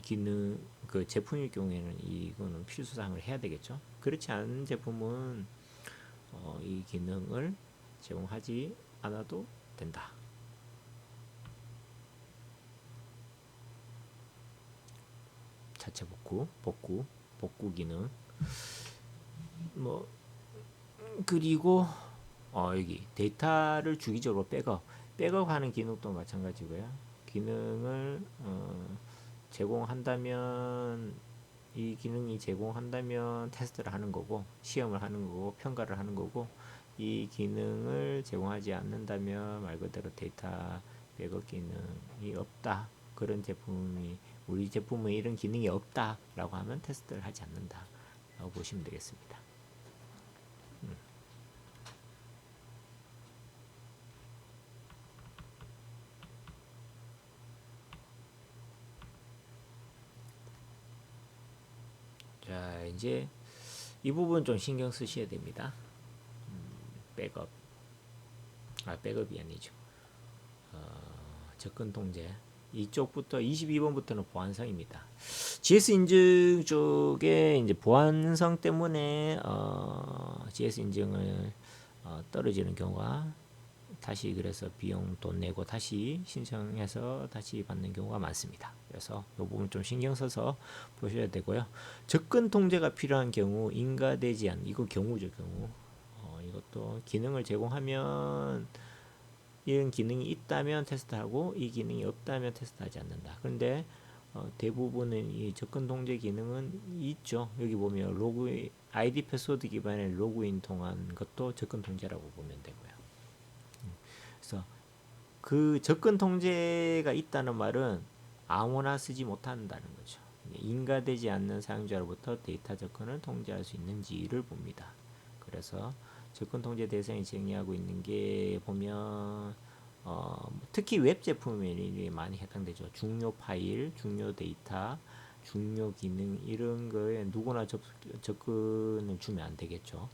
기능, 그 제품일 경우에는 이거는 필수사항을 해야 되겠죠. 그렇지 않은 제품은 이 기능을 제공하지 않아도 된다. 자체 복구 기능. 그리고 여기 데이터를 주기적으로 백업하는 기능도 마찬가지고요. 기능을 제공한다면, 이 기능이 제공한다면 테스트를 하는 거고, 시험을 하는 거고, 평가를 하는 거고, 이 기능을 제공하지 않는다면 말 그대로 데이터 백업 기능이 없다. 그런 제품이, 우리 제품에 이런 기능이 없다 라고 하면 테스트를 하지 않는다 라고 보시면 되겠습니다. 자, 이제 이 부분 좀 신경 쓰셔야 됩니다. 백업이 아니죠. 접근 통제. 이쪽부터 22번부터는 보안성입니다. GS 인증 쪽에 이제 보안성 때문에 GS 인증을 떨어지는 경우가, 다시 그래서 비용 돈 내고 다시 신청해서 다시 받는 경우가 많습니다. 그래서 이 부분 좀 신경 써서 보셔야 되고요. 접근 통제가 필요한 경우, 인가되지 않는, 이거 경우죠, 경우. 이것도 기능을 제공하면, 이런 기능이 있다면 테스트하고 이 기능이 없다면 테스트하지 않는다. 그런데 대부분은 이 접근 통제 기능은 있죠. 여기 보면 로그인, 아이디 패스워드 기반의 로그인 통한 것도 접근 통제라고 보면 되고요. 그래서 그 접근 통제가 있다는 말은 아무나 쓰지 못한다는 거죠. 인가되지 않는 사용자로부터 데이터 접근을 통제할 수 있는지를 봅니다. 그래서 접근 통제 대상이 정의하고 있는 게 보면 특히 웹 제품에 많이 해당되죠. 중요 파일, 중요 데이터, 중요 기능 이런 거에 누구나 접근을 주면 안 되겠죠.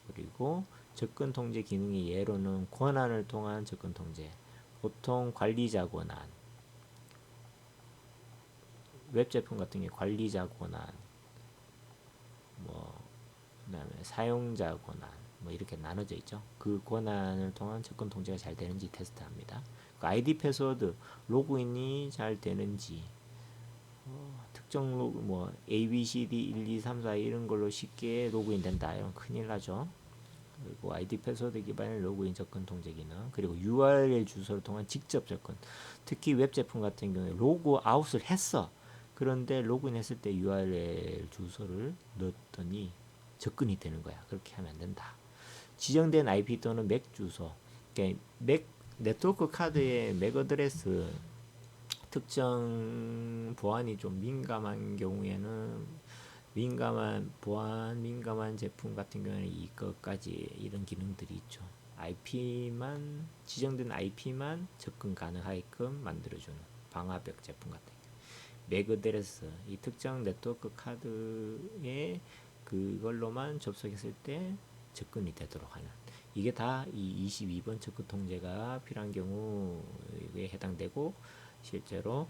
그리고 접근 통제 기능의 예로는 권한을 통한 접근 통제, 보통 관리자 권한, 웹 제품 같은 게 관리자 권한, 그다음에 사용자 권한, 이렇게 나눠져 있죠. 그 권한을 통한 접근 통제가 잘 되는지 테스트합니다. 그 아이디 패스워드 로그인이 잘 되는지, 특정 로그 ABCD 1, 2, 3, 4 이런 걸로 쉽게 로그인 된다 이런 큰일 나죠. 그리고 아이디 패스워드 기반의 로그인 접근 통제 기능, 그리고 URL 주소를 통한 직접 접근. 특히 웹 제품 같은 경우에 로그 아웃을 했어. 그런데 로그인했을 때 URL 주소를 넣었더니 접근이 되는 거야. 그렇게 하면 안 된다. 지정된 IP 또는 맥 주소. 그러니까 맥 네트워크 카드의 맥 어드레스 특정 보안이 좀 민감한 경우에는 민감한 제품 같은 경우에는 이것까지 이런 기능들이 있죠. IP만 지정된 IP만 접근 가능하게끔 만들어주는 방화벽 제품 같은 경우. 맥 어드레스 이 특정 네트워크 카드에 그걸로만 접속했을 때 접근이 되도록 하는 이게 다 이 22번 접근 통제가 필요한 경우에 해당되고 실제로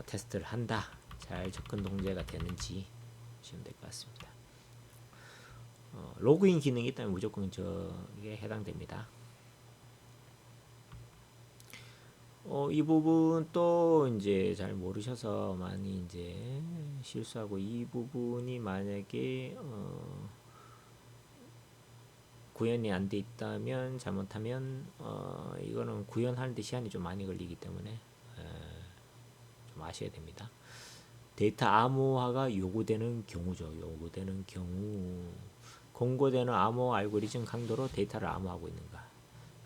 테스트를 한다. 잘 접근 통제가 되는지 보시면 될 것 같습니다. 로그인 기능이 있다면 무조건 저게 해당됩니다. 이 부분 또 이제 잘 모르셔서 많이 이제 실수하고 이 부분이 만약에 구현이 안 돼 있다면 잘못하면 이거는 구현하는데 시간이 좀 많이 걸리기 때문에 좀 아셔야 됩니다. 데이터 암호화가 요구되는 경우죠. 요구되는 경우 공고되는 암호 알고리즘 강도로 데이터를 암호하고 있는가.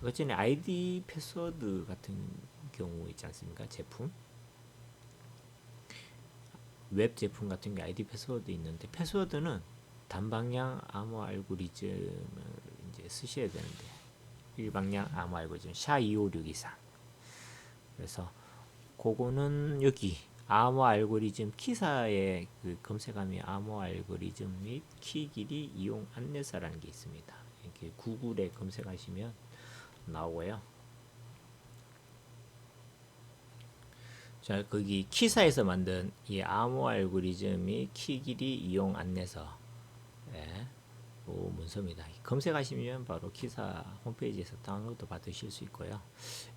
어쨌든 아이디 패스워드 같은 경우 있지 않습니까? 제품 웹 제품 같은 게 아이디 패스워드 있는데 패스워드는 단방향 암호 알고리즘을 이제 쓰셔야 되는데 일방향 암호 알고리즘 SHA-256 이상. 그래서 그거는 여기 암호 알고리즘 키사에 그 검색하면 암호 알고리즘 및 키 길이 이용 안내서라는 게 있습니다. 이렇게 구글에 검색하시면 나오고요. 자, 거기 키사에서 만든 이 암호 알고리즘 및 키 길이 이용 안내서 문서입니다. 검색하시면 바로 키사 홈페이지에서 다운로드 받으실 수 있고요.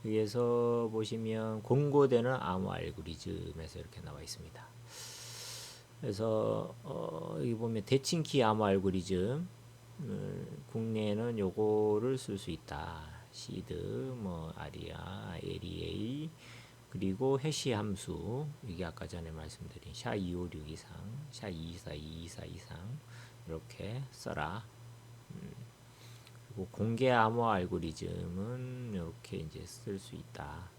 여기에서 보시면 공고되는 암호 알고리즘에서 이렇게 나와 있습니다. 그래서 여기 보면 대칭키 암호 알고리즘 국내에는 요거를 쓸 수 있다. 시드, 뭐 아리아, LEA 그리고 해시 함수 이게 아까 전에 말씀드린 SHA-256 이상, SHA-224, 224 이상 이렇게 써라. 그리고 공개 암호 알고리즘은 이렇게 이제 쓸 수 있다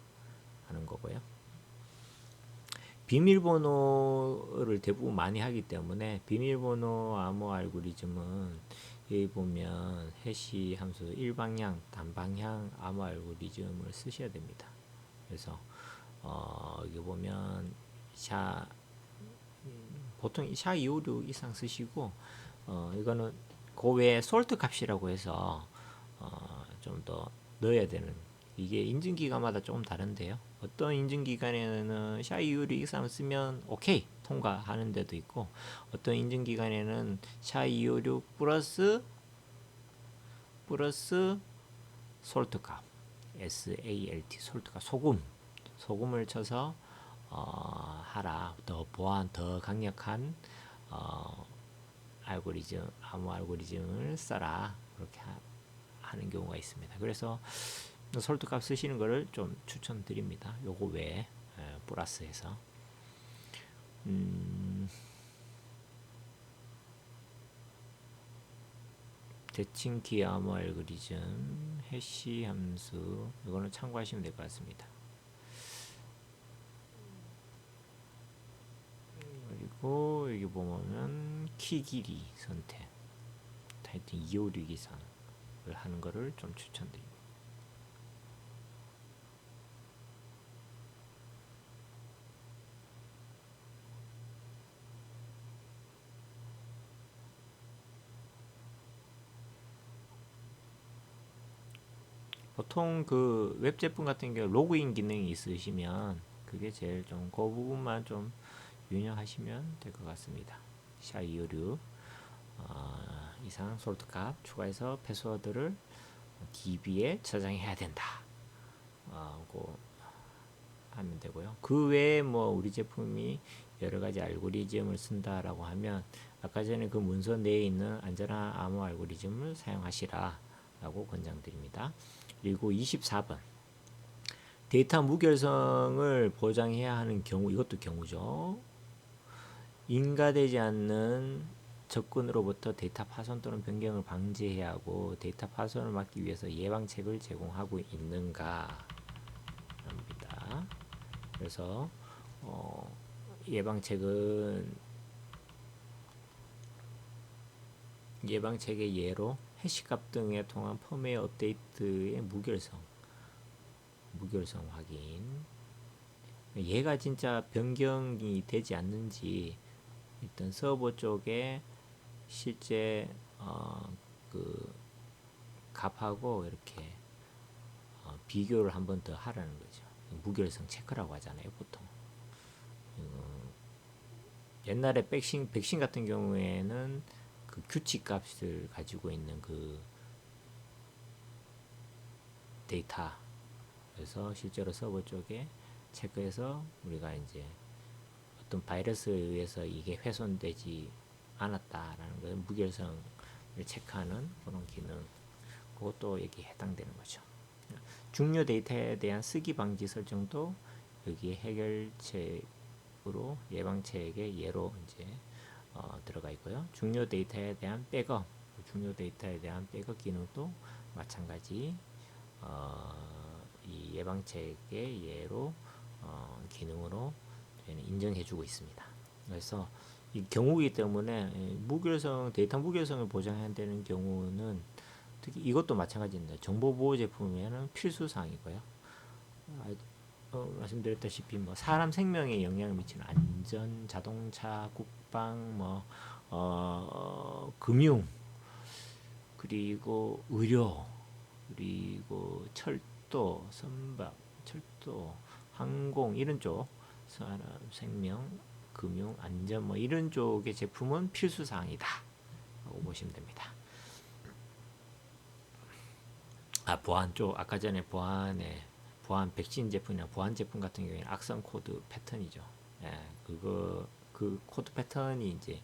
하는 거고요. 비밀번호를 대부분 많이 하기 때문에 비밀번호 암호 알고리즘은 여기 보면 해시 함수 일방향, 단방향 암호 알고리즘을 쓰셔야 됩니다. 그래서 여기 보면 보통 SHA-256 이상 쓰시고 이거는 그 외에 솔트 값이라고 해서 좀 더 넣어야 되는 이게 인증기간마다 조금 다른데요. 어떤 인증기간에는 SHA-256 이상 쓰면 오케이 통과하는 데도 있고 어떤 인증기간에는 SHA-256 플러스 솔트 값 SALT 솔트 값 소금을 쳐서 하라. 더 보안 더 강력한 알고리즘 암호 알고리즘을 써라. 그렇게 하는 경우가 있습니다. 그래서 솔트값 쓰시는 거를 좀 추천드립니다. 요거 외에 플러스해서 대칭키 암호 알고리즘 해시 함수 이거는 참고하시면 될 것 같습니다. 그리고 여기 보면 키 길이 선택 하여튼 256 이상을 하는 거를 좀 추천드립니다. 보통 그 웹 제품 같은 경우 로그인 기능이 있으시면 그게 제일 좀 그 부분만 좀 유념하시면 될 것 같습니다. SHA-256 이상 솔트 값 추가해서 패스워드를 DB에 저장해야 된다. 고 하면 되고요. 그 외에 뭐 우리 제품이 여러 가지 알고리즘을 쓴다라고 하면 아까 전에 그 문서 내에 있는 안전한 암호 알고리즘을 사용하시라라고 권장드립니다. 그리고 24번 데이터 무결성을 보장해야 하는 경우 이것도 경우죠. 인가되지 않는 접근으로부터 데이터 파손 또는 변경을 방지해야 하고 데이터 파손을 막기 위해서 예방책을 제공하고 있는가 합니다. 그래서 예방책의 예로 해시값 등에 통한 펌웨어 업데이트의 무결성 확인. 얘가 진짜 변경이 되지 않는지 일단 서버 쪽에 실제 그 값하고 이렇게 비교를 한 번 더 하라는 거죠. 무결성 체크라고 하잖아요, 보통. 옛날에 백신 같은 경우에는 그 규칙 값을 가지고 있는 그 데이터, 그래서 실제로 서버 쪽에 체크해서 우리가 이제 어떤 바이러스에 의해서 이게 훼손되지 않았다라는 걸 무결성을 체크하는 그런 기능, 그것도 여기에 해당되는 거죠. 중요 데이터에 대한 쓰기 방지 설정도 여기에 해결책으로 예방책의 예로 이제 들어가 있고요. 중요 데이터에 대한 백업 기능도 마찬가지 이 예방책의 예로 기능으로 인정해주고 있습니다. 그래서 이 경우이기 때문에 데이터 무결성을 보장해야 되는 경우는 특히 이것도 마찬가지입니다. 정보보호 제품에는 필수 사항이고요. 말씀드렸다시피 뭐 사람 생명에 영향을 미치는 안전, 자동차, 국방, 금융, 그리고 의료, 그리고 철도, 선박, 항공 이런 쪽 사람 생명, 금융, 안전 뭐 이런 쪽의 제품은 필수 사항이다 라고 보시면 됩니다. 보안 쪽 아까 전에 보안 백신 제품이나 보안 제품 같은 경우에는 악성 코드 패턴이죠. 그 코드 패턴이 이제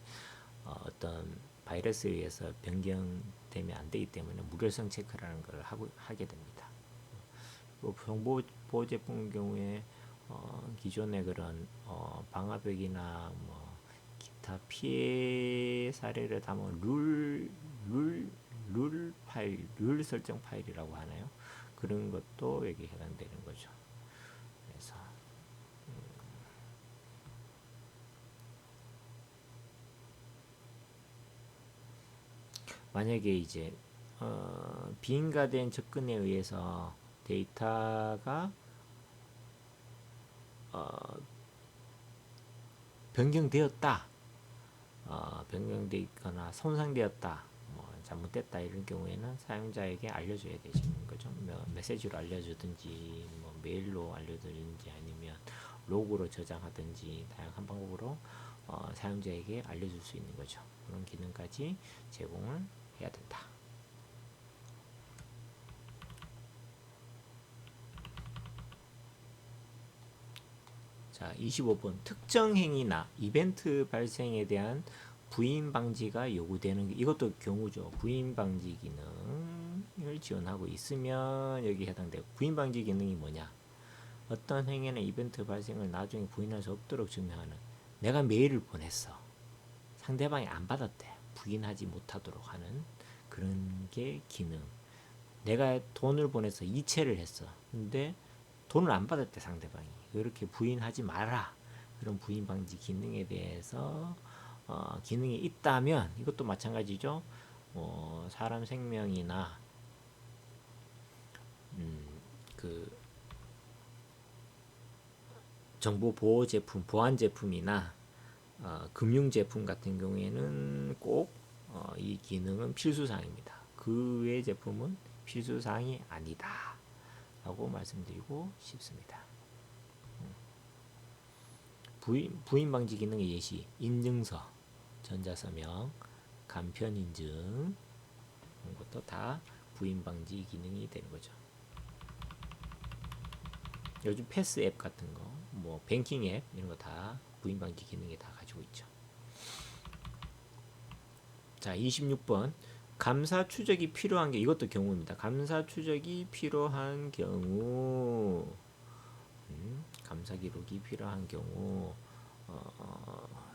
어떤 바이러스에 의해서 변경되면 안 되기 때문에 무결성 체크라는 걸 하게 됩니다. 정보 보호 제품 경우에 기존의 그런 방화벽이나 뭐 기타 피해 사례를 담은 룰 설정 파일이라고 하나요? 그런 것도 여기 해당되는 거죠. 그래서 만약에 이제 비인가된 접근에 의해서 데이터가 변경되었다, 변경되거나 손상되었다, 잘못됐다 이런 경우에는 사용자에게 알려줘야 되시는 거죠. 메시지로 알려주든지 메일로 알려드리든지 아니면 로그로 저장하든지 다양한 방법으로 사용자에게 알려줄 수 있는 거죠. 그런 기능까지 제공을 해야 된다. 자, 25번 특정 행위나 이벤트 발생에 대한 부인 방지가 요구되는, 이것도 경우죠. 부인 방지 기능을 지원하고 있으면 여기 해당되고, 부인 방지 기능이 뭐냐? 어떤 행위나 이벤트 발생을 나중에 부인할 수 없도록 증명하는. 내가 메일을 보냈어. 상대방이 안 받았대. 부인하지 못하도록 하는 그런 게 기능. 내가 돈을 보내서 이체를 했어. 근데 돈을 안 받았대, 상대방이. 그렇게 부인하지 마라. 그런 부인 방지 기능에 대해서 기능이 있다면 이것도 마찬가지죠. 사람 생명이나 그 정보 보호 제품, 보안 제품이나 금융 제품 같은 경우에는 꼭 이 기능은 필수 사항입니다. 그 외의 제품은 필수 사항이 아니다 라고 말씀드리고 싶습니다. 부인 방지 기능의 예시, 인증서, 전자서명, 간편 인증 이런 것도 다 부인 방지 기능이 되는 거죠. 요즘 패스 앱 같은 거, 뱅킹 앱 이런 거 다 부인 방지 기능에 다 가지고 있죠. 자, 26번 감사 추적이 필요한 게, 이것도 경우입니다. 감사 추적이 필요한 경우, 감사 기록이 필요한 경우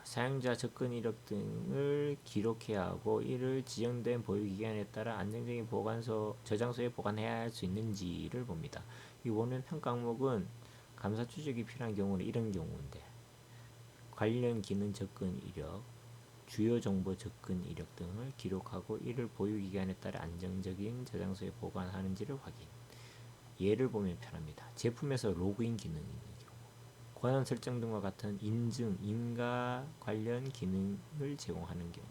사용자 접근 이력 등을 기록해야 하고 이를 지정된 보유 기간에 따라 안정적인 보관소 저장소에 보관해야 할 수 있는지를 봅니다. 이 원은 평가 항목은 감사 추적이 필요한 경우는 이런 경우인데 관련 기능 접근 이력, 주요 정보 접근 이력 등을 기록하고 이를 보유 기간에 따라 안정적인 저장소에 보관하는지를 확인. 예를 보면 편합니다. 제품에서 로그인 기능이 있는 경우, 권한 설정 등과 같은 인증, 인가 관련 기능을 제공하는 경우,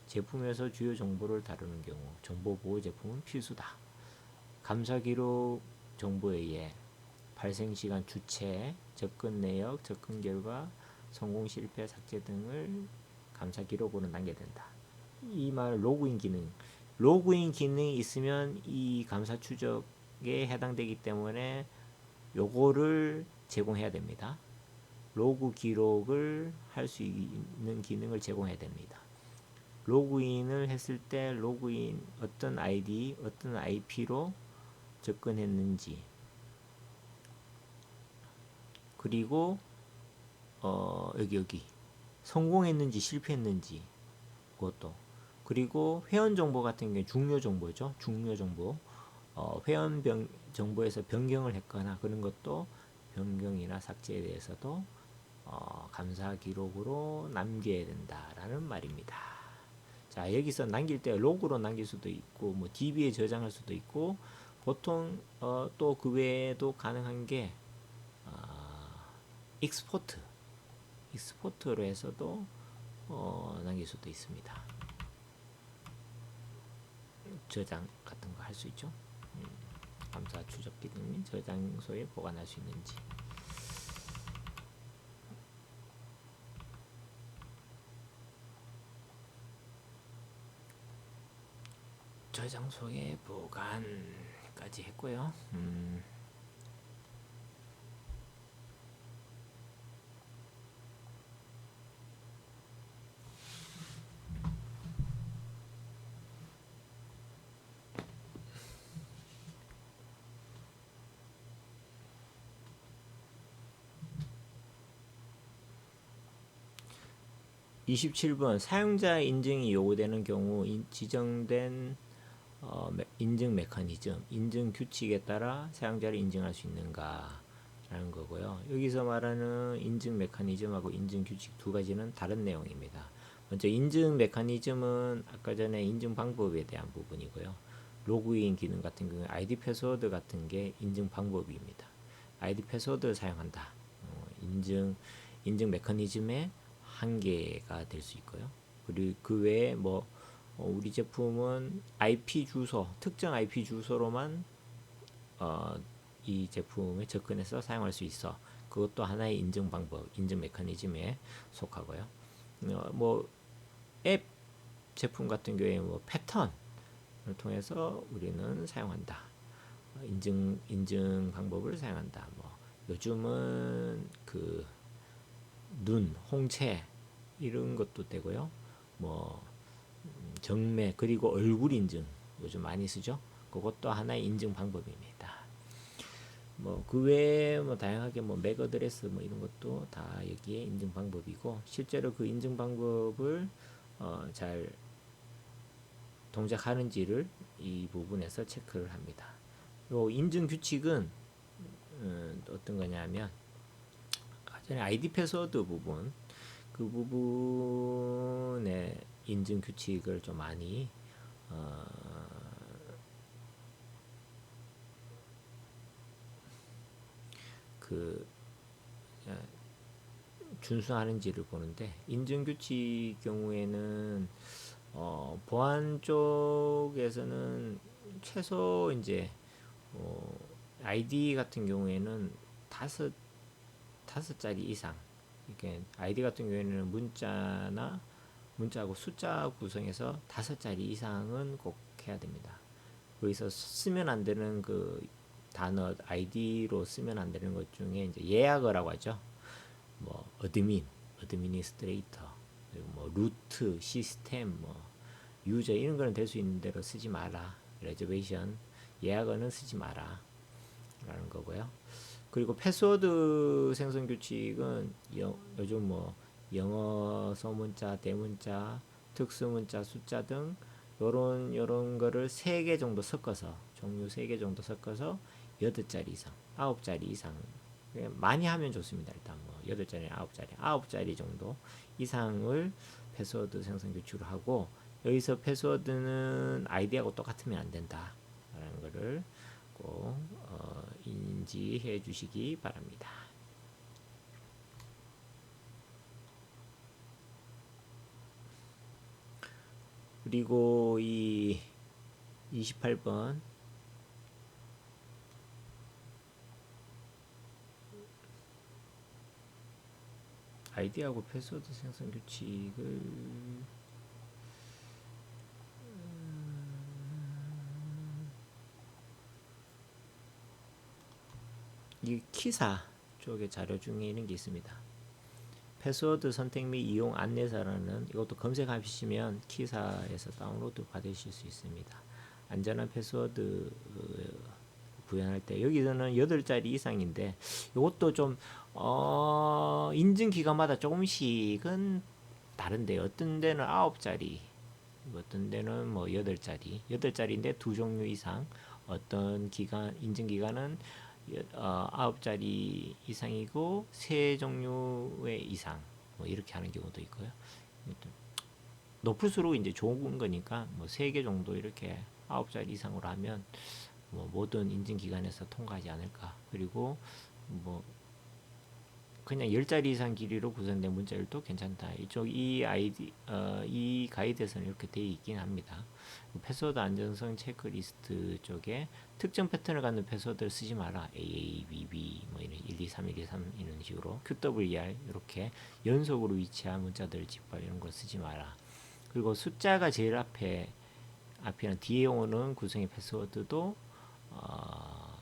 제품에서 주요 정보를 다루는 경우, 정보보호 제품은 필수다. 감사 기록 정보에 의해 발생 시간, 주체, 접근 내역, 접근 결과, 성공 실패, 삭제 등을 감사 기록으로 남겨야 된다. 이 말 로그인 기능이 있으면 이 감사 추적에 해당되기 때문에 요거를 제공해야 됩니다. 로그 기록을 할 수 있는 기능을 제공해야 됩니다. 로그인을 했을 때 로그인 어떤 아이디, 어떤 IP로 접근했는지, 그리고 여기 성공했는지 실패했는지 그것도, 그리고 회원 정보 같은 게 중요 정보죠. 중요 정보. 회원 정보에서 변경을 했거나 그런 것도 변경이나 삭제에 대해서도 감사 기록으로 남겨야 된다라는 말입니다. 자, 여기서 남길 때 로그로 남길 수도 있고 뭐 DB에 저장할 수도 있고, 보통 또 그 외에도 가능한 게 익스포트로 해서도 남길 수도 있습니다. 저장 같은 거 할 수 있죠. 감사 추적 기능이 저장소에 보관할 수 있는지. 저장소에 보관까지 했고요. 27번 사용자 인증이 요구되는 경우 지정된 인증 메커니즘, 인증 규칙에 따라 사용자를 인증할 수 있는가 라는 거고요. 여기서 말하는 인증 메커니즘하고 인증 규칙 두 가지는 다른 내용입니다. 먼저 인증 메커니즘은 아까 전에 인증 방법에 대한 부분이고요. 로그인 기능 같은 경우에 아이디 패스워드 같은 게 인증 방법입니다. 아이디 패스워드를 사용한다. 인증 메커니즘의 한계가 될 수 있고요. 그리고 그 외에 우리 제품은 IP 주소, 특정 IP 주소로만 이 제품에 접근해서 사용할 수 있어. 그것도 하나의 인증 방법, 인증 메커니즘에 속하고요. 앱 제품 같은 경우에 패턴을 통해서 우리는 사용한다. 인증 방법을 사용한다. 요즘은 눈, 홍채 이런 것도 되고요. 정맥 그리고 얼굴 인증 요즘 많이 쓰죠. 그것도 하나의 인증 방법입니다. 그 외에 다양하게 맥 어드레스 이런 것도 다 여기에 인증 방법이고, 실제로 그 인증 방법을 잘 동작하는지를 이 부분에서 체크를 합니다. 요 인증 규칙은 어떤 거냐면 전에 아이디 패스워드 부분, 그 부분의 인증 규칙을 좀 많이 준수하는지를 보는데, 인증 규칙 경우에는 보안 쪽에서는 최소 이제 아이디 같은 경우에는 다섯 자리 이상, 이렇게 아이디 같은 경우에는 문자하고 숫자 구성해서 5자리 이상은 꼭 해야 됩니다. 거기서 쓰면 안 되는 그 단어 아이디로 쓰면 안 되는 것 중에 이제 예약어라고 하죠. 어드미니스트레이터, 그리고 루트, 시스템, 유저 이런 거는 될 수 있는 대로 쓰지 마라. 레저베이션, 예약어는 쓰지 마라 라는 거고요. 그리고 패스워드 생성 규칙은 요즘 영어 소문자, 대문자, 특수문자, 숫자 등 요런 거를 3개 정도 섞어서 종류 3개 정도 섞어서 8자리 이상, 9자리 이상 많이 하면 좋습니다. 일단 뭐 8자리, 9자리 정도 이상을 패스워드 생성 규칙으로 하고 여기서 패스워드는 아이디하고 똑같으면 안 된다 라는 거를 꼭 인지해 주시기 바랍니다. 그리고 이 28번 아이디하고 패스워드 생성 규칙을 이 키사 쪽에 자료 중에 있는 게 있습니다. 패스워드 선택 및 이용 안내사라는 이것도 검색하시면 키사에서 다운로드 받으실 수 있습니다. 안전한 패스워드 구현할 때 여기서는 8자리 이상인데 이것도 좀 인증 기간마다 조금씩은 다른데 어떤 데는 9자리 어떤 데는 뭐 8자리인데 2종류 이상 어떤 기간 인증 기간은 9자리 이상이고 3종류의 이상 뭐 이렇게 하는 경우도 있고요. 높을수록 이제 좋은 거니까 뭐 3개 정도 이렇게 9자리 이상으로 하면 뭐 모든 인증 기관에서 통과하지 않을까. 그리고 뭐 그냥 10자리 이상 길이로 구성된 문자열도 괜찮다. 이 가이드에서는 이렇게 되어 있긴 합니다. 패스워드 안전성 체크리스트 쪽에 특정 패턴을 갖는 패스워드를 쓰지 마라. AABB 뭐 이런 1, 2, 3, 1, 2, 3 이런 식으로 QWER 이렇게 연속으로 위치한 문자들 집합 이런 걸 쓰지 마라. 그리고 숫자가 제일 앞에는 뒤에 오는 구성의 패스워드도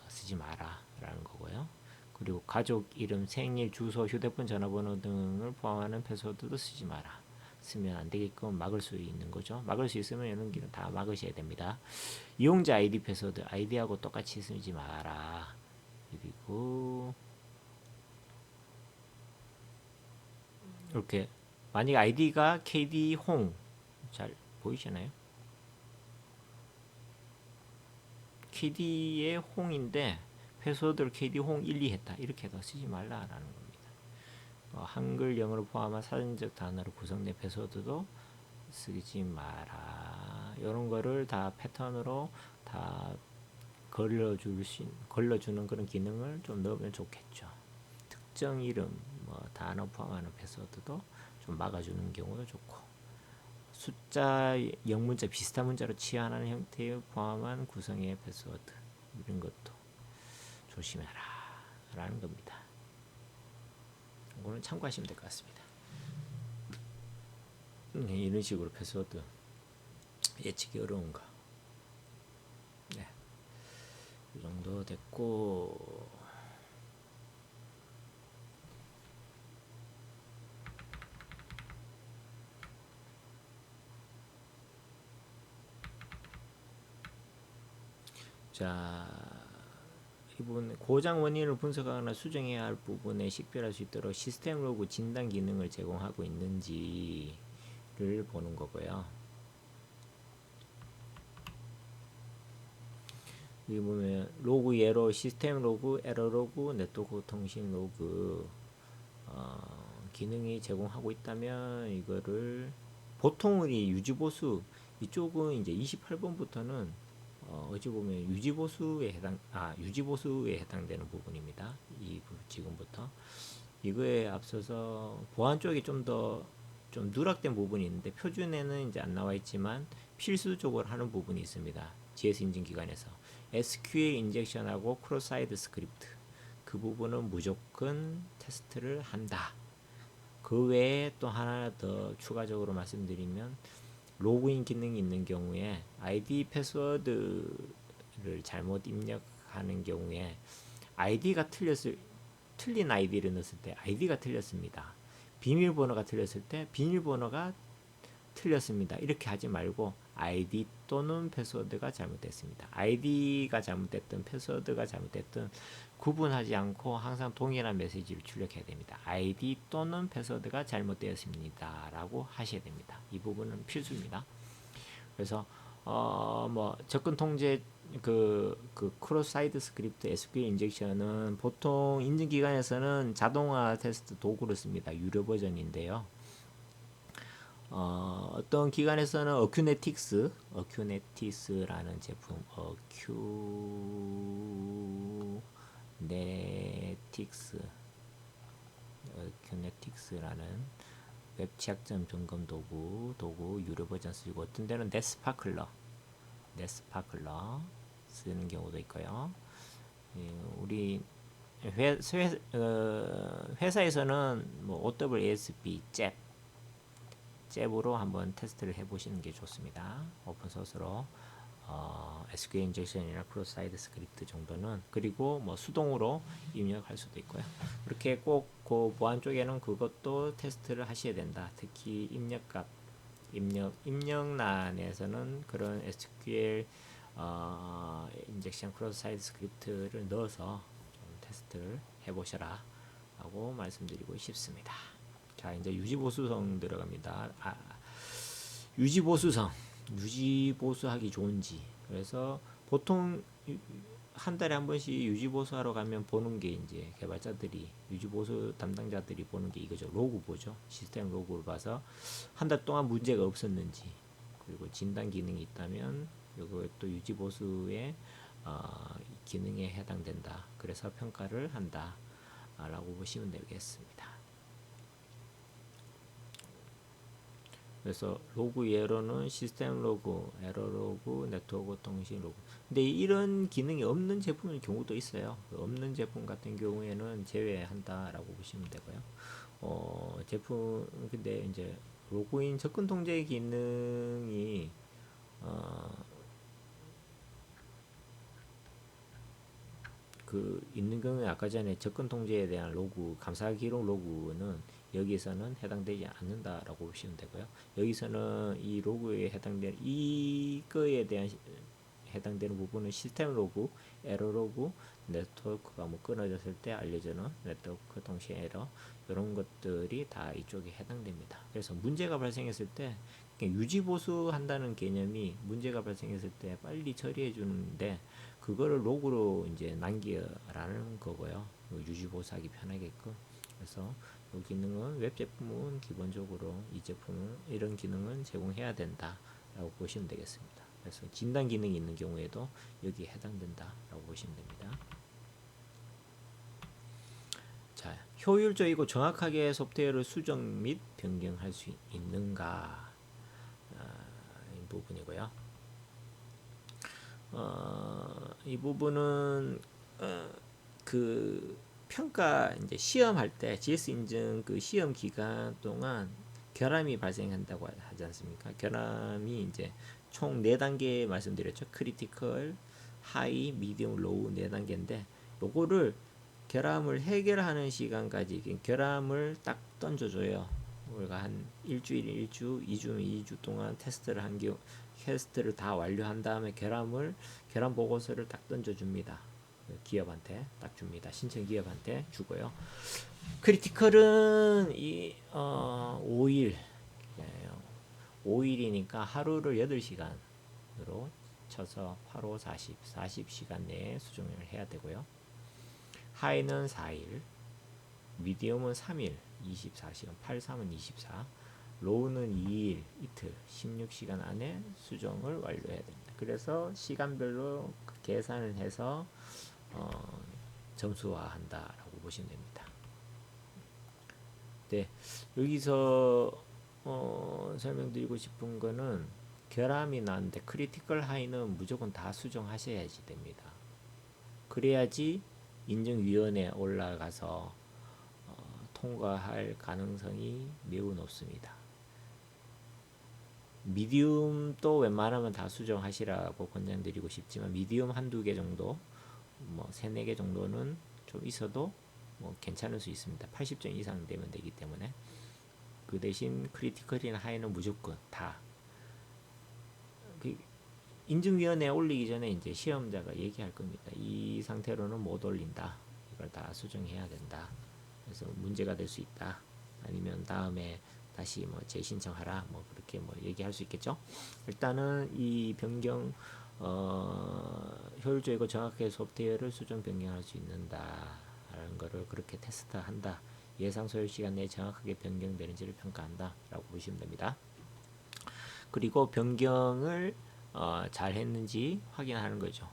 쓰지 마라 라는 거고요. 그리고 가족 이름, 생일, 주소, 휴대폰, 전화번호 등을 포함하는 패스워드도 쓰지 마라. 쓰면 안 되게끔 막을 수 있는 거죠. 막을 수 있으면 이런 길은 다 막으셔야 됩니다. 이용자 아이디 패스워드, 아이디하고 똑같이 쓰지 마라. 그리고 이렇게 만약 아이디가 KD 홍 잘 보이시나요? KD의 홍인데 패스워드를 KD 홍 1, 2 했다. 이렇게 해서 쓰지 말라라는 겁니다. 한글, 영어를 포함한 사전적 단어로 구성된 패스워드도 쓰지 마라. 이런 거를 다 패턴으로 다 걸러주는 그런 기능을 좀 넣으면 좋겠죠. 특정 이름, 뭐 단어 포함하는 패스워드도 좀 막아주는 경우도 좋고, 숫자, 영문자, 비슷한 문자로 치환하는 형태의 포함한 구성의 패스워드 이런 것도 조심해라 라는 겁니다. 이거는 참고하시면 될 것 같습니다. 이런 식으로 패스워드 예측이 어려운 거. 네. 이 정도 됐고, 자, 이 부분 고장 원인을 분석하거나 수정해야 할 부분에 식별할 수 있도록 시스템 로그 진단 기능을 제공하고 있는지를 보는 거고요. 여기 보면 로그 예로 시스템 로그, 에러 로그, 네트워크 통신 로그 기능이 제공하고 있다면 이거를 보통 우리 유지보수 이쪽은 이제 28번부터는 어찌 보면 유지보수에 해당되는 부분입니다. 지금부터 이거에 앞서서 보안 쪽이 좀 누락된 부분이 있는데 표준에는 이제 안 나와 있지만 필수적으로 하는 부분이 있습니다. GS 인증 기관에서 SQL 인젝션하고 크로사이드 스크립트 그 부분은 무조건 테스트를 한다. 그 외에 또 하나 더 추가적으로 말씀드리면 로그인 기능이 있는 경우에 아이디 패스워드를 잘못 입력하는 경우에 아이디가 틀린 아이디를 넣었을 때 아이디가 틀렸습니다. 비밀번호가 틀렸을 때 비밀번호가 틀렸습니다. 이렇게 하지 말고 아이디 또는 패스워드가 잘못됐습니다. 아이디가 잘못됐든 패스워드가 잘못됐든 구분하지 않고 항상 동일한 메시지를 출력해야 됩니다. 아이디 또는 패스워드가 잘못되었습니다 라고 하셔야 됩니다. 이 부분은 필수입니다. 그래서 뭐 접근 통제 크로스 사이트 스크립트 SQL 인젝션은 보통 인증 기관에서는 자동화 테스트 도구를 씁니다. 유료 버전인데요. 어떤 기관에서는 어큐네틱스라는 제품, 어큐네틱스라는 웹 취약점 점검 도구 유료 버전 쓰고, 어떤 데는 넷스파클러 쓰는 경우도 있고요. 우리 회사에서는 뭐 OWASP 잽으로 한번 테스트를 해보시는 게 좋습니다. 오픈소스로 SQL 인젝션이나 크로스 사이트 스크립트 정도는, 그리고 뭐 수동으로 입력할 수도 있고요. 그렇게 꼭 그 보안 쪽에는 그것도 테스트를 하셔야 된다. 특히 입력란에서는 그런 SQL 인젝션 크로스 사이트 스크립트를 넣어서 좀 테스트를 해보셔라 라고 말씀드리고 싶습니다. 자, 이제 유지보수성 들어갑니다. 유지보수하기 좋은지. 그래서 보통 한 달에 한 번씩 유지보수하러 가면 보는 게, 이제 개발자들이, 유지보수 담당자들이 보는 게 이거죠. 로그 보죠. 시스템 로그를 봐서 한 달 동안 문제가 없었는지, 그리고 진단 기능이 있다면 이것도 유지보수의 기능에 해당된다. 그래서 평가를 한다 라고 보시면 되겠습니다. 그래서 로그 에러는 시스템 로그, 에러 로그, 네트워크 통신 로그. 근데 이런 기능이 없는 제품의 경우도 있어요. 없는 제품 같은 경우에는 제외한다라고 보시면 되고요. 근데 이제 로그인 접근 통제 기능이 있는 경우에, 아까 전에 접근 통제에 대한 로그, 감사 기록 로그는 여기서는 해당되지 않는다라고 보시면 되고요. 여기서는 이 로그에 해당되는, 이거에 대한 해당되는 부분은 시스템 로그, 에러 로그, 네트워크가 뭐 끊어졌을 때 알려주는 네트워크 통신 에러, 이런 것들이 다 이쪽에 해당됩니다. 그래서 문제가 발생했을 때 유지 보수한다는 개념이, 문제가 발생했을 때 빨리 처리해 주는데 그거를 로그로 이제 남기라는 거고요. 유지 보수하기 편하게끔. 그래서 이 기능은 웹 제품은 기본적으로 이 제품은 이런 기능은 제공해야 된다라고 보시면 되겠습니다. 그래서 진단 기능이 있는 경우에도 여기에 해당된다라고 보시면 됩니다. 자, 효율적이고 정확하게 소프트웨어를 수정 및 변경할 수 있는가, 이 부분이고요. 이 부분은 평가, 이제 시험할 때 GS 인증 시험 기간 동안 결함이 발생한다고 하지 않습니까? 결함이 이제 총 4단계 말씀드렸죠. 크리티컬, 하이, 미디엄, 로우 4단계인데, 요거를 결함을 해결하는 시간까지 결함을 딱 던져줘요. 우리가 한 일주일, 2주 동안 테스트를 다 완료한 다음에 결함 보고서를 딱 던져줍니다. 기업한테 딱 줍니다. 신청 기업한테 주고요. 크리티컬은 5일이니까 하루를 8시간으로 쳐서 8, 5, 40시간 내에 수정을 해야 되고요. 하이는 4일, 미디엄은 3일, 24시간, 8, 3은 24, 로우는 2일, 이틀, 16시간 안에 수정을 완료해야 됩니다. 그래서 시간별로 계산을 해서 점수화한다라고 보시면 됩니다. 네, 여기서 설명드리고 싶은 거는, 결함이 나는데 크리티컬 하이는 무조건 다 수정하셔야지 됩니다. 그래야지 인증위원회에 올라가서 통과할 가능성이 매우 높습니다. 미디움도 웬만하면 다 수정하시라고 권장드리고 싶지만, 미디움 한두 개 정도, 뭐 3, 4개 정도는 좀 있어도 뭐 괜찮을 수 있습니다. 80점 이상 되면 되기 때문에. 그 대신 크리티컬이나 하이는 무조건 다 인증위원회에 올리기 전에 이제 시험자가 얘기할 겁니다. 이 상태로는 못 올린다. 이걸 다 수정해야 된다. 그래서 문제가 될 수 있다. 아니면 다음에 다시 뭐 재신청하라. 뭐 그렇게 뭐 얘기할 수 있겠죠. 일단은 이 변경 효율적이고 정확하게 소프트웨어를 수정 변경할 수 있는다. 라는 거를 그렇게 테스트한다. 예상 소요 시간 내에 정확하게 변경되는지를 평가한다. 라고 보시면 됩니다. 그리고 변경을 잘 했는지 확인하는 거죠.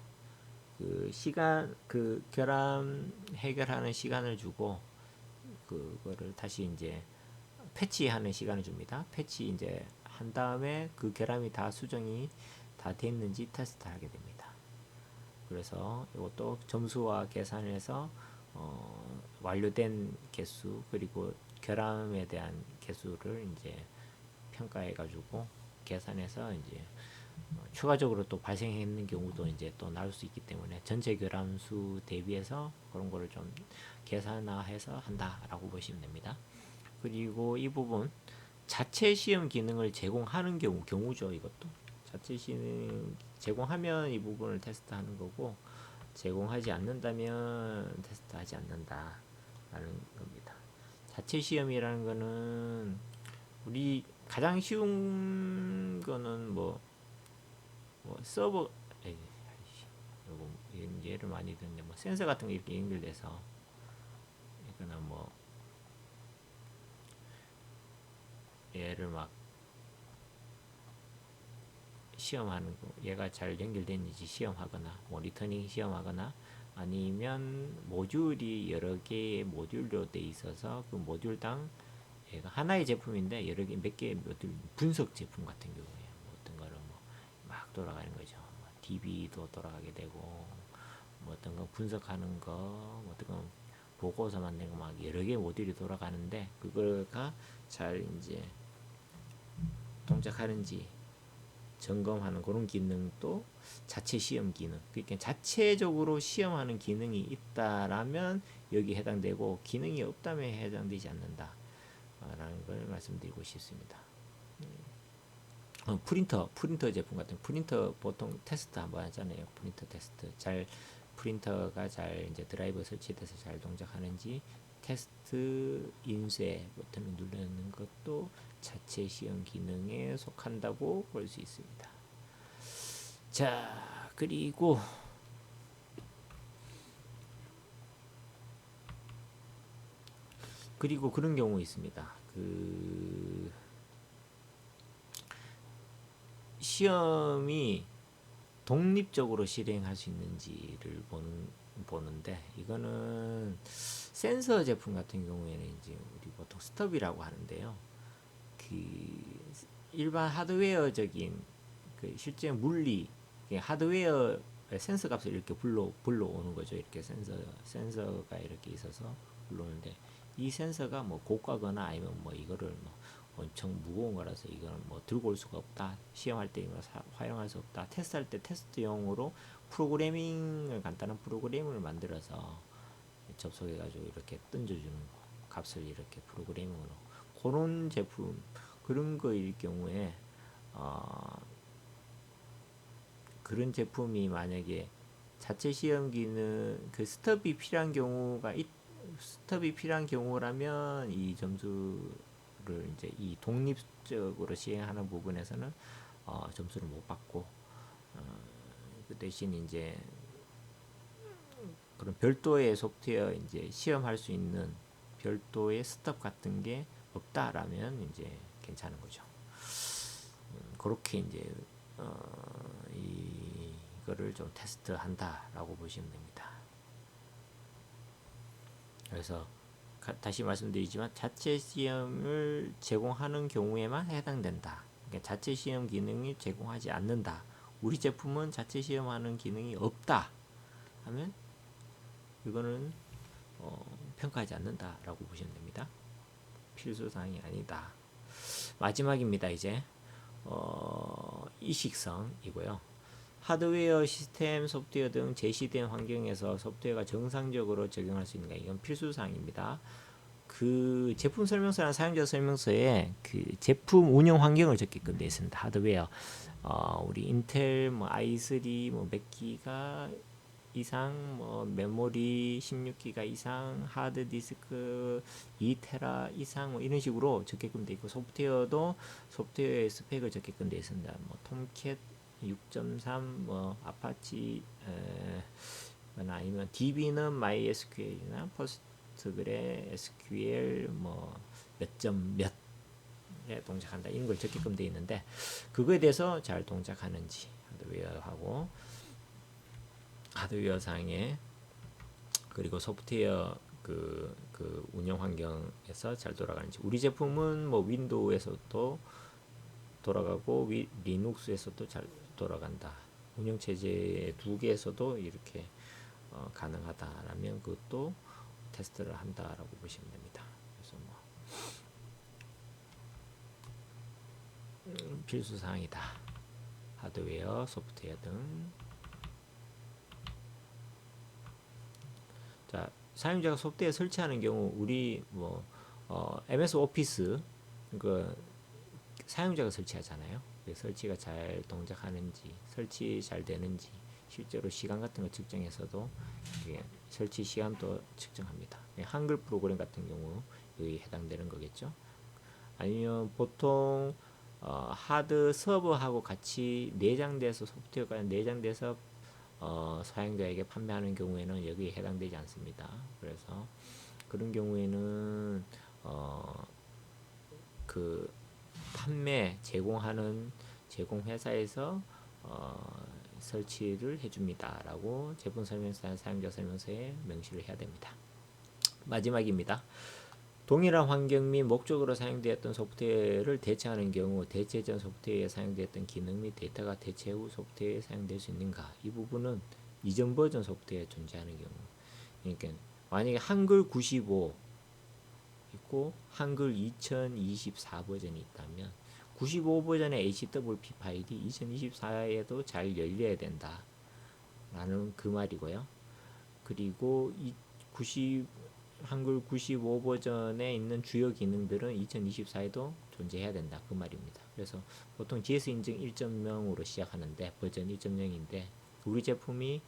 그 시간, 그 결함 해결하는 시간을 주고, 그거를 다시 이제 패치하는 시간을 줍니다. 패치 이제 한 다음에 그 결함이 다 수정이 다 됐는지 테스트하게 됩니다. 그래서 이것도 점수와 계산해서 완료된 개수 그리고 결함에 대한 개수를 이제 평가해 가지고 계산해서 이제 추가적으로 또 발생했는 경우도 이제 또 나올 수 있기 때문에 전체 결함수 대비해서 그런 거를 좀 계산화해서 한다라고 보시면 됩니다. 그리고 이 부분 자체 시험 기능을 제공하는 경우죠. 이것도 자체 시험 제공하면 이 부분을 테스트하는 거고, 제공하지 않는다면 테스트하지 않는다라는 겁니다. 자체 시험이라는 거는 우리 가장 쉬운 거는 뭐 서버 요거 예를 많이 드는데 뭐 센서 같은 거 이렇게 연결돼서 이거는 뭐 얘를 막 시험하는 거, 얘가 잘 연결되는지 시험하거나 뭐 리터닝 시험하거나 아니면 모듈이 여러 개의 모듈로 돼 있어서 그 모듈당 얘가 하나의 제품인데 여러 개 몇 개의 모듈 분석 제품 같은 경우에 뭐 어떤 거를 뭐 막 돌아가는 거죠. 뭐 DB도 돌아가게 되고 뭐 어떤 거 분석하는 거, 뭐 어떤 거 보고서 만드는 거 막 여러 개 모듈이 돌아가는데 그거가 잘 이제 동작하는지 점검하는 그런 기능도 자체 시험 기능. 그러니까 자체적으로 시험하는 기능이 있다라면 여기 해당되고 기능이 없다면 해당되지 않는다라는 걸 말씀드리고 싶습니다. 프린터 제품 같은 프린터 보통 테스트 한번 하잖아요. 프린터 테스트 잘 프린터가 잘 이제 드라이버 설치돼서 잘 동작하는지 테스트 인쇄 버튼을 누르는 것도 자체 시험 기능에 속한다고 볼 수 있습니다. 자, 그리고 그런 경우 있습니다. 그 시험이 독립적으로 실행할 수 있는지를 보는데 이거는 센서 제품 같은 경우에는 이제 우리 보통 스톱이라고 하는데요. 그 일반 하드웨어적인 그 실제 물리 하드웨어 센서 값을 이렇게 불러오는 거죠. 이렇게 센서가 이렇게 있어서 불러오는데 이 센서가 뭐 고가거나 아니면 뭐 이거를 뭐 엄청 무거운 거라서 이거는 뭐 들고 올 수가 없다. 시험할 때 이거 활용할 수 없다. 테스트할 때 테스트용으로 간단한 프로그램을 만들어서 접속해가지고 이렇게 던져주는 거. 값을 이렇게 프로그래밍으로 그런 제품 그런 거일 경우에 그런 제품이 만약에 자체 시험 기능 그 스톱이 필요한 경우라면 이 점수를 이제 이 독립적으로 시행하는 부분에서는 점수를 못 받고 그 대신 이제 그런 별도의 소프트웨어 이제 시험할 수 있는 별도의 스톱 같은 게 없다라면 이제 괜찮은 거죠. 그렇게 이제 이거를 좀 테스트한다라고 보시면 됩니다. 그래서 다시 말씀드리지만 자체 시험을 제공하는 경우에만 해당된다. 그러니까 자체 시험 기능이 제공하지 않는다. 우리 제품은 자체 시험하는 기능이 없다 하면 이거는 평가하지 않는다라고 보시면 됩니다. 필수사항이 아니다. 마지막입니다. 이제 이식성이고요. 하드웨어, 시스템, 소프트웨어 등 제시된 환경에서 소프트웨어가 정상적으로 적용할 수 있는가 이건 필수사항입니다. 그 제품 설명서나 사용자 설명서에 그 제품 운영 환경을 적게끔 되어 있습니다. 하드웨어 우리 인텔 뭐 i3 뭐 몇 기가 이상, 뭐 메모리 16기가 이상, 하드 디스크 2테라 이상 뭐 이런 식으로 적게끔 되어 있고, 소프트웨어도 소프트웨어의 스펙을 적게끔 되어 있습니다. 뭐 톰캣 6.3, 뭐 아파치 아니면 DB는 MySQL이나 포스트그레 SQL 뭐 몇 점 몇에 동작한다 이런 걸 적게끔 되어 있는데, 그거에 대해서 잘 동작하는지 하드웨어 상에, 그리고 소프트웨어 그 운영 환경에서 잘 돌아가는지. 우리 제품은 뭐 윈도우에서도 돌아가고 리눅스에서도 잘 돌아간다. 운영체제 두 개에서도 이렇게 가능하다라면 그것도 테스트를 한다라고 보시면 됩니다. 그래서 뭐 필수 사항이다. 하드웨어, 소프트웨어 등. 자, 사용자가 소프트웨어 설치하는 경우 우리 뭐 MS 오피스 그 사용자가 설치하잖아요. 설치가 잘 동작하는지, 설치 잘 되는지, 실제로 시간 같은 거 측정해서도 설치 시간도 측정합니다. 한글 프로그램 같은 경우 여기 해당되는 거겠죠. 아니면 보통 하드 서버하고 같이 내장돼서, 소프트웨어가 내장돼서 사용자에게 판매하는 경우에는 여기에 해당되지 않습니다. 그래서 그런 경우에는 그 판매 제공하는 제공회사에서 설치를 해줍니다라고 제품 설명서나 사용자 설명서에 명시를 해야 됩니다. 마지막입니다. 동일한 환경 및 목적으로 사용되었던 소프트웨어를 대체하는 경우 대체 전 소프트웨어에 사용되었던 기능 및 데이터가 대체 후 소프트웨어에 사용될 수 있는가, 이 부분은 이전 버전 소프트웨어에 존재하는 경우, 그러니까 만약에 한글 95 있고 한글 2024 버전이 있다면 95 버전의 HWP 파일이 2024에도 잘 열려야 된다 라는 그 말이고요. 그리고 한글 95 버전에 있는 주요 기능들은 2024에도 존재해야 된다 그 말입니다. 그래서 보통 GS 인증 1.0으로 시작하는데 버전 1.0인데 우리 제품이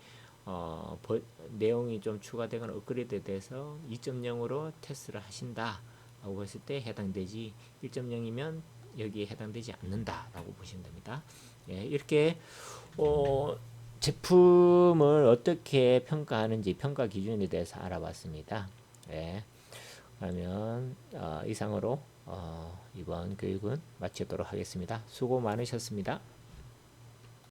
내용이 좀 추가되거나 업그레이드 돼서 2.0으로 테스트를 하신다 라고 했을 때 해당되지, 1.0이면 여기에 해당되지 않는다 라고 보시면 됩니다. 예, 이렇게 제품을 어떻게 평가하는지 평가 기준에 대해서 알아봤습니다. 예, 그러면 이상으로 이번 교육은 마치도록 하겠습니다. 수고 많으셨습니다.